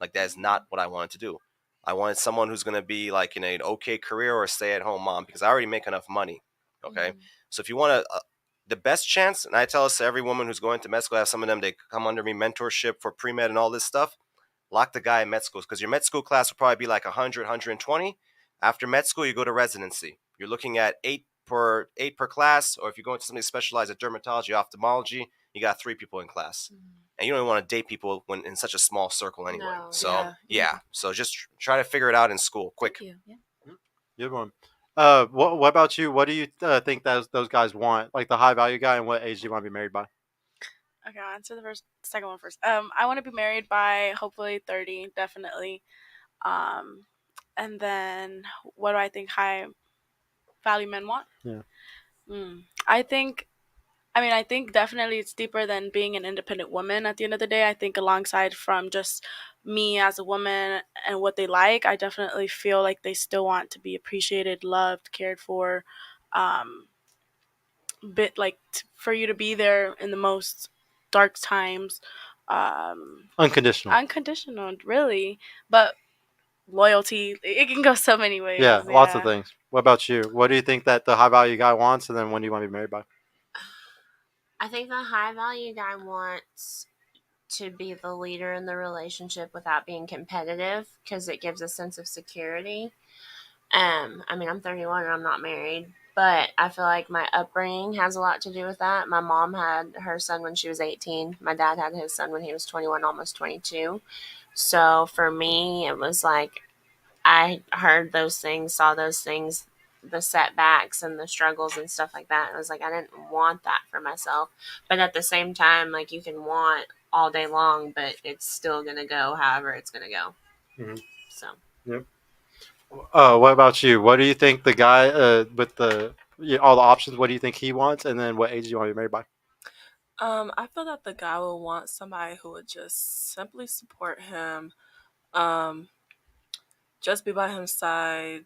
Speaker 2: Like, that's not what I wanted to do. I wanted someone who's going to be like in an okay career or a stay-at-home mom, because I already make enough money. Okay. So if you want to, the best chance, and I tell this to every woman who's going to med school, I have some of them, they come under me, mentorship for pre-med and all this stuff. Lock the guy in med school, because your med school class will probably be like 100, 120. After med school, you go to residency. You're looking at eight per class, or if you go into something specialized at dermatology, ophthalmology, you got 3 people in class. And you don't even want to date people when in such a small circle anyway.
Speaker 7: No.
Speaker 2: So so just try to figure it out in school quick.
Speaker 3: Thank you. Yeah.
Speaker 1: Good one. What about you? What do you think those guys want? Like the high value guy, and what age do you want to be married by?
Speaker 10: Okay, I'll answer the second one first. I want to be married by hopefully 30, definitely. And then what do I think high value men want?
Speaker 1: Yeah.
Speaker 10: I think definitely it's deeper than being an independent woman at the end of the day. I think alongside from just me as a woman and what they like, I definitely feel like they still want to be appreciated, loved, cared for, for you to be there in the most dark times.
Speaker 1: Unconditional,
Speaker 10: really. But loyalty, it can go so many ways.
Speaker 1: Yeah, lots of things. What about you? What do you think that the high value guy wants, and then when do you want to be married by?
Speaker 7: I think the high value guy wants to be the leader in the relationship without being competitive, because it gives a sense of security. I mean, I'm 31 and I'm not married, but I feel like my upbringing has a lot to do with that. My mom had her son when she was 18. My dad had his son when he was 21, almost 22. So for me, it was like I heard those things, saw those things, the setbacks and the struggles and stuff like that. And I was like, I didn't want that for myself. But at the same time, like, you can want all day long, but it's still going to go however it's going to go. So.
Speaker 1: Yep. What about you? What do you think the guy with all the options? What do you think he wants, and then what age do you want to be married by?
Speaker 9: I feel that the guy will want somebody who would just simply support him, just be by his side,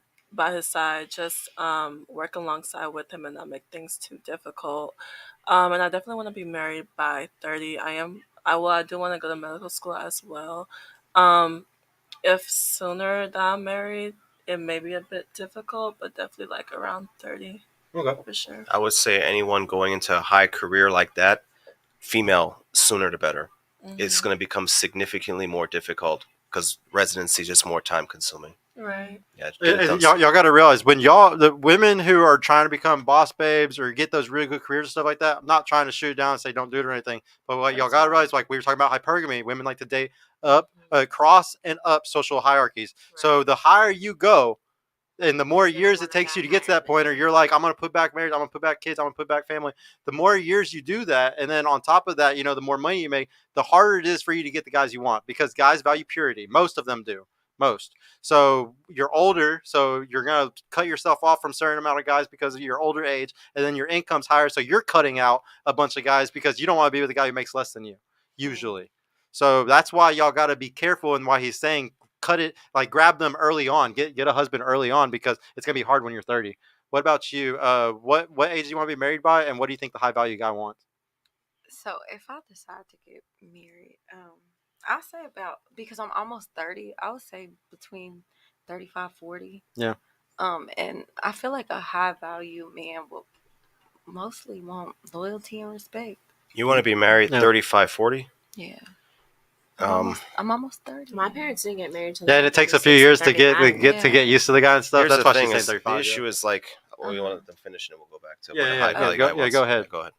Speaker 9: just work alongside with him and not make things too difficult. And I definitely want to be married by 30. I do want to go to medical school as well. If sooner that I'm married, it may be a bit difficult, but definitely like around 30.
Speaker 1: Okay.
Speaker 9: For sure.
Speaker 2: I would say anyone going into a high career like that, female, sooner the better. It's going to become significantly more difficult because residency is just more time consuming.
Speaker 9: Right.
Speaker 1: Yeah, y'all got to realize when the women who are trying to become boss babes or get those really good careers and stuff like that, I'm not trying to shoot down and say don't do it or anything, but what y'all got to realize, like we were talking about hypergamy, women like to date up, cross and up social hierarchies. Right. So the higher you go, and the more years it takes you to get to that point, or you're like, I'm going to put back marriage, I'm going to put back kids, I'm going to put back family. The more years you do that, and then on top of that, the more money you make, the harder it is for you to get the guys you want, because guys value purity. Most of them do. Most. So you're older, so you're going to cut yourself off from a certain amount of guys because of your older age, and then your income's higher, so you're cutting out a bunch of guys because you don't want to be with a guy who makes less than you, usually. So that's why y'all got to be careful, and why he's saying cut it, like grab them early on, get a husband early on, because it's gonna be hard when you're 30. What about you? What age do you want to be married by, and what do you think the high value guy wants?
Speaker 6: So if I decide to get married, I'll say because I'm almost 30, I would say between 35, 40.
Speaker 1: Yeah.
Speaker 6: And I feel like a high value man will mostly want loyalty and respect.
Speaker 2: You want to be married 35, 40?
Speaker 6: Yeah. I'm almost 30.
Speaker 7: My parents didn't get married till
Speaker 1: and it takes a few years to get used to the guy and stuff.
Speaker 2: Here's
Speaker 1: That's why
Speaker 2: thing
Speaker 1: she's saying 35.
Speaker 2: The issue is like, we want to finish and we'll go back to
Speaker 1: go ahead.
Speaker 2: Go ahead.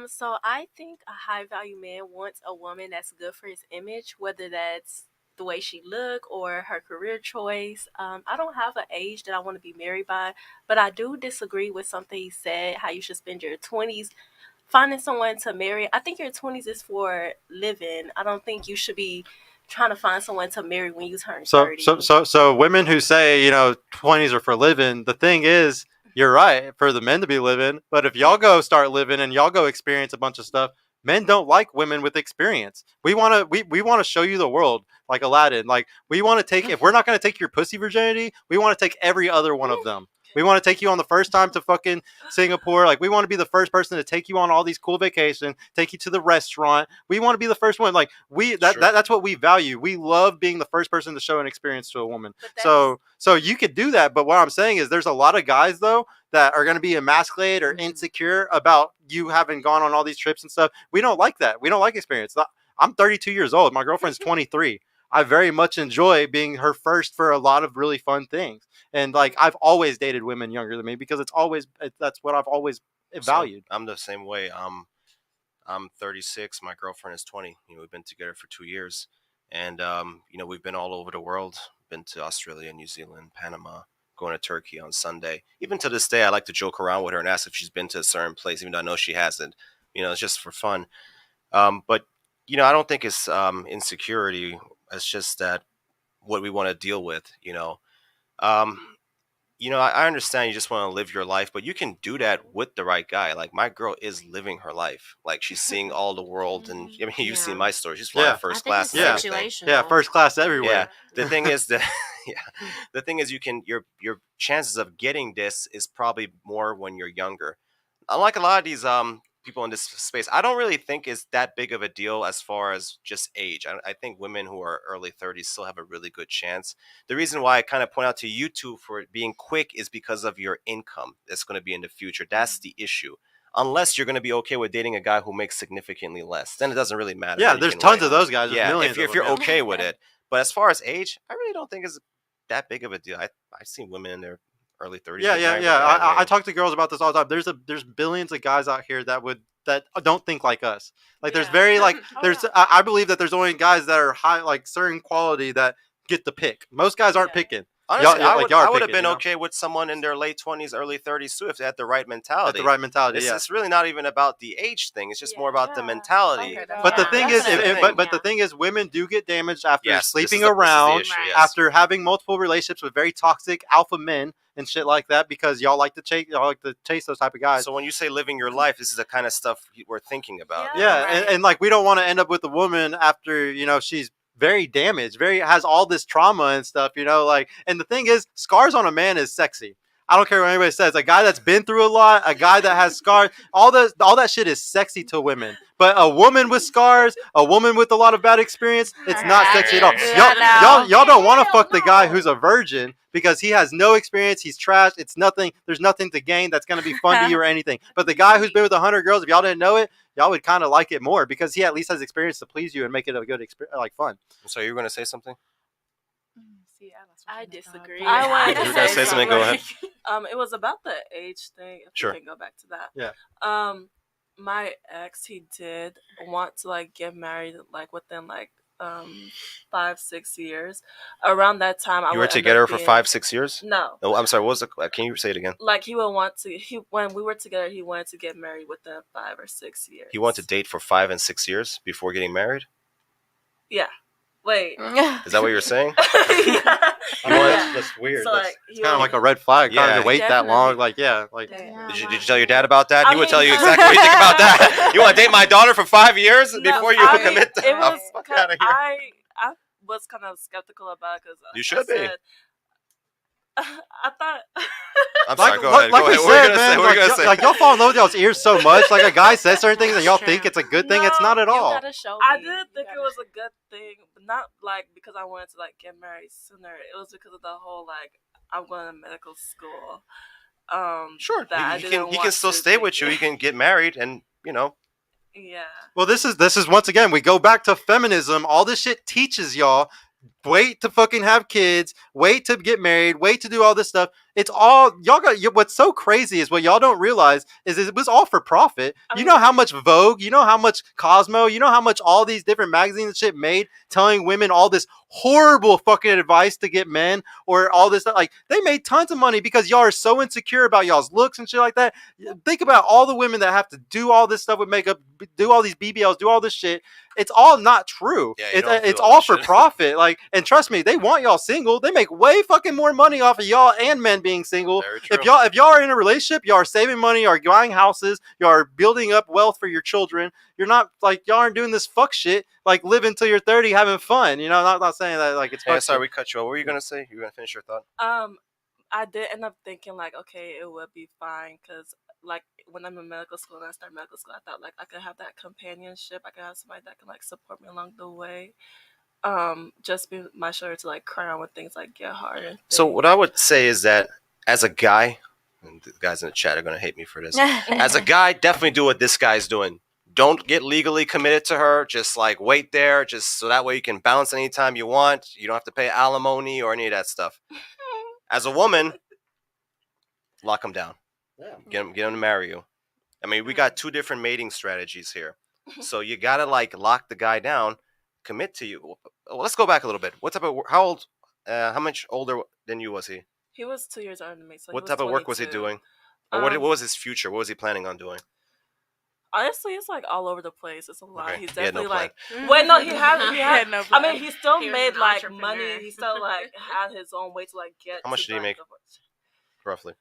Speaker 5: So I think a high value man wants a woman that's good for his image, whether that's the way she look or her career choice. I don't have an age that I want to be married by, but I do disagree with something he said, how you should spend your 20s finding someone to marry. I think your 20s is for living. I don't think you should be trying to find someone to marry when you turn 30.
Speaker 1: So women who say, 20s are for living, the thing is, you're right, for the men to be living, but if y'all go start living and y'all go experience a bunch of stuff, men don't like women with experience. We want to we want to show you the world like Aladdin. Like we want to take if we're not going to take your pussy virginity, we want to take every other one of them. We want to take you on the first time to fucking Singapore. Like we want to be the first person to take you on all these cool vacations, take you to the restaurant. We want to be the first one. Like that's what we value. We love being the first person to show an experience to a woman. So you could do that, but what I'm saying is there's a lot of guys though that are going to be emasculated or insecure about you having gone on all these trips and stuff. We don't like that. We don't like experience. I'm 32 years old. My girlfriend's 23. I very much enjoy being her first for a lot of really fun things. And like I've always dated women younger than me because that's what I've always valued.
Speaker 2: I'm the same way. I'm 36. My girlfriend is 20. We've been together for 2 years, and we've been all over the world. Been to Australia, New Zealand, Panama, going to Turkey on Sunday. Even to this day, I like to joke around with her and ask if she's been to a certain place, even though I know she hasn't. It's just for fun. But I don't think it's insecurity. It's just that what we want to deal with. I understand you just want to live your life, but you can do that with the right guy. Like my girl is living her life. Like she's seeing all the world, and I mean, you've seen my story. She's flying first class.
Speaker 1: Yeah, first class everywhere.
Speaker 2: Yeah. The thing is that, the thing is, your chances of getting this is probably more when you're younger. Unlike a lot of these people in this space, I don't really think it's that big of a deal as far as just age. I think women who are early 30s still have a really good chance. The reason why I kind of point out to you two for being quick is because of your income that's going to be in the future. That's the issue. Unless you're going to be okay with dating a guy who makes significantly less, then it doesn't really matter.
Speaker 1: Yeah, there's tons of those guys.
Speaker 2: Yeah, if you're okay with it. But as far as age, I really don't think it's that big of a deal. I've seen women in their early 30s.
Speaker 1: Yeah. I talk to girls about this all the time. There's billions of guys out here that don't think like us. Like there's very like I believe that there's only guys that are high, like certain quality that get the pick. Most guys aren't picking.
Speaker 2: Honestly, I would have been okay with someone in their late 20s, early 30s too if they had the right mentality. It's really not even about the age thing. It's just more about the mentality.
Speaker 1: Okay, but the thing is, the thing is, women do get damaged after sleeping around, after having multiple relationships with very toxic alpha men and shit like that, because y'all like to chase those type of guys.
Speaker 2: So when you say living your life, this is the kind of stuff we're thinking about.
Speaker 1: And like we don't want to end up with a woman after she's very damaged, has all this trauma and stuff, and the thing is, scars on a man is sexy. I don't care what anybody says. A guy that's been through a lot, a guy that has scars, all that shit is sexy to women. But a woman with scars, a woman with a lot of bad experience, it's not sexy at all. Y'all don't want to fuck the guy who's a virgin because he has no experience. He's trash. It's nothing. There's nothing to gain that's going to be fun to you or anything. But the guy who's been with 100 girls, if y'all didn't know it, y'all would kind of like it more because he at least has experience to please you and make it a good experience, like fun.
Speaker 2: So you're going to say something?
Speaker 5: I disagree.
Speaker 2: I wanted to say something. Go ahead.
Speaker 5: It was about the age thing. If we can go back to that.
Speaker 1: Yeah.
Speaker 5: My ex, he did want to get married within 5-6 years. Around that time,
Speaker 2: you were together for 5-6 years?
Speaker 5: No.
Speaker 2: Oh, I'm sorry. What was can you say it again?
Speaker 5: He would want to. When we were together, he wanted to get married within 5 or 6 years.
Speaker 2: He wanted to date for 5 and 6 years before getting married?
Speaker 5: Yeah. Wait.
Speaker 2: Is that what you're saying?
Speaker 1: That's weird. So, it's kind of like a red flag. Trying to wait that long. Did
Speaker 2: you tell your dad about that? He would tell you exactly what you think about that. You want to date my daughter for 5 years before you commit to fuck out of here.
Speaker 5: I was kind of skeptical about it because
Speaker 2: you should be.
Speaker 5: I thought.
Speaker 2: I'm sorry. Go ahead. What are you gonna say?
Speaker 1: Y'all fall in love with y'all's ears so much. Like a guy says certain things and y'all think it's a good thing. It's not at all.
Speaker 5: I did think it was a good thing, but not because I wanted to get married sooner. It was because of the whole I'm going to medical school.
Speaker 2: Sure. He can still stay with you. He can get married, and
Speaker 5: Yeah.
Speaker 1: Well, this is once again we go back to feminism. All this shit teaches y'all. wait to fucking have kids, wait to get married, wait to do all this stuff. It's all y'all got. What's so crazy is what y'all don't realize is it was all for profit. You know how much Vogue, you know how much Cosmo, you know how much all these different magazines and shit made telling women all this horrible fucking advice to get men or all this stuff. Like they made tons of money because y'all are so insecure about y'all's looks and shit like that. Think about all the women that have to do all this stuff with makeup, do all these BBLs, do all this shit. It's all not true.
Speaker 2: Yeah,
Speaker 1: it's all for profit. Like, and trust me, they want y'all single. They make way fucking more money off of y'all and men being single.
Speaker 2: Very true.
Speaker 1: If y'all are in a relationship, y'all are saving money, y'all are buying houses, y'all are building up wealth for your children. You're not like y'all aren't doing this fuck shit. Like live until you're 30, having fun. You know, not saying that like it's.
Speaker 2: Hey, sorry, we cut you off. What were you gonna say? You were gonna finish your thought?
Speaker 9: I did end up thinking like, okay, it would be fine because like when I'm in medical school and I start medical school, I thought like I could have that companionship. I could have somebody that can like support me along the way. Just be my shoulder to like cry on when things like get hard. And
Speaker 2: So what I would say is that as a guy, and the guys in the chat are gonna hate me for this. As a guy, definitely do what this guy's doing. Don't get legally committed to her. Just like wait there, just so that way you can bounce anytime you want. You don't have to pay alimony or any of that stuff. As a woman, lock them down.
Speaker 1: Yeah.
Speaker 2: Get them to marry you. I mean, we got two different mating strategies here. So you gotta like lock the guy down, commit to you. Well, let's go back a little bit. What type of how old? How much older than you was he?
Speaker 9: He was 2 years older than me. So
Speaker 2: what type of work was he doing? Or what was his future? What was he planning on doing?
Speaker 9: Honestly, it's like all over the place. It's a lot.
Speaker 2: Okay.
Speaker 9: He's
Speaker 2: He had no
Speaker 9: definitely
Speaker 2: plan.
Speaker 9: like. Wait, no, he had
Speaker 8: no
Speaker 9: I
Speaker 8: plan.
Speaker 9: mean, he still
Speaker 7: He was
Speaker 9: made
Speaker 7: an
Speaker 9: like
Speaker 7: entrepreneur.
Speaker 9: money. He still like had his own way to like get.
Speaker 2: How much
Speaker 9: to,
Speaker 2: did he
Speaker 9: like,
Speaker 2: make? Roughly.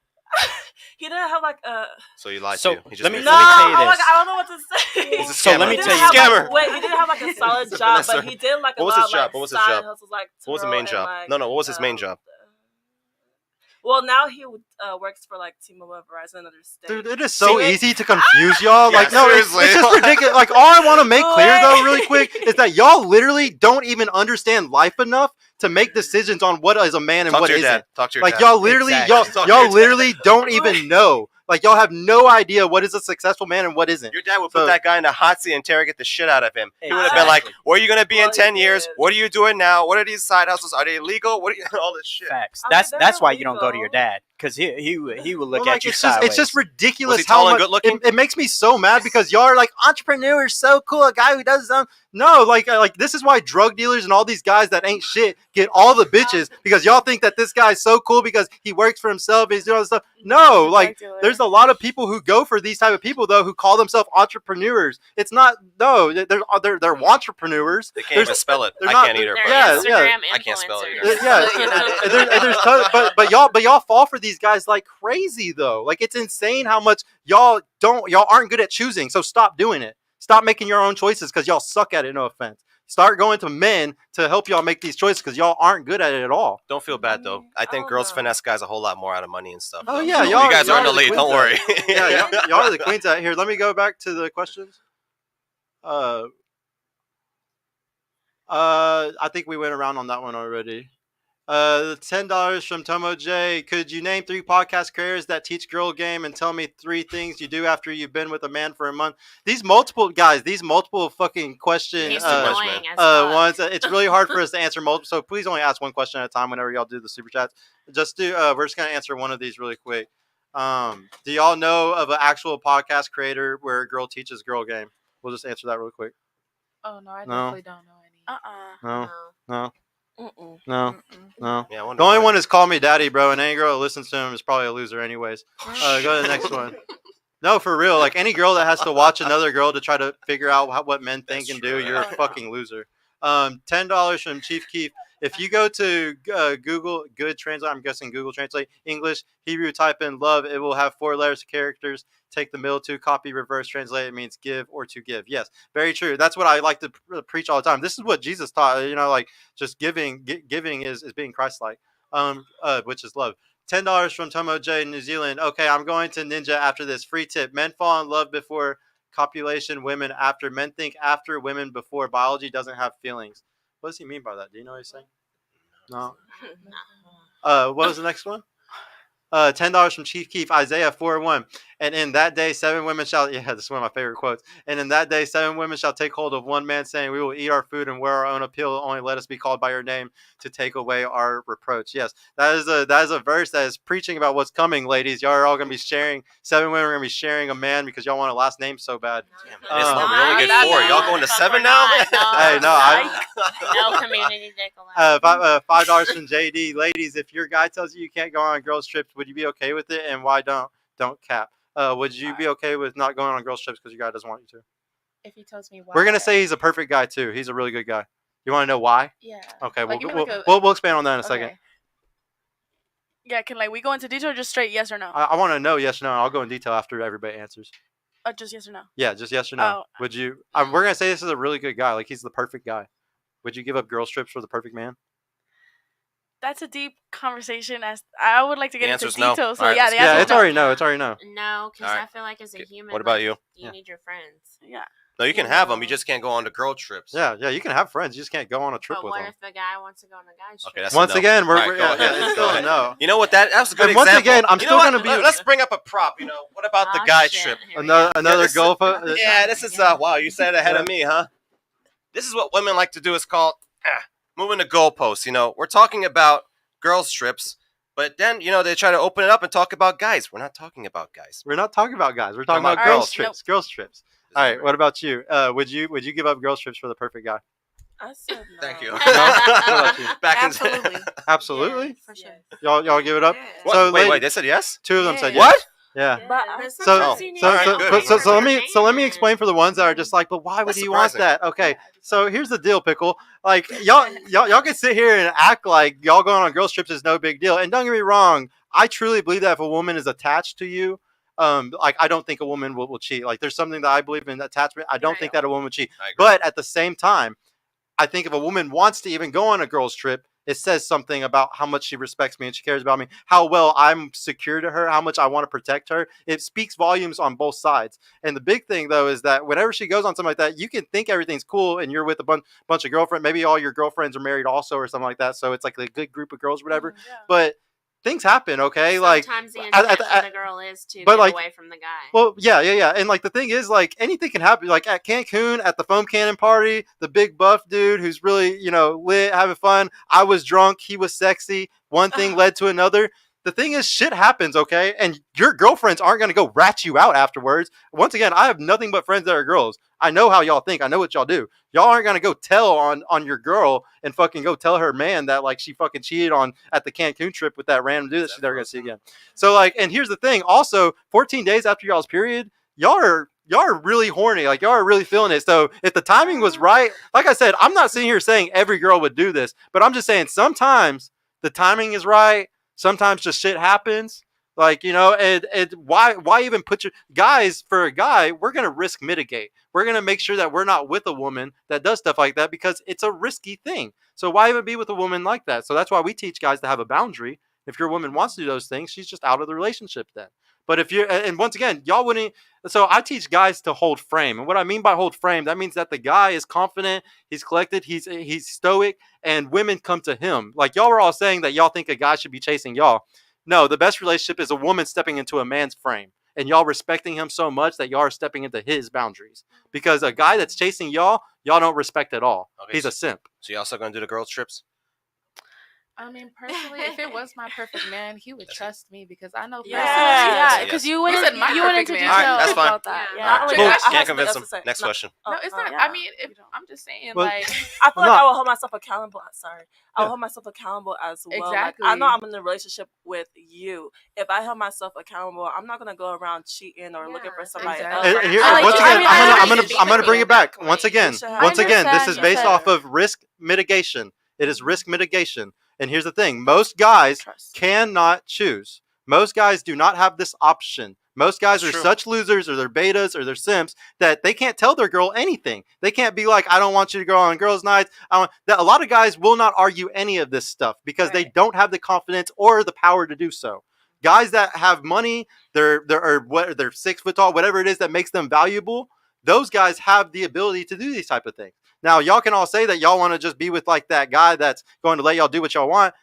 Speaker 9: He didn't have like a.
Speaker 2: So you lied
Speaker 4: So,
Speaker 2: to you. He just
Speaker 4: let me-
Speaker 2: made
Speaker 9: No,
Speaker 4: let me tell you
Speaker 9: oh my
Speaker 4: this.
Speaker 9: God, I don't know what to say.
Speaker 2: He's a
Speaker 4: So let
Speaker 2: scammer.
Speaker 4: me
Speaker 9: He
Speaker 4: tell
Speaker 9: didn't
Speaker 4: you-
Speaker 9: have,
Speaker 2: Scammer.
Speaker 9: like, wait, he didn't have like a solid job, but he did like a
Speaker 2: What was
Speaker 9: lot
Speaker 2: his
Speaker 9: of
Speaker 2: job?
Speaker 9: like
Speaker 2: What was his
Speaker 9: side
Speaker 2: job?
Speaker 9: hustles, like
Speaker 2: What was the
Speaker 9: Turo
Speaker 2: main
Speaker 9: and,
Speaker 2: job?
Speaker 9: like,
Speaker 2: No, what was his main job?
Speaker 9: Well, now he works for like T-Mobile, Verizon, and other states.
Speaker 1: Dude, it is so easy to confuse y'all.
Speaker 2: Yeah,
Speaker 1: Like, no, it's
Speaker 2: seriously.
Speaker 1: just ridiculous. Like, all I want to make clear, though, really quick, is that y'all literally don't even understand life enough to make decisions on what is a man and
Speaker 2: Talk
Speaker 1: what
Speaker 2: to your
Speaker 1: isn't.
Speaker 2: dad. Talk to your
Speaker 1: Like,
Speaker 2: dad.
Speaker 1: y'all literally,
Speaker 4: Exactly.
Speaker 2: Talk to
Speaker 1: y'all
Speaker 2: your
Speaker 1: literally
Speaker 2: dad.
Speaker 1: don't even know. Like, y'all have no idea what is a successful man and what isn't.
Speaker 2: Your dad would
Speaker 1: So-
Speaker 2: put that guy in the hot seat and interrogate the shit out of him. He would have been like,
Speaker 4: Exactly.
Speaker 2: "Where are you gonna be in
Speaker 9: Well, he
Speaker 2: 10 years?
Speaker 9: did.
Speaker 2: What are you doing now? What are these side hustles? Are they illegal? What are you all this shit?"
Speaker 4: Facts.
Speaker 9: I mean,
Speaker 4: That's
Speaker 9: they're
Speaker 4: why you don't go to
Speaker 9: illegal.
Speaker 4: your dad because he will look
Speaker 1: Well,
Speaker 4: at you
Speaker 1: it's
Speaker 4: sideways.
Speaker 1: just ridiculous
Speaker 2: Was he
Speaker 1: how
Speaker 2: tall and
Speaker 1: much
Speaker 2: good-looking?
Speaker 1: it makes me so mad because y'all are like entrepreneurs, so cool. A guy who does his own. No, like this is why drug dealers and all these guys that ain't shit get all the bitches because y'all think that this guy's so cool because he works for himself. He's doing all this stuff. No,
Speaker 10: He's a
Speaker 1: like
Speaker 10: drug dealer.
Speaker 1: there's a lot of people who go for these type of people though who call themselves entrepreneurs. It's not no, they're entrepreneurs.
Speaker 2: They can't even spell it.
Speaker 1: they're
Speaker 2: I
Speaker 1: not-
Speaker 2: can't either.
Speaker 7: They're
Speaker 2: but-
Speaker 1: Yeah,
Speaker 7: Instagram
Speaker 2: I can't spell it
Speaker 7: influencers.
Speaker 2: either.
Speaker 1: Yeah, there's but y'all fall for these guys like crazy though. Like it's insane how much y'all aren't good at choosing. So stop doing it. Stop making your own choices because y'all suck at it. No offense. Start going to men to help y'all make these choices because y'all aren't good at it at all.
Speaker 2: Don't feel bad though. I think
Speaker 9: don't
Speaker 2: girls
Speaker 9: know.
Speaker 2: finesse guys a whole lot more out of money and stuff.
Speaker 1: Oh
Speaker 2: though.
Speaker 1: yeah,
Speaker 2: So
Speaker 1: y'all
Speaker 2: you guys are in the
Speaker 1: y'all
Speaker 2: lead.
Speaker 1: queens
Speaker 2: Don't
Speaker 1: at
Speaker 2: worry.
Speaker 1: it. Yeah, y'all are the queens out here. Let me go back to the questions. I think we went around on that one already. $10 from Tomo J. Could you name 3 podcast creators that teach girl game and tell me 3 things you do after you've been with a man for a month? These multiple fucking question
Speaker 7: He's
Speaker 2: much,
Speaker 7: annoying
Speaker 2: man.
Speaker 7: as fuck.
Speaker 1: ones. It's really hard for us to answer multiple. So please only ask one question at a time whenever y'all do the super chats. Just do. We're just gonna answer one of these really quick. Do y'all know of an actual podcast creator where a girl teaches girl game? We'll just answer that real quick.
Speaker 8: Oh no, I
Speaker 1: No.
Speaker 8: definitely don't know any.
Speaker 1: No, no,
Speaker 9: Mm-mm.
Speaker 1: no, no.
Speaker 2: Yeah, I wonder
Speaker 1: The only
Speaker 2: why.
Speaker 1: one is Call Me Daddy, bro, and any girl that listens to him is probably a loser anyways. Go to the next one. No, for real. Like any girl that has to watch another girl to try to figure out what men think
Speaker 2: That's
Speaker 1: and
Speaker 2: true,
Speaker 1: do, you're a
Speaker 9: yeah.
Speaker 1: fucking loser. $10 from Chief Keef. If you go to Google, good translate, I'm guessing Google Translate, English, Hebrew, type in love, it will have 4 letters of characters. Take the middle 2, copy, reverse, translate. It means give or to give. Yes, very true. That's what I like to preach all the time. This is what Jesus taught. You know, like just giving is being Christ-like, which is love. $10 from Tomo J, New Zealand. Okay, I'm going to Ninja after this. Free tip. Men fall in love before copulation, women after. Men think after, women before. Biology doesn't have feelings. What does he mean by that? Do you know what he's saying? No. What was the next one? $10 from Chief Keef, Isaiah 4:1. And in that day, 7 women shall, yeah, this is one of my favorite quotes. And in that day, 7 women shall take hold of one man, saying, we will eat our food and wear our own appeal. Only let us be called by your name to take away our reproach. Yes, that is a verse that is preaching about what's coming, ladies. Y'all are all going to be sharing, 7 women are going to be sharing a man because y'all want a last name so bad.
Speaker 2: Damn, it's not, we only get 4. Y'all going to 7 now?
Speaker 1: Hey, no,
Speaker 7: no community dick allowed.
Speaker 1: $5 from JD. Ladies, if your guy tells you can't go on girls trips, would you be okay with it? And why don't cap? Would you be okay with not going on girls trips because your guy doesn't want you to?
Speaker 8: If he tells me why.
Speaker 1: We're gonna say he's a perfect guy too. He's a really good guy. You want to know why?
Speaker 8: Yeah.
Speaker 1: Okay,
Speaker 8: like,
Speaker 1: we'll expand on that in a second.
Speaker 10: Yeah, can we go into detail or just straight yes or no?
Speaker 1: I want to know yes or no. I'll go in detail after everybody answers.
Speaker 10: Just yes or no?
Speaker 1: Yeah, just yes or no.
Speaker 10: Oh.
Speaker 1: Would you? We're gonna say this is a really good guy. Like he's the perfect guy. Would you give up girls trips for the perfect man?
Speaker 10: That's a deep conversation. As I would like to get into
Speaker 2: no.
Speaker 10: detail. So
Speaker 2: right,
Speaker 10: yeah, the answer
Speaker 1: yeah,
Speaker 10: is
Speaker 1: it's already no. It's already no.
Speaker 7: No, because
Speaker 2: Right.
Speaker 7: I feel like as a human,
Speaker 2: What about
Speaker 7: like,
Speaker 2: you?
Speaker 7: You need your friends.
Speaker 10: Yeah.
Speaker 2: No, you can have them. You just can't go on the girl trips.
Speaker 1: Yeah, you can have friends. You just can't go on a trip
Speaker 7: But
Speaker 1: with
Speaker 7: what
Speaker 1: them.
Speaker 7: if the guy wants to go on a guy's trip?
Speaker 2: Okay, that's
Speaker 1: Once
Speaker 2: a no.
Speaker 1: again, we're
Speaker 2: All right, go ahead.
Speaker 1: it's still a no.
Speaker 2: You know what? That was a good
Speaker 1: And once
Speaker 2: example.
Speaker 1: again, I'm
Speaker 2: You
Speaker 1: still
Speaker 2: know what?
Speaker 1: gonna be-
Speaker 2: Let's bring up a prop. What about the
Speaker 7: Oh,
Speaker 2: guy
Speaker 7: shit.
Speaker 2: trip?
Speaker 7: Here we
Speaker 1: Another
Speaker 7: go.
Speaker 1: another
Speaker 2: this-
Speaker 1: goal.
Speaker 2: Yeah, this is wow. You said ahead of me, huh? This is what women like to do. It's called moving the goalposts. We're talking about girls trips, but then they try to open it up and talk about guys. We're not talking about guys.
Speaker 1: We're not talking about guys. We're talking
Speaker 2: Talking
Speaker 1: about
Speaker 2: about
Speaker 1: girls
Speaker 2: girls.
Speaker 1: trips.
Speaker 10: Nope.
Speaker 1: Girls trips. All right. What about you? Would you give up girls trips for the perfect guy?
Speaker 9: I said no.
Speaker 2: Thank you.
Speaker 1: What about you?
Speaker 2: Back
Speaker 6: Absolutely.
Speaker 1: Absolutely.
Speaker 6: Yeah, for sure.
Speaker 1: Y'all give it up.
Speaker 6: Yeah.
Speaker 2: What?
Speaker 1: So
Speaker 2: Wait. They said yes.
Speaker 1: 2 of them said
Speaker 6: Yeah.
Speaker 1: yes.
Speaker 2: What?
Speaker 1: Yeah.
Speaker 9: But
Speaker 7: But
Speaker 1: So
Speaker 7: sometimes you need
Speaker 2: Alright, good.
Speaker 1: let me explain for the ones that are just like, but why would
Speaker 2: That's
Speaker 1: he want
Speaker 2: surprising.
Speaker 1: that? Okay, so here's the deal, Pickle. Like y'all can sit here and act like y'all going on girls trips is no big deal. And don't get me wrong, I truly believe that if a woman is attached to you, like I don't think a woman will cheat. Like there's something that I believe in attachment. I don't think that a woman would cheat.
Speaker 2: I agree.
Speaker 1: But at the same time, I think if a woman wants to even go on a girls trip, it says something about how much she respects me and she cares about me, how well I'm secure to her, how much I want to protect her. It speaks volumes on both sides. And the big thing, though, is that whenever she goes on something like that, you can think everything's cool and you're with a bunch of girlfriends. Maybe all your girlfriends are married also or something like that. So it's like a good group of girls or whatever.
Speaker 10: Yeah.
Speaker 1: But things happen, okay?
Speaker 7: Sometimes the intention of the girl is to
Speaker 1: but,
Speaker 7: get
Speaker 1: like,
Speaker 7: away from the guy.
Speaker 1: Well, yeah. And like the thing is, like anything can happen. Like at Cancun, at the foam cannon party, the big buff dude who's really, lit, having fun. I was drunk. He was sexy. One thing led to another. The thing is, shit happens, okay? And your girlfriends aren't going to go rat you out afterwards. Once again, I have nothing but friends that are girls. I know how y'all think. I know what y'all do. Y'all aren't going to go tell on your girl and fucking go tell her man that, like, she fucking cheated on at the Cancun trip with that random dude that she's never going to see again. So, like, and here's the thing. Also, 14 days after y'all's period, y'all are really horny. Like, y'all are really feeling it. So if the timing was right, like I said, I'm not sitting here saying every girl would do this, but I'm just saying sometimes the timing is right. Sometimes just shit happens. Like, and why even put your guys, for a guy, we're going to risk mitigate. We're going to make sure that we're not with a woman that does stuff like that because it's a risky thing. So why even be with a woman like that? So that's why we teach guys to have a boundary. If your woman wants to do those things, she's just out of the relationship then. But if you're, and once again, y'all wouldn't, so I teach guys to hold frame. And what I mean by hold frame, that means that the guy is confident, he's collected, he's stoic, and women come to him. Like y'all were all saying that y'all think a guy should be chasing y'all. No, the best relationship is a woman stepping into a man's frame and y'all respecting him so much that y'all are stepping into his boundaries. Because a guy that's chasing y'all don't respect at all.
Speaker 2: Okay,
Speaker 1: He's a simp.
Speaker 2: So you also going to do the girls trips?
Speaker 8: I mean, personally, if it was my perfect man, he would trust me because I know.
Speaker 10: Yeah,
Speaker 2: Yes.
Speaker 10: because
Speaker 8: you went into
Speaker 2: All
Speaker 8: detail
Speaker 2: right, that's fine.
Speaker 10: about that.
Speaker 7: Yeah.
Speaker 10: Yeah.
Speaker 2: All right,
Speaker 9: Well,
Speaker 2: can't
Speaker 9: I have
Speaker 2: convince
Speaker 9: something
Speaker 2: them.
Speaker 9: else to say.
Speaker 2: Next
Speaker 9: No.
Speaker 2: question.
Speaker 8: No, it's not.
Speaker 10: yeah.
Speaker 8: I mean, I'm just saying,
Speaker 1: Well,
Speaker 8: like,
Speaker 9: I feel like
Speaker 1: No.
Speaker 9: I will hold myself accountable. Sorry, I will
Speaker 1: Yeah.
Speaker 9: hold myself accountable as well.
Speaker 8: Exactly.
Speaker 9: Like, I know I'm in a relationship with you. If I hold myself accountable, I'm not gonna go around cheating or looking for somebody
Speaker 8: exactly.
Speaker 9: else.
Speaker 1: And here,
Speaker 10: I
Speaker 1: once
Speaker 10: like-
Speaker 1: again,
Speaker 10: I mean,
Speaker 1: I'm gonna bring it back. Once again,
Speaker 9: You should have-
Speaker 1: this is
Speaker 10: understand,
Speaker 1: based
Speaker 10: but-
Speaker 1: off of risk mitigation. It is risk mitigation. And here's the thing: most guys
Speaker 10: Trust.
Speaker 1: cannot choose. Most guys do not have this option. Most guys
Speaker 2: That's
Speaker 1: are
Speaker 2: true.
Speaker 1: such losers, or they're betas, or they're simps that they can't tell their girl anything. They can't be like, "I don't want you to go on girls' nights." That a lot of guys will not argue any of this stuff because they
Speaker 10: Right.
Speaker 1: don't have the confidence or the power to do so. Guys that have money, they're 6 foot tall, whatever it is that makes them valuable. Those guys have the ability to do these type of things. Now, y'all can all say that y'all want to just be with like that guy that's going to let y'all do what y'all want.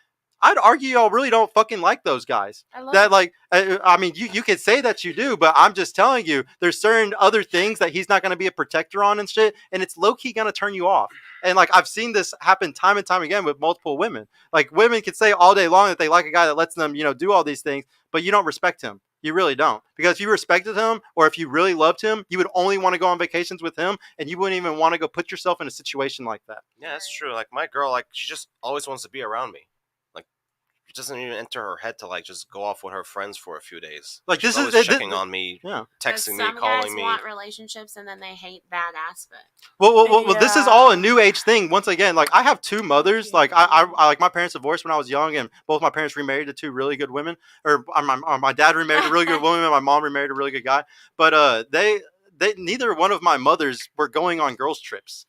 Speaker 1: I'd argue y'all really don't fucking like those guys. That like, I mean, you could say that you do, but I'm just telling you, there's certain other things that he's not going to be a protector on and shit, and it's low key going to turn you off. And like I've seen this happen time and time again with multiple women. Like women can say all day long that they like a guy that lets them, do all these things, but you don't respect him. You really don't. Because if you respected him or if you really loved him, you would only want to go on vacations with him and you wouldn't even want to go put yourself in a situation like that.
Speaker 2: Yeah, that's true. Like my girl, like she just always wants to be around me. Like it doesn't even enter her head to like just go off with her friends for a few days.
Speaker 1: Like
Speaker 2: she's
Speaker 1: this is
Speaker 2: always checking on me, texting me,
Speaker 7: some
Speaker 2: calling
Speaker 7: guys
Speaker 2: me.
Speaker 7: want relationships and then they hate that aspect.
Speaker 1: Well, this is all a new age thing. Once again, like I have two mothers. Like I like my parents divorced when I was young, and both my parents remarried to two really good women. Or my dad remarried a really good woman, and my mom remarried a really good guy. But they neither one of my mothers were going on girls trips.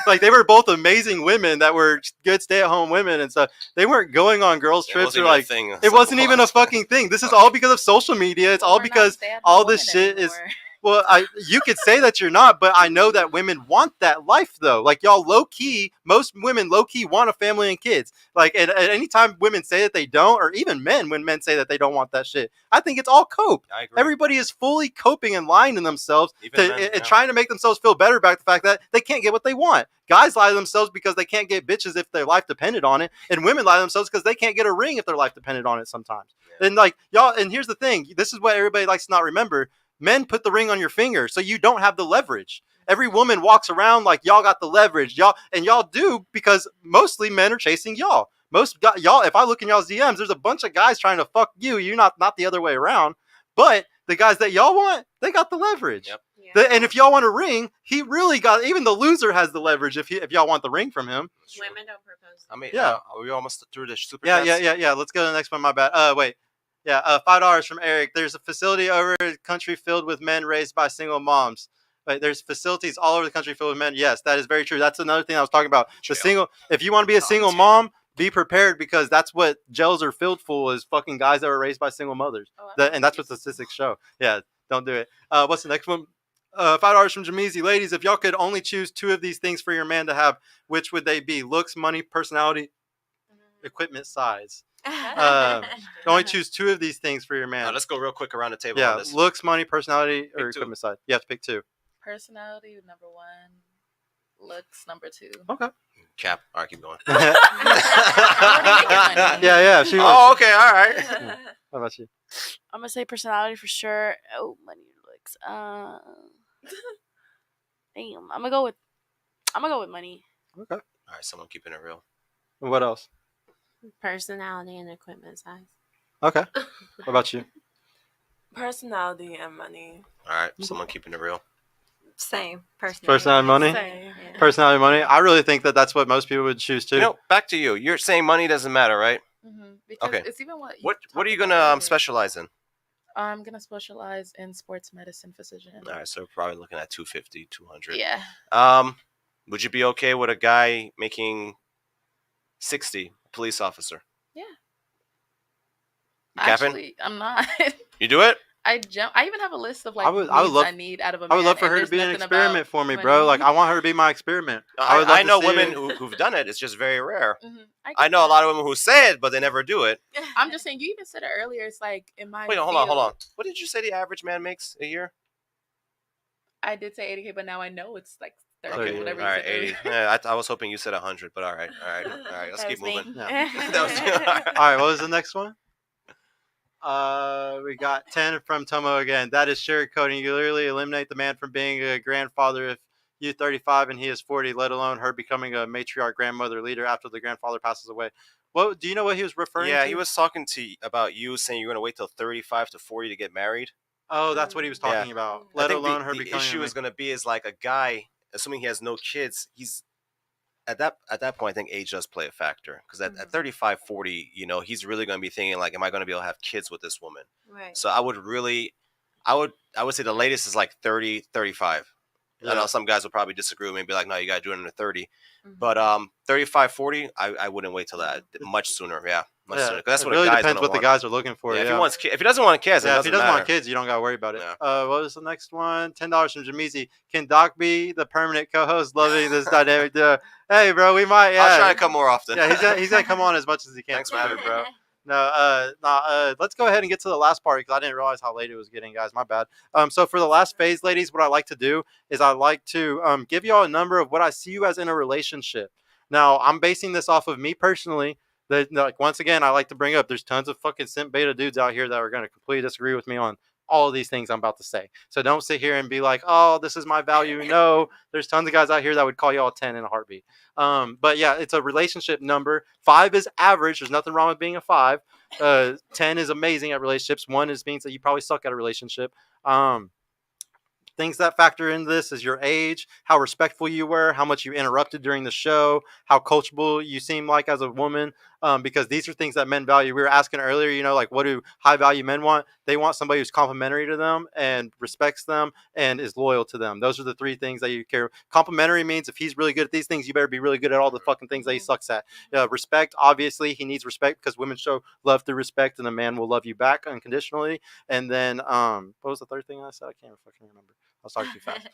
Speaker 1: Like they were both amazing women that were good stay-at-home women and stuff. They weren't going on girls trips or like it wasn't even a fucking thing. This is all because of social media. It's all because all this shit is. Well, you could say that you're not, but I know that women want that life though. Like y'all low key, most women low key want a family and kids. Like at any time women say that they don't, or even men when men say that they don't want that shit, I think it's all cope.
Speaker 2: I agree.
Speaker 1: Everybody is fully coping and lying to themselves and trying to make themselves feel better about the fact that they can't get what they want. Guys lie to themselves because they can't get bitches if their life depended on it, and women lie to themselves because they can't get a ring if their life depended on it sometimes. Yeah. And like y'all, and here's the thing: this is what everybody likes to not remember. Men put the ring on your finger, so you don't have the leverage. Every woman walks around like y'all got the leverage, y'all do because mostly men are chasing y'all. Y'all, if I look in y'all's DMs, there's a bunch of guys trying to fuck you. You're not the other way around. But the guys that y'all want, they got the leverage. Yep. Yeah. And if y'all want a ring, he really got. Even the loser has the leverage if y'all want the ring from him.
Speaker 7: Women don't propose.
Speaker 2: I mean, are we almost through the super?
Speaker 1: Yeah. Let's go to the next one. My bad. Wait. Yeah, $5 from Eric. There's a facility over the country filled with men raised by single moms. Right, there's facilities all over the country filled with men. Yes, that is very true. That's another thing I was talking about. If you want to be a single mom, be prepared because that's what jails are filled full is fucking guys that were raised by single mothers. And that's what statistics show. Yeah, don't do it. What's the next one? $5 from Jameezy. Ladies, if y'all could only choose two of these things for your man to have, which would they be? Looks, money, personality, equipment, size. Only choose two of these things for your man.
Speaker 2: Let's go real quick around the table. On this.
Speaker 1: Looks, money, personality, or equipment side. You have to pick two.
Speaker 8: Personality number one, looks number two.
Speaker 1: Okay.
Speaker 2: Cap. All right, keep going.
Speaker 1: Yeah.
Speaker 2: Okay. All right.
Speaker 1: How about you?
Speaker 10: I'm gonna say personality for sure. Oh, money, looks. Damn. I'm gonna go with money.
Speaker 1: Okay.
Speaker 2: All right. Someone keeping it real.
Speaker 1: And what else?
Speaker 7: Personality and equipment size.
Speaker 1: Okay. What about you?
Speaker 9: Personality and money.
Speaker 2: All right. Someone keeping it real.
Speaker 6: Same.
Speaker 1: Personality, money.
Speaker 9: Same. Yeah.
Speaker 1: Personality, money. I really think that that's what most people would choose too.
Speaker 2: Back to you. You're saying money doesn't matter, right?
Speaker 8: Mm-hmm. Because
Speaker 2: okay.
Speaker 8: It's even what
Speaker 2: are you gonna specialize in?
Speaker 8: I'm gonna specialize in sports medicine physician.
Speaker 2: All right, so we're probably looking at 250, 200.
Speaker 8: Yeah.
Speaker 2: Would you be okay with a guy making 60, police officer?
Speaker 8: Yeah.
Speaker 2: You capping?
Speaker 8: Actually, I'm not.
Speaker 2: You do it?
Speaker 8: I even have a list of like
Speaker 1: I would love
Speaker 8: out of a man.
Speaker 1: I would love for her to be an experiment for me, bro. Like I want her to be my experiment.
Speaker 2: I know women who've done it. It's just very rare. Mm-hmm. I know a lot of women who say it, but they never do it.
Speaker 8: I'm just saying. You even said it earlier. It's like in my.
Speaker 2: Wait, hold on. What did you say the average man makes a year?
Speaker 8: I did say 80K, but now I know it's like 30.
Speaker 2: Okay,
Speaker 8: whatever.
Speaker 2: All right, 80. Yeah, I was hoping you said 100, but all right. Let's keep moving.
Speaker 1: Yeah. All right. What was the next one? We got 10 from Tomo again. That is sugarcoating. You literally eliminate the man from being a grandfather if you're 35 and he is 40, let alone her becoming a matriarch grandmother leader after the grandfather passes away. What do you know what he was referring to?
Speaker 2: Yeah, he was talking about you saying you're going to wait till 35 to 40 to get married.
Speaker 1: Oh, that's what he was talking about. Let alone her becoming.
Speaker 2: The issue is going to be is like a guy, assuming he has no kids, he's at that point, I think age does play a factor because at 35, 40, he's really going to be thinking like, am I going to be able to have kids with this woman?
Speaker 6: Right.
Speaker 2: So I would say the latest is like 30, 35. Yeah. I know some guys will probably disagree with me and be like, no, you got to do it under 30. Mm-hmm. But 35, 40, I wouldn't wait till that much sooner. Yeah. That's
Speaker 1: it
Speaker 2: what
Speaker 1: really
Speaker 2: a guy's
Speaker 1: depends
Speaker 2: gonna
Speaker 1: what the
Speaker 2: want.
Speaker 1: guys are looking for.
Speaker 2: Yeah,
Speaker 1: Yeah.
Speaker 2: if he doesn't want kids, then
Speaker 1: Yeah,
Speaker 2: it
Speaker 1: if he
Speaker 2: doesn't
Speaker 1: doesn't want
Speaker 2: matter.
Speaker 1: kids, you don't gotta worry about it.
Speaker 2: Yeah.
Speaker 1: What was the next one? $10 from Jameezy. Can Doc be the permanent co-host? Loving this dynamic duo. Hey, bro, we might. Yeah,
Speaker 2: I'll try to come more often.
Speaker 1: Yeah, he's gonna come on as much as he can.
Speaker 2: Thanks
Speaker 1: for
Speaker 2: for
Speaker 1: sure,
Speaker 2: having me.
Speaker 1: bro. No, let's go ahead and get to the last part because I didn't realize how late it was getting, guys. My bad. So for the last phase, ladies, what I like to do is I like to give y'all a number of what I see you as in a relationship. Now, I'm basing this off of me personally. Like once again, I like to bring up there's tons of fucking simp beta dudes out here that are going to completely disagree with me on all of these things I'm about to say. So don't sit here and be like, oh, this is my value. No, there's tons of guys out here that would call y'all 10 in a heartbeat. But yeah, it's a relationship number. 5 is average. There's nothing wrong with being a 5. 10 is amazing at relationships. 1 means that you probably suck at a relationship. Things that factor into this is your age, how respectful you were, how much you interrupted during the show, how coachable you seem like as a woman, because these are things that men value. We were asking earlier, like what do high value men want? They want somebody who's complimentary to them and respects them and is loyal to them. Those are the 3 things that you care. Complimentary means if he's really good at these things, you better be really good at all the fucking things that he sucks at. Respect, obviously, he needs respect because women show love through respect, and a man will love you back unconditionally. And then, what was the 3rd thing I said? I can't fucking remember. I'll start too fast.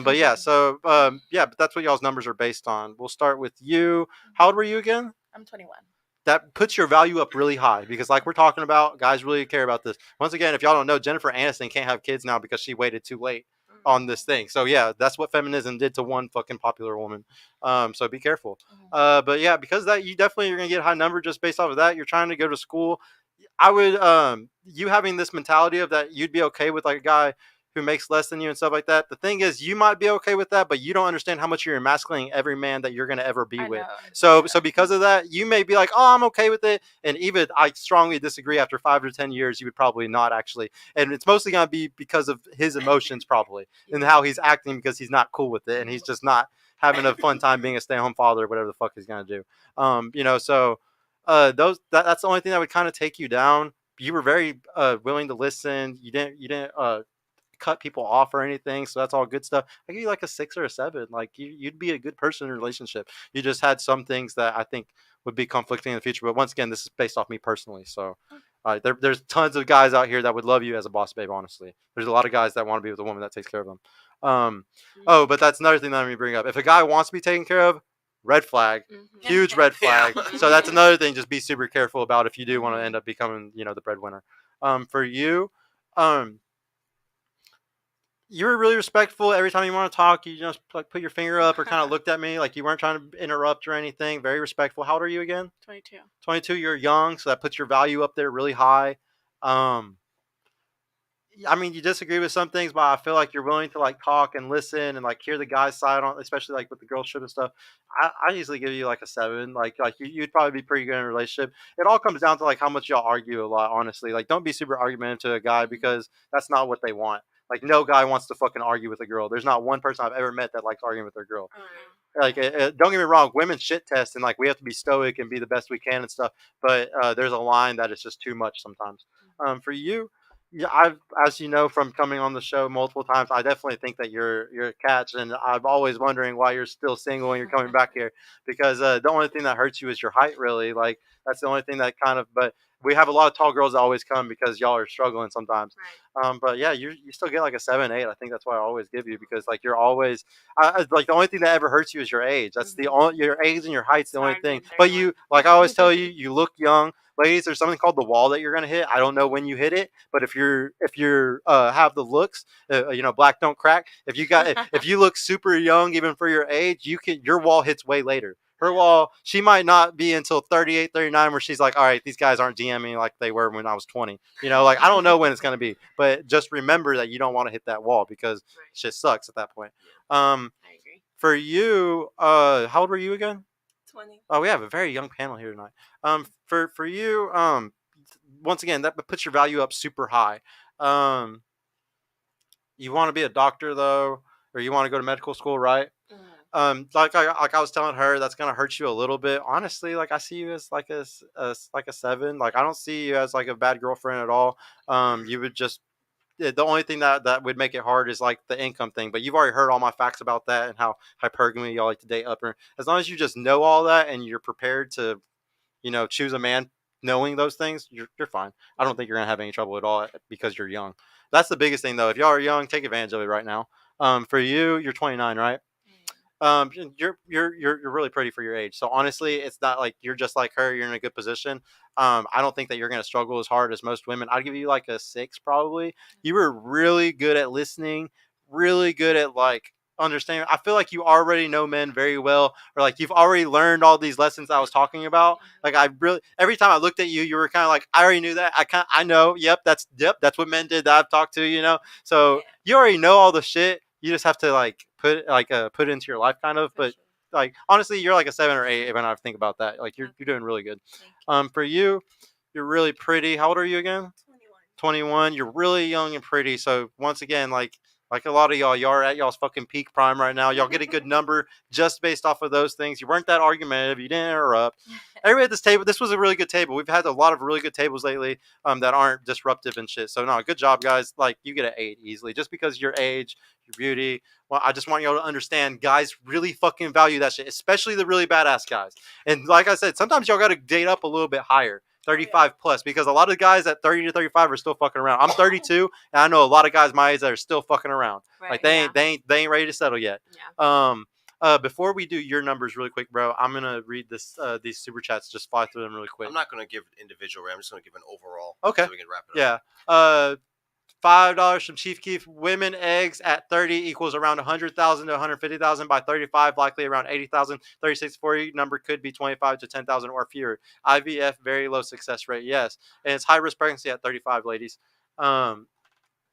Speaker 1: But yeah, so but that's what y'all's numbers are based on. We'll start with you. How old were you again?
Speaker 8: I'm 21.
Speaker 1: That puts your value up really high because, like we're talking about, guys really care about this. Once again, if y'all don't know, Jennifer Aniston can't have kids now because she waited too late on this thing. So yeah, that's what feminism did to one fucking popular woman. So be careful. But yeah, because of that, you definitely are gonna get a high number just based off of that. You're trying to go to school. I would you having this mentality of that you'd be okay with like a guy who makes less than you and stuff like that. The thing is, you might be okay with that, but you don't understand how much you're emasculating every man that you're going to ever be with. So because of that, you may be like, oh, I'm okay with it. And even I strongly disagree. After 5 to 10 years, you would probably not actually. And it's mostly going to be because of his emotions probably and how he's acting because he's not cool with it. And he's just not having a fun time being a stay-at-home father or whatever the fuck he's going to do. So that's the only thing that would kind of take you down. You were very willing to listen. You didn't cut people off or anything, so that's all good stuff. I give you like a 6 or a 7. Like you'd be a good person in a relationship. You just had some things that I think would be conflicting in the future. But once again, this is based off me personally. So there's tons of guys out here that would love you as a boss babe. Honestly, there's a lot of guys that want to be with a woman that takes care of them. But that's another thing that I'm gonna bring up. If a guy wants to be taken care of, red flag, huge red flag. So that's another thing. Just be super careful about if you do want to end up becoming, the breadwinner. For you, you were really respectful every time you want to talk. You just like put your finger up or kind of looked at me like you weren't trying to interrupt or anything. Very respectful. How old are you again?
Speaker 10: 22.
Speaker 1: 22. You're young, so that puts your value up there really high. I mean, you disagree with some things, but I feel like you're willing to like talk and listen and like hear the guy's side on, especially like with the girl shit and stuff. I usually give you like a 7. Like you'd probably be pretty good in a relationship. It all comes down to like how much y'all argue a lot. Honestly, like don't be super argumentative to a guy because that's not what they want. Like no guy wants to fucking argue with a girl. There's not one person I've ever met that likes arguing with their girl. Like don't get me wrong, women shit test and like we have to be stoic and be the best we can and stuff. But there's a line that is just too much sometimes. For you. Yeah, as you know from coming on the show multiple times, I definitely think that you're a catch, and I'm always wondering why you're still single and you're coming back here because the only thing that hurts you is your height, really. Like that's the only thing that kind of. But we have a lot of tall girls that always come because y'all are struggling sometimes. But yeah, you still get like a 7, 8. I think that's why I always give you because like you're always like the only thing that ever hurts you is your age. That's the only your age and your height's the only thing. But you like I always tell you, you look young. Ladies, there's something called the wall that you're gonna hit. I don't know when you hit it, but if you're have the looks, black don't crack. If you look super young, even for your age, your wall hits way later. Her wall, she might not be until 38, 39 where she's like, all right, these guys aren't DMing like they were when I was 20. Like I don't know when it's gonna be, but just remember that you don't want to hit that wall because shit sucks at that point.
Speaker 7: I agree.
Speaker 1: For you, how old were you again?
Speaker 5: 20.
Speaker 1: Oh, we have a very young panel here tonight. For you, once again, that puts your value up super high. You want to be a doctor though, or you want to go to medical school, right? Like I was telling her, that's gonna hurt you a little bit. Honestly, like I see you as like a 7. Like I don't see you as like a bad girlfriend at all. You would just the only thing that would make it hard is like the income thing. But you've already heard all my facts about that and how hypergamy y'all like to date upper. As long as you just know all that and you're prepared to, choose a man knowing those things, you're fine. I don't think you're gonna have any trouble at all because you're young. That's the biggest thing though. If y'all are young, take advantage of it right now. For you, you're 29, right? You're really pretty for your age. So honestly, it's not like you're just like her. You're in a good position. I don't think that you're gonna struggle as hard as most women. I'd give you like a 6 probably. You were really good at listening, really good at like understanding. I feel like you already know men very well, or like you've already learned all these lessons I was talking about. Like I really, every time I looked at you, you were kind of like, I already knew that. I know. Yep, that's what men did that I've talked to. So you already know all the shit. You just have to like put it into your life, kind of. But like honestly, you're like a 7 or 8 when I think about that. Like you're doing really good. For you, you're really pretty. How old are you again? 21. You're really young and pretty. So once again, like a lot of y'all are at y'all's fucking peak prime right now. Y'all get a good number just based off of those things. You weren't that argumentative. You didn't interrupt. Everybody at this table, this was a really good table. We've had a lot of really good tables lately that aren't disruptive and shit. So no, good job, guys. Like you get an 8 easily just because your age, your beauty. Well, I just want y'all to understand, guys really fucking value that shit, especially the really badass guys. And like I said, sometimes y'all got to date up a little bit higher. 35 plus, because a lot of guys at 30 to 35 are still fucking around. I'm 32 and I know a lot of guys my age that are still fucking around.
Speaker 7: Right,
Speaker 1: like they ain't ready to settle yet. Before we do your numbers really quick, bro, I'm gonna read these super chats, just fly through them really quick.
Speaker 2: I'm not gonna give individual, I'm just gonna give an overall.
Speaker 1: Okay.
Speaker 2: So we can wrap it up.
Speaker 1: Yeah. $5 from Chief Keef. Women eggs at 30 equals around 100,000 to 150,000. By 35, likely around 80,000. 36 to 40 number could be 25 to 10,000 or fewer. IVF, very low success rate. Yes, and it's high risk pregnancy at 35, ladies.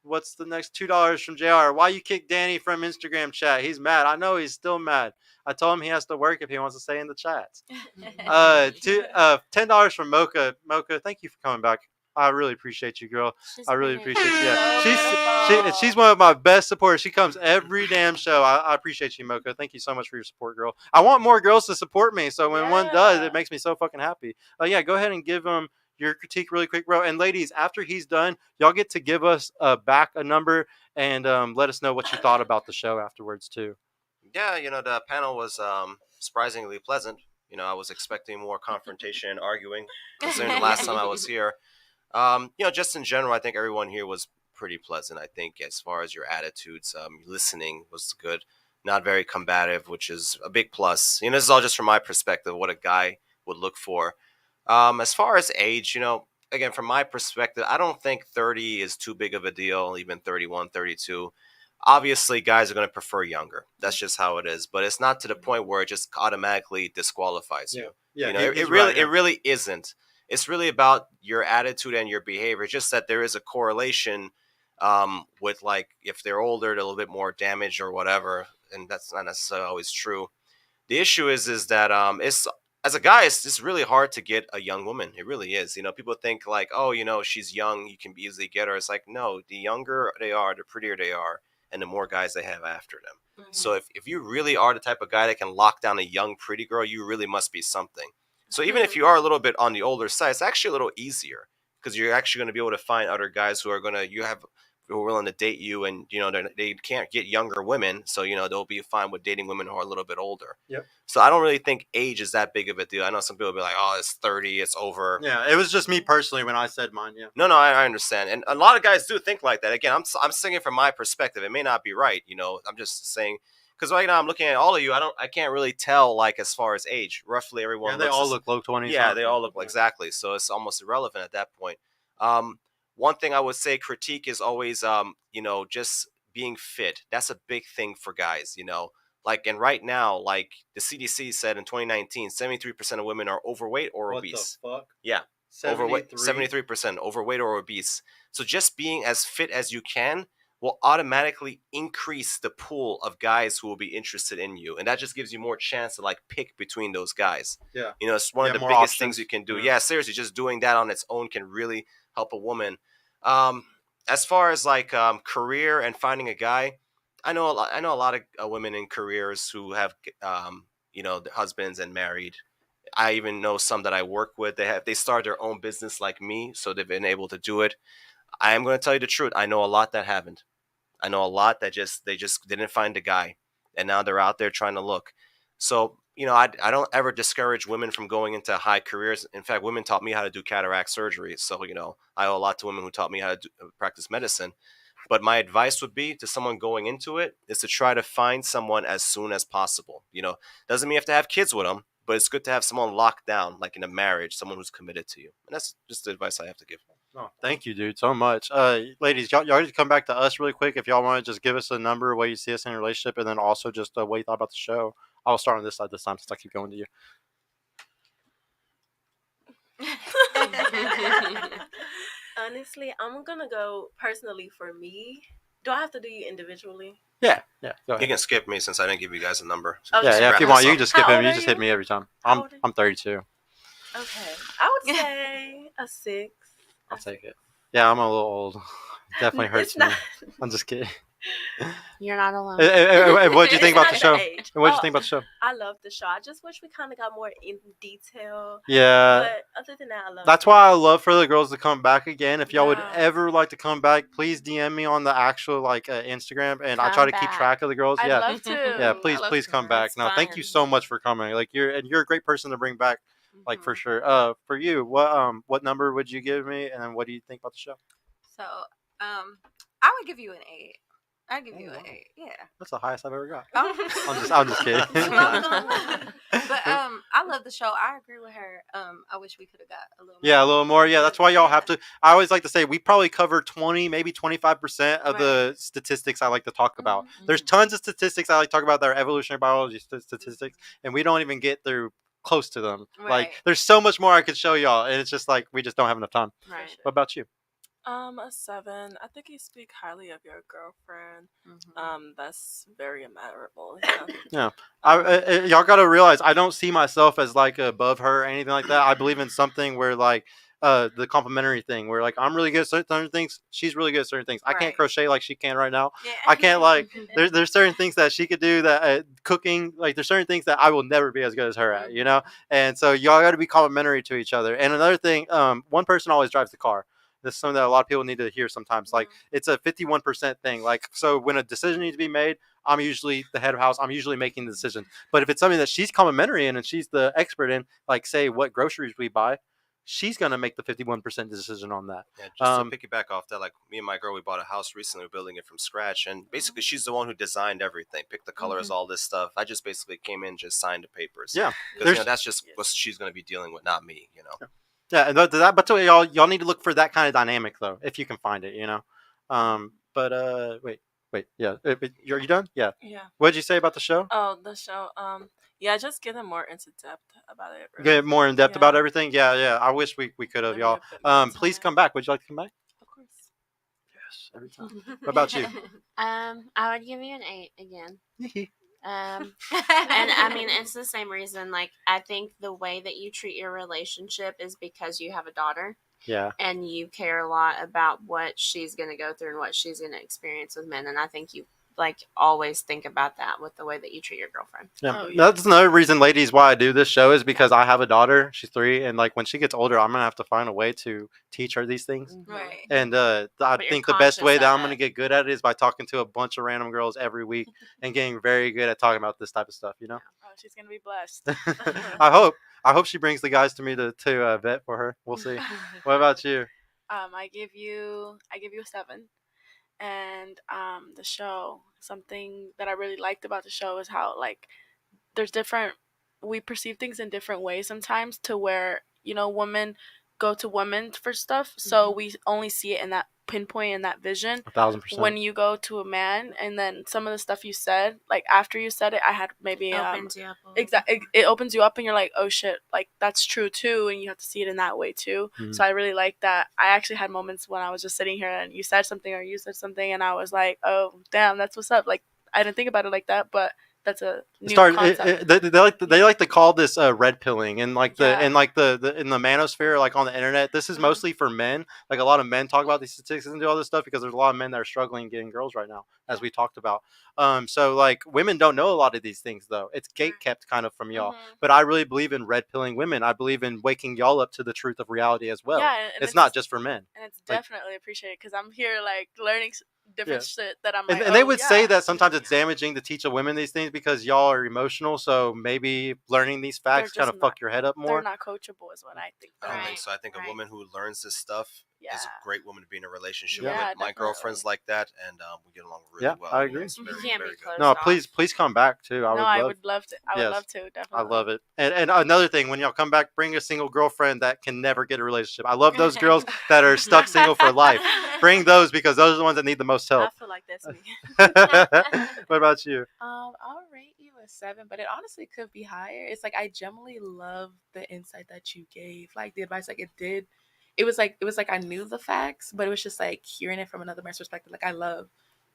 Speaker 1: What's the next $2 from JR? Why you kick Danny from Instagram chat? He's mad. I know he's still mad. I told him he has to work if he wants to stay in the chats. $10 from Mocha. Mocha, thank you for coming back. I really appreciate you, girl. I really appreciate you. Yeah, she's one of my best supporters. She comes every damn show. I appreciate you, Mocha. Thank you so much for your support, girl. I want more girls to support me, so when one does, it makes me so fucking happy. Yeah, go ahead and give them your critique really quick, bro. And ladies, after he's done, y'all get to give us back a number and let us know what you thought about the show afterwards too.
Speaker 2: Yeah, the panel was surprisingly pleasant. I was expecting more confrontation and arguing, considering the last time I was here. Just in general, I think everyone here was pretty pleasant. I think as far as your attitudes, listening was good, not very combative, which is a big plus. This is all just from my perspective, what a guy would look for. As far as age, again, from my perspective, I don't think 30 is too big of a deal, even 31, 32. Obviously, guys are going to prefer younger. That's just how it is. But it's not to the point where it just automatically disqualifies you.
Speaker 1: Yeah,
Speaker 2: it really isn't. It's really about your attitude and your behavior. It's just that there is a correlation with, like, if they're older, they're a little bit more damaged or whatever, and that's not necessarily always true. The issue is that it's, as a guy, it's just really hard to get a young woman. It really is. People think like, oh, she's young, you can easily get her. It's like, no, the younger they are, the prettier they are, and the more guys they have after them. Mm-hmm. So if you really are the type of guy that can lock down a young, pretty girl, you really must be something. So even if you are a little bit on the older side, it's actually a little easier because you're actually going to be able to find other guys who are willing to date you, and they can't get younger women, so they'll be fine with dating women who are a little bit older.
Speaker 1: Yep.
Speaker 2: So I don't really think age is that big of a deal. I know some people will be like, oh, it's 30, it's over.
Speaker 1: Yeah, it was just me personally when I said mine. Yeah.
Speaker 2: No, I understand, and a lot of guys do think like that. Again, I'm saying it from my perspective. It may not be right. I'm just saying. Because right now I'm looking at all of you. I can't really tell, like, as far as age. Roughly everyone.
Speaker 1: Yeah, they all look low 20s.
Speaker 2: Yeah, they all look exactly. So it's almost irrelevant at that point. One thing I would say, critique is always, just being fit. That's a big thing for guys. Like, and right now, like the CDC said in 2019, 73% of women are overweight or obese.
Speaker 1: What the fuck?
Speaker 2: Yeah, 73% overweight or obese. So just being as fit as you can will automatically increase the pool of guys who will be interested in you. And that just gives you more chance to, like, pick between those guys.
Speaker 1: Yeah.
Speaker 2: It's one of the biggest things you can do. Yeah, seriously, just doing that on its own can really help a woman. As far as, like, career and finding a guy, I know a lot of women in careers who have, husbands and married. I even know some that I work with. They started their own business like me, so they've been able to do it. I am going to tell you the truth. I know a lot that haven't. I know a lot that they just didn't find a guy, and now they're out there trying to look. So I don't ever discourage women from going into high careers. In fact, women taught me how to do cataract surgery. So, I owe a lot to women who taught me how to practice medicine. But my advice would be to someone going into it is to try to find someone as soon as possible. Doesn't mean you have to have kids with them, but it's good to have someone locked down, like in a marriage, someone who's committed to you. And that's just the advice I have to give.
Speaker 1: Oh, thank you, dude, so much. Ladies, y'all just come back to us really quick if y'all want to just give us a number where you see us in a relationship, and then also just what you thought about the show. I'll start on this side this time since I keep going to you.
Speaker 5: Honestly, I'm gonna go personally for me. Do I have to do you individually?
Speaker 1: Yeah. Go ahead.
Speaker 2: You can skip me since I didn't give you guys a number.
Speaker 5: So
Speaker 1: If you want, you can just skip
Speaker 5: How
Speaker 1: him.
Speaker 5: old
Speaker 1: You
Speaker 5: are
Speaker 1: just
Speaker 5: you?
Speaker 1: hit me every time.
Speaker 5: How old are
Speaker 1: I'm 32.
Speaker 5: Okay, I would say a 6.
Speaker 1: I'll take it. Yeah, I'm a little old. Definitely hurts
Speaker 5: It's
Speaker 1: me.
Speaker 5: not.
Speaker 1: I'm just kidding.
Speaker 7: You're not alone.
Speaker 1: What'd you think
Speaker 5: It's
Speaker 1: about
Speaker 5: not
Speaker 1: the show?
Speaker 5: age.
Speaker 1: What'd you think about the show?
Speaker 5: I love the show. I just wish we kind of got more in detail.
Speaker 1: Yeah.
Speaker 5: But other than that, I love
Speaker 1: That's
Speaker 5: it.
Speaker 1: why I love for the girls to come back again. If y'all would
Speaker 5: Yeah.
Speaker 1: ever like to come back, please DM me on the actual Instagram, and I try to keep track of the girls.
Speaker 10: I'd
Speaker 1: Yeah,
Speaker 10: love to.
Speaker 1: yeah. Please
Speaker 10: I'd love
Speaker 1: please
Speaker 10: to.
Speaker 1: come back.
Speaker 7: It's
Speaker 1: No, thank you
Speaker 7: fun.
Speaker 1: so much for coming. Like you're a great person to bring back. Like for sure. For you, what number would you give me, and what do you think about the show?
Speaker 6: So, I would give you an 8. I'd give you an 8. Yeah.
Speaker 1: That's the highest I've ever got.
Speaker 6: Oh.
Speaker 1: I'm just kidding.
Speaker 6: But I love the show. I agree with her. I wish we could have got a little.
Speaker 1: Yeah, a little more. Yeah, that's why y'all
Speaker 6: Yeah.
Speaker 1: have to. I always like to say we probably cover 20, maybe 25% of the statistics I like to talk about. There's tons of statistics I like to talk about that are evolutionary biology statistics, and we don't even get through close to them. Like,
Speaker 6: Right.
Speaker 1: there's so much more I could show y'all, and it's just like we just don't have enough time.
Speaker 7: Right.
Speaker 1: What about you?
Speaker 9: A 7. I think you speak highly of your girlfriend. That's very admirable.
Speaker 1: Yeah. Y'all got to realize I don't see myself as like above her or anything like that. I believe in something where like the complementary thing where like I'm really good at certain things, she's really good at certain things. I can't
Speaker 6: Right.
Speaker 1: crochet like she can right now.
Speaker 6: Yeah.
Speaker 1: I can't like there's certain things that she could do that cooking, like there's certain things that I will never be as good as her at, you know? And so y'all got to be complementary to each other. And another thing, one person always drives the car. This is something that a lot of people need to hear sometimes. Like it's a 51% thing. Like, so when a decision needs to be made, I'm usually the head of house. I'm usually making the decision. But if it's something that she's complimentary in and she's the expert in, like say what groceries we buy, she's gonna make the 51% decision on that.
Speaker 2: Yeah, just to piggyback off that, like me and my girl, we bought a house recently. We're building it from scratch, and basically she's the one who designed everything, picked the colors, all this stuff. I just basically came in, just signed the papers.
Speaker 1: Yeah,
Speaker 2: because that's just what she's going to be dealing with, not me.
Speaker 1: Yeah, and but y'all need to look for that kind of dynamic though, if you can find it. But wait, yeah, are you done? Yeah.
Speaker 9: Yeah.
Speaker 1: What did you say about the show?
Speaker 9: Oh, the show. Yeah, just getting more into depth about it. Really.
Speaker 1: Get more in depth about everything. Yeah. I wish we could have, y'all. Please come back. Would you like to come back?
Speaker 9: Of course.
Speaker 1: Yes, every time. What about you?
Speaker 7: I would give you an 8 again. And I mean, it's the same reason. Like, I think the way that you treat your relationship is because you have a daughter.
Speaker 1: Yeah.
Speaker 7: And you care a lot about what she's going to go through and what she's going to experience with men. And I think you always think about that with the way that you treat your girlfriend.
Speaker 1: Yeah. That's another reason, ladies, why I do this show is because I have a daughter. She's 3, and like when she gets older, I'm gonna have to find a way to teach her these things.
Speaker 6: Right.
Speaker 1: And I think the best way that I'm gonna get good at it is by talking to a bunch of random girls every week and getting very good at talking about this type of stuff.
Speaker 10: Oh, she's gonna be blessed.
Speaker 1: I hope she brings the guys to me to vet for her. We'll see. What about you?
Speaker 10: I give you a 7. And the show, something that I really liked about the show is how we perceive things in different ways sometimes, to where women go to women for stuff, so we only see it in that pinpoint and that vision.
Speaker 1: 1,000%.
Speaker 10: When you go to a man, and then some of the stuff you said, like after you said it, I had maybe
Speaker 7: opens you up
Speaker 10: it opens you up, and you're like, oh shit, like that's true too, and you have to see it in that way too. So I really like that. I actually had moments when I was just sitting here and you said something or you said something, and I was like, oh damn, that's what's up. Like I didn't think about it like that, but that's a new concept.
Speaker 1: They like to call this red pilling, and like the in the manosphere, like on the internet, this is mostly for men. Like a lot of men talk about these statistics and do all this stuff because there's a lot of men that are struggling getting girls right now, as we talked about. So like women don't know a lot of these things though. It's gate kept kind of from y'all. But I really believe in red pilling women. I believe in waking y'all up to the truth of reality as well.
Speaker 10: Yeah, and
Speaker 1: it's not just for men.
Speaker 10: And it's definitely appreciated because I'm here like learning different shit that I'm
Speaker 1: And,
Speaker 10: like,
Speaker 1: and they
Speaker 10: oh,
Speaker 1: would
Speaker 10: yeah.
Speaker 1: say that sometimes it's damaging to teach a women these things because y'all are emotional. So maybe learning these facts kind of fuck your head up more.
Speaker 10: They're not coachable, is what I think.
Speaker 2: I don't think so. I think a woman who learns this stuff is a great woman to be in a relationship with. My girlfriend's like that, and we get along really well.
Speaker 1: I agree.
Speaker 2: It's very, very good.
Speaker 1: No, please come back too.
Speaker 10: I would love to. I would love to, definitely.
Speaker 1: I love it. And another thing, when y'all come back, bring a single girlfriend that can never get a relationship. I love those girls that are stuck single for life. Bring those because those are the ones that need the most help.
Speaker 10: I feel like that's me.
Speaker 1: What about you?
Speaker 8: I'll rate you a 7, but it honestly could be higher. It's like I genuinely love the insight that you gave, like the advice. Like it was like I knew the facts, but it was just like hearing it from another man's perspective. Like I love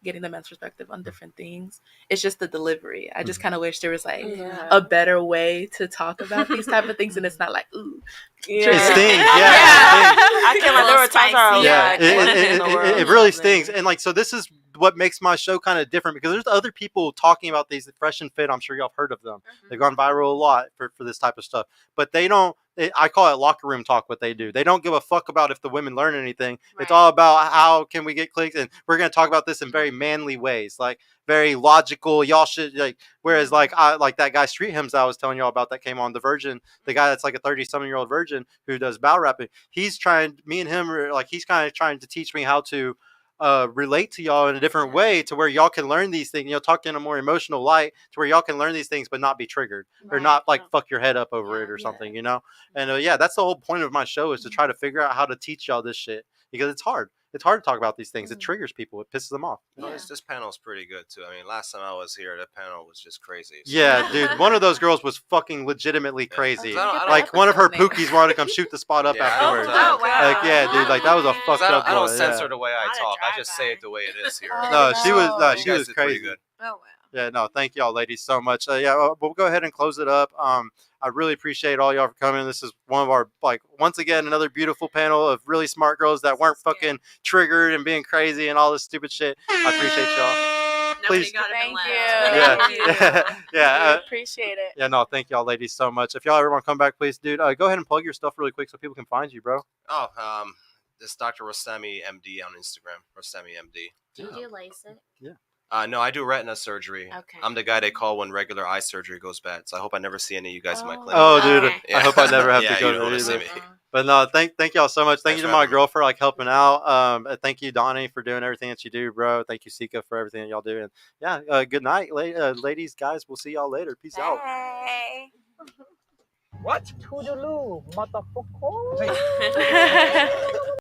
Speaker 8: getting the men's perspective on different things. It's just the delivery. I just kind of wish there was like a better way to talk about these type of things, and it's not like ooh,
Speaker 1: it stings. I
Speaker 9: can't like there were times where
Speaker 1: it really stings, and like so this is what makes my show kind of different because there's other people talking about these Fresh and Fit. I'm sure y'all have heard of them. They've gone viral a lot for this type of stuff, but they don't. I call it locker room talk. What they do, they don't give a fuck about if the women learn anything. Right. It's all about how can we get clicks, and we're going to talk about this in very manly ways, like very logical. Y'all should like. Whereas like that guy Street Hymns I was telling y'all about that came on The Virgin, the guy that's like a 30-something-year-old virgin who does battle rapping. He's trying. Me and him are like he's kind of trying to teach me how to relate to y'all in a different way to where y'all can learn these things, talk in a more emotional light to where y'all can learn these things but not be triggered or not like fuck your head up over it or something, and that's the whole point of my show is to try to figure out how to teach y'all this shit because it's hard to talk about these things. It triggers people, it pisses them off.
Speaker 2: This panel is pretty good too. I mean, last time I was here, that panel was just crazy.
Speaker 1: So. Yeah, dude, one of those girls was fucking legitimately crazy. Like one of her pookies wanted to come shoot the spot up afterwards.
Speaker 2: Oh, wow.
Speaker 1: Like dude, like that was a fucked up.
Speaker 2: I don't censor the way I talk. I just say it the way it is here.
Speaker 1: No, she was crazy.
Speaker 2: Good.
Speaker 6: Oh wow.
Speaker 1: Yeah, no, thank y'all ladies so much. We'll go ahead and close it up. I really appreciate all y'all for coming. This is one of our, once again, another beautiful panel of really smart girls that weren't fucking triggered and being crazy and all this stupid shit. I appreciate y'all. Please.
Speaker 10: Thank you.
Speaker 1: Yeah.
Speaker 10: Appreciate it.
Speaker 1: Yeah, no, thank y'all ladies so much. If y'all ever want to come back, please, dude, go ahead and plug your stuff really quick so people can find you, bro.
Speaker 2: This is Dr. Rostami MD on Instagram. Rostami MD.
Speaker 7: Do you do LASIK?
Speaker 1: Yeah.
Speaker 2: No, I do retina surgery.
Speaker 7: Okay.
Speaker 2: I'm the guy they call when regular eye surgery goes bad. So I hope I never see any of you guys in my clinic.
Speaker 1: Oh, dude, I hope I never have to go
Speaker 2: to
Speaker 1: either. But no, thank y'all so much. Thank you to my girl for helping out. Thank you, Donnie, for doing everything that you do, bro. Thank you, Sika, for everything that y'all do. And yeah, good night, ladies, guys. We'll see y'all later. Peace out.
Speaker 12: What? Toodaloo, motherfucker.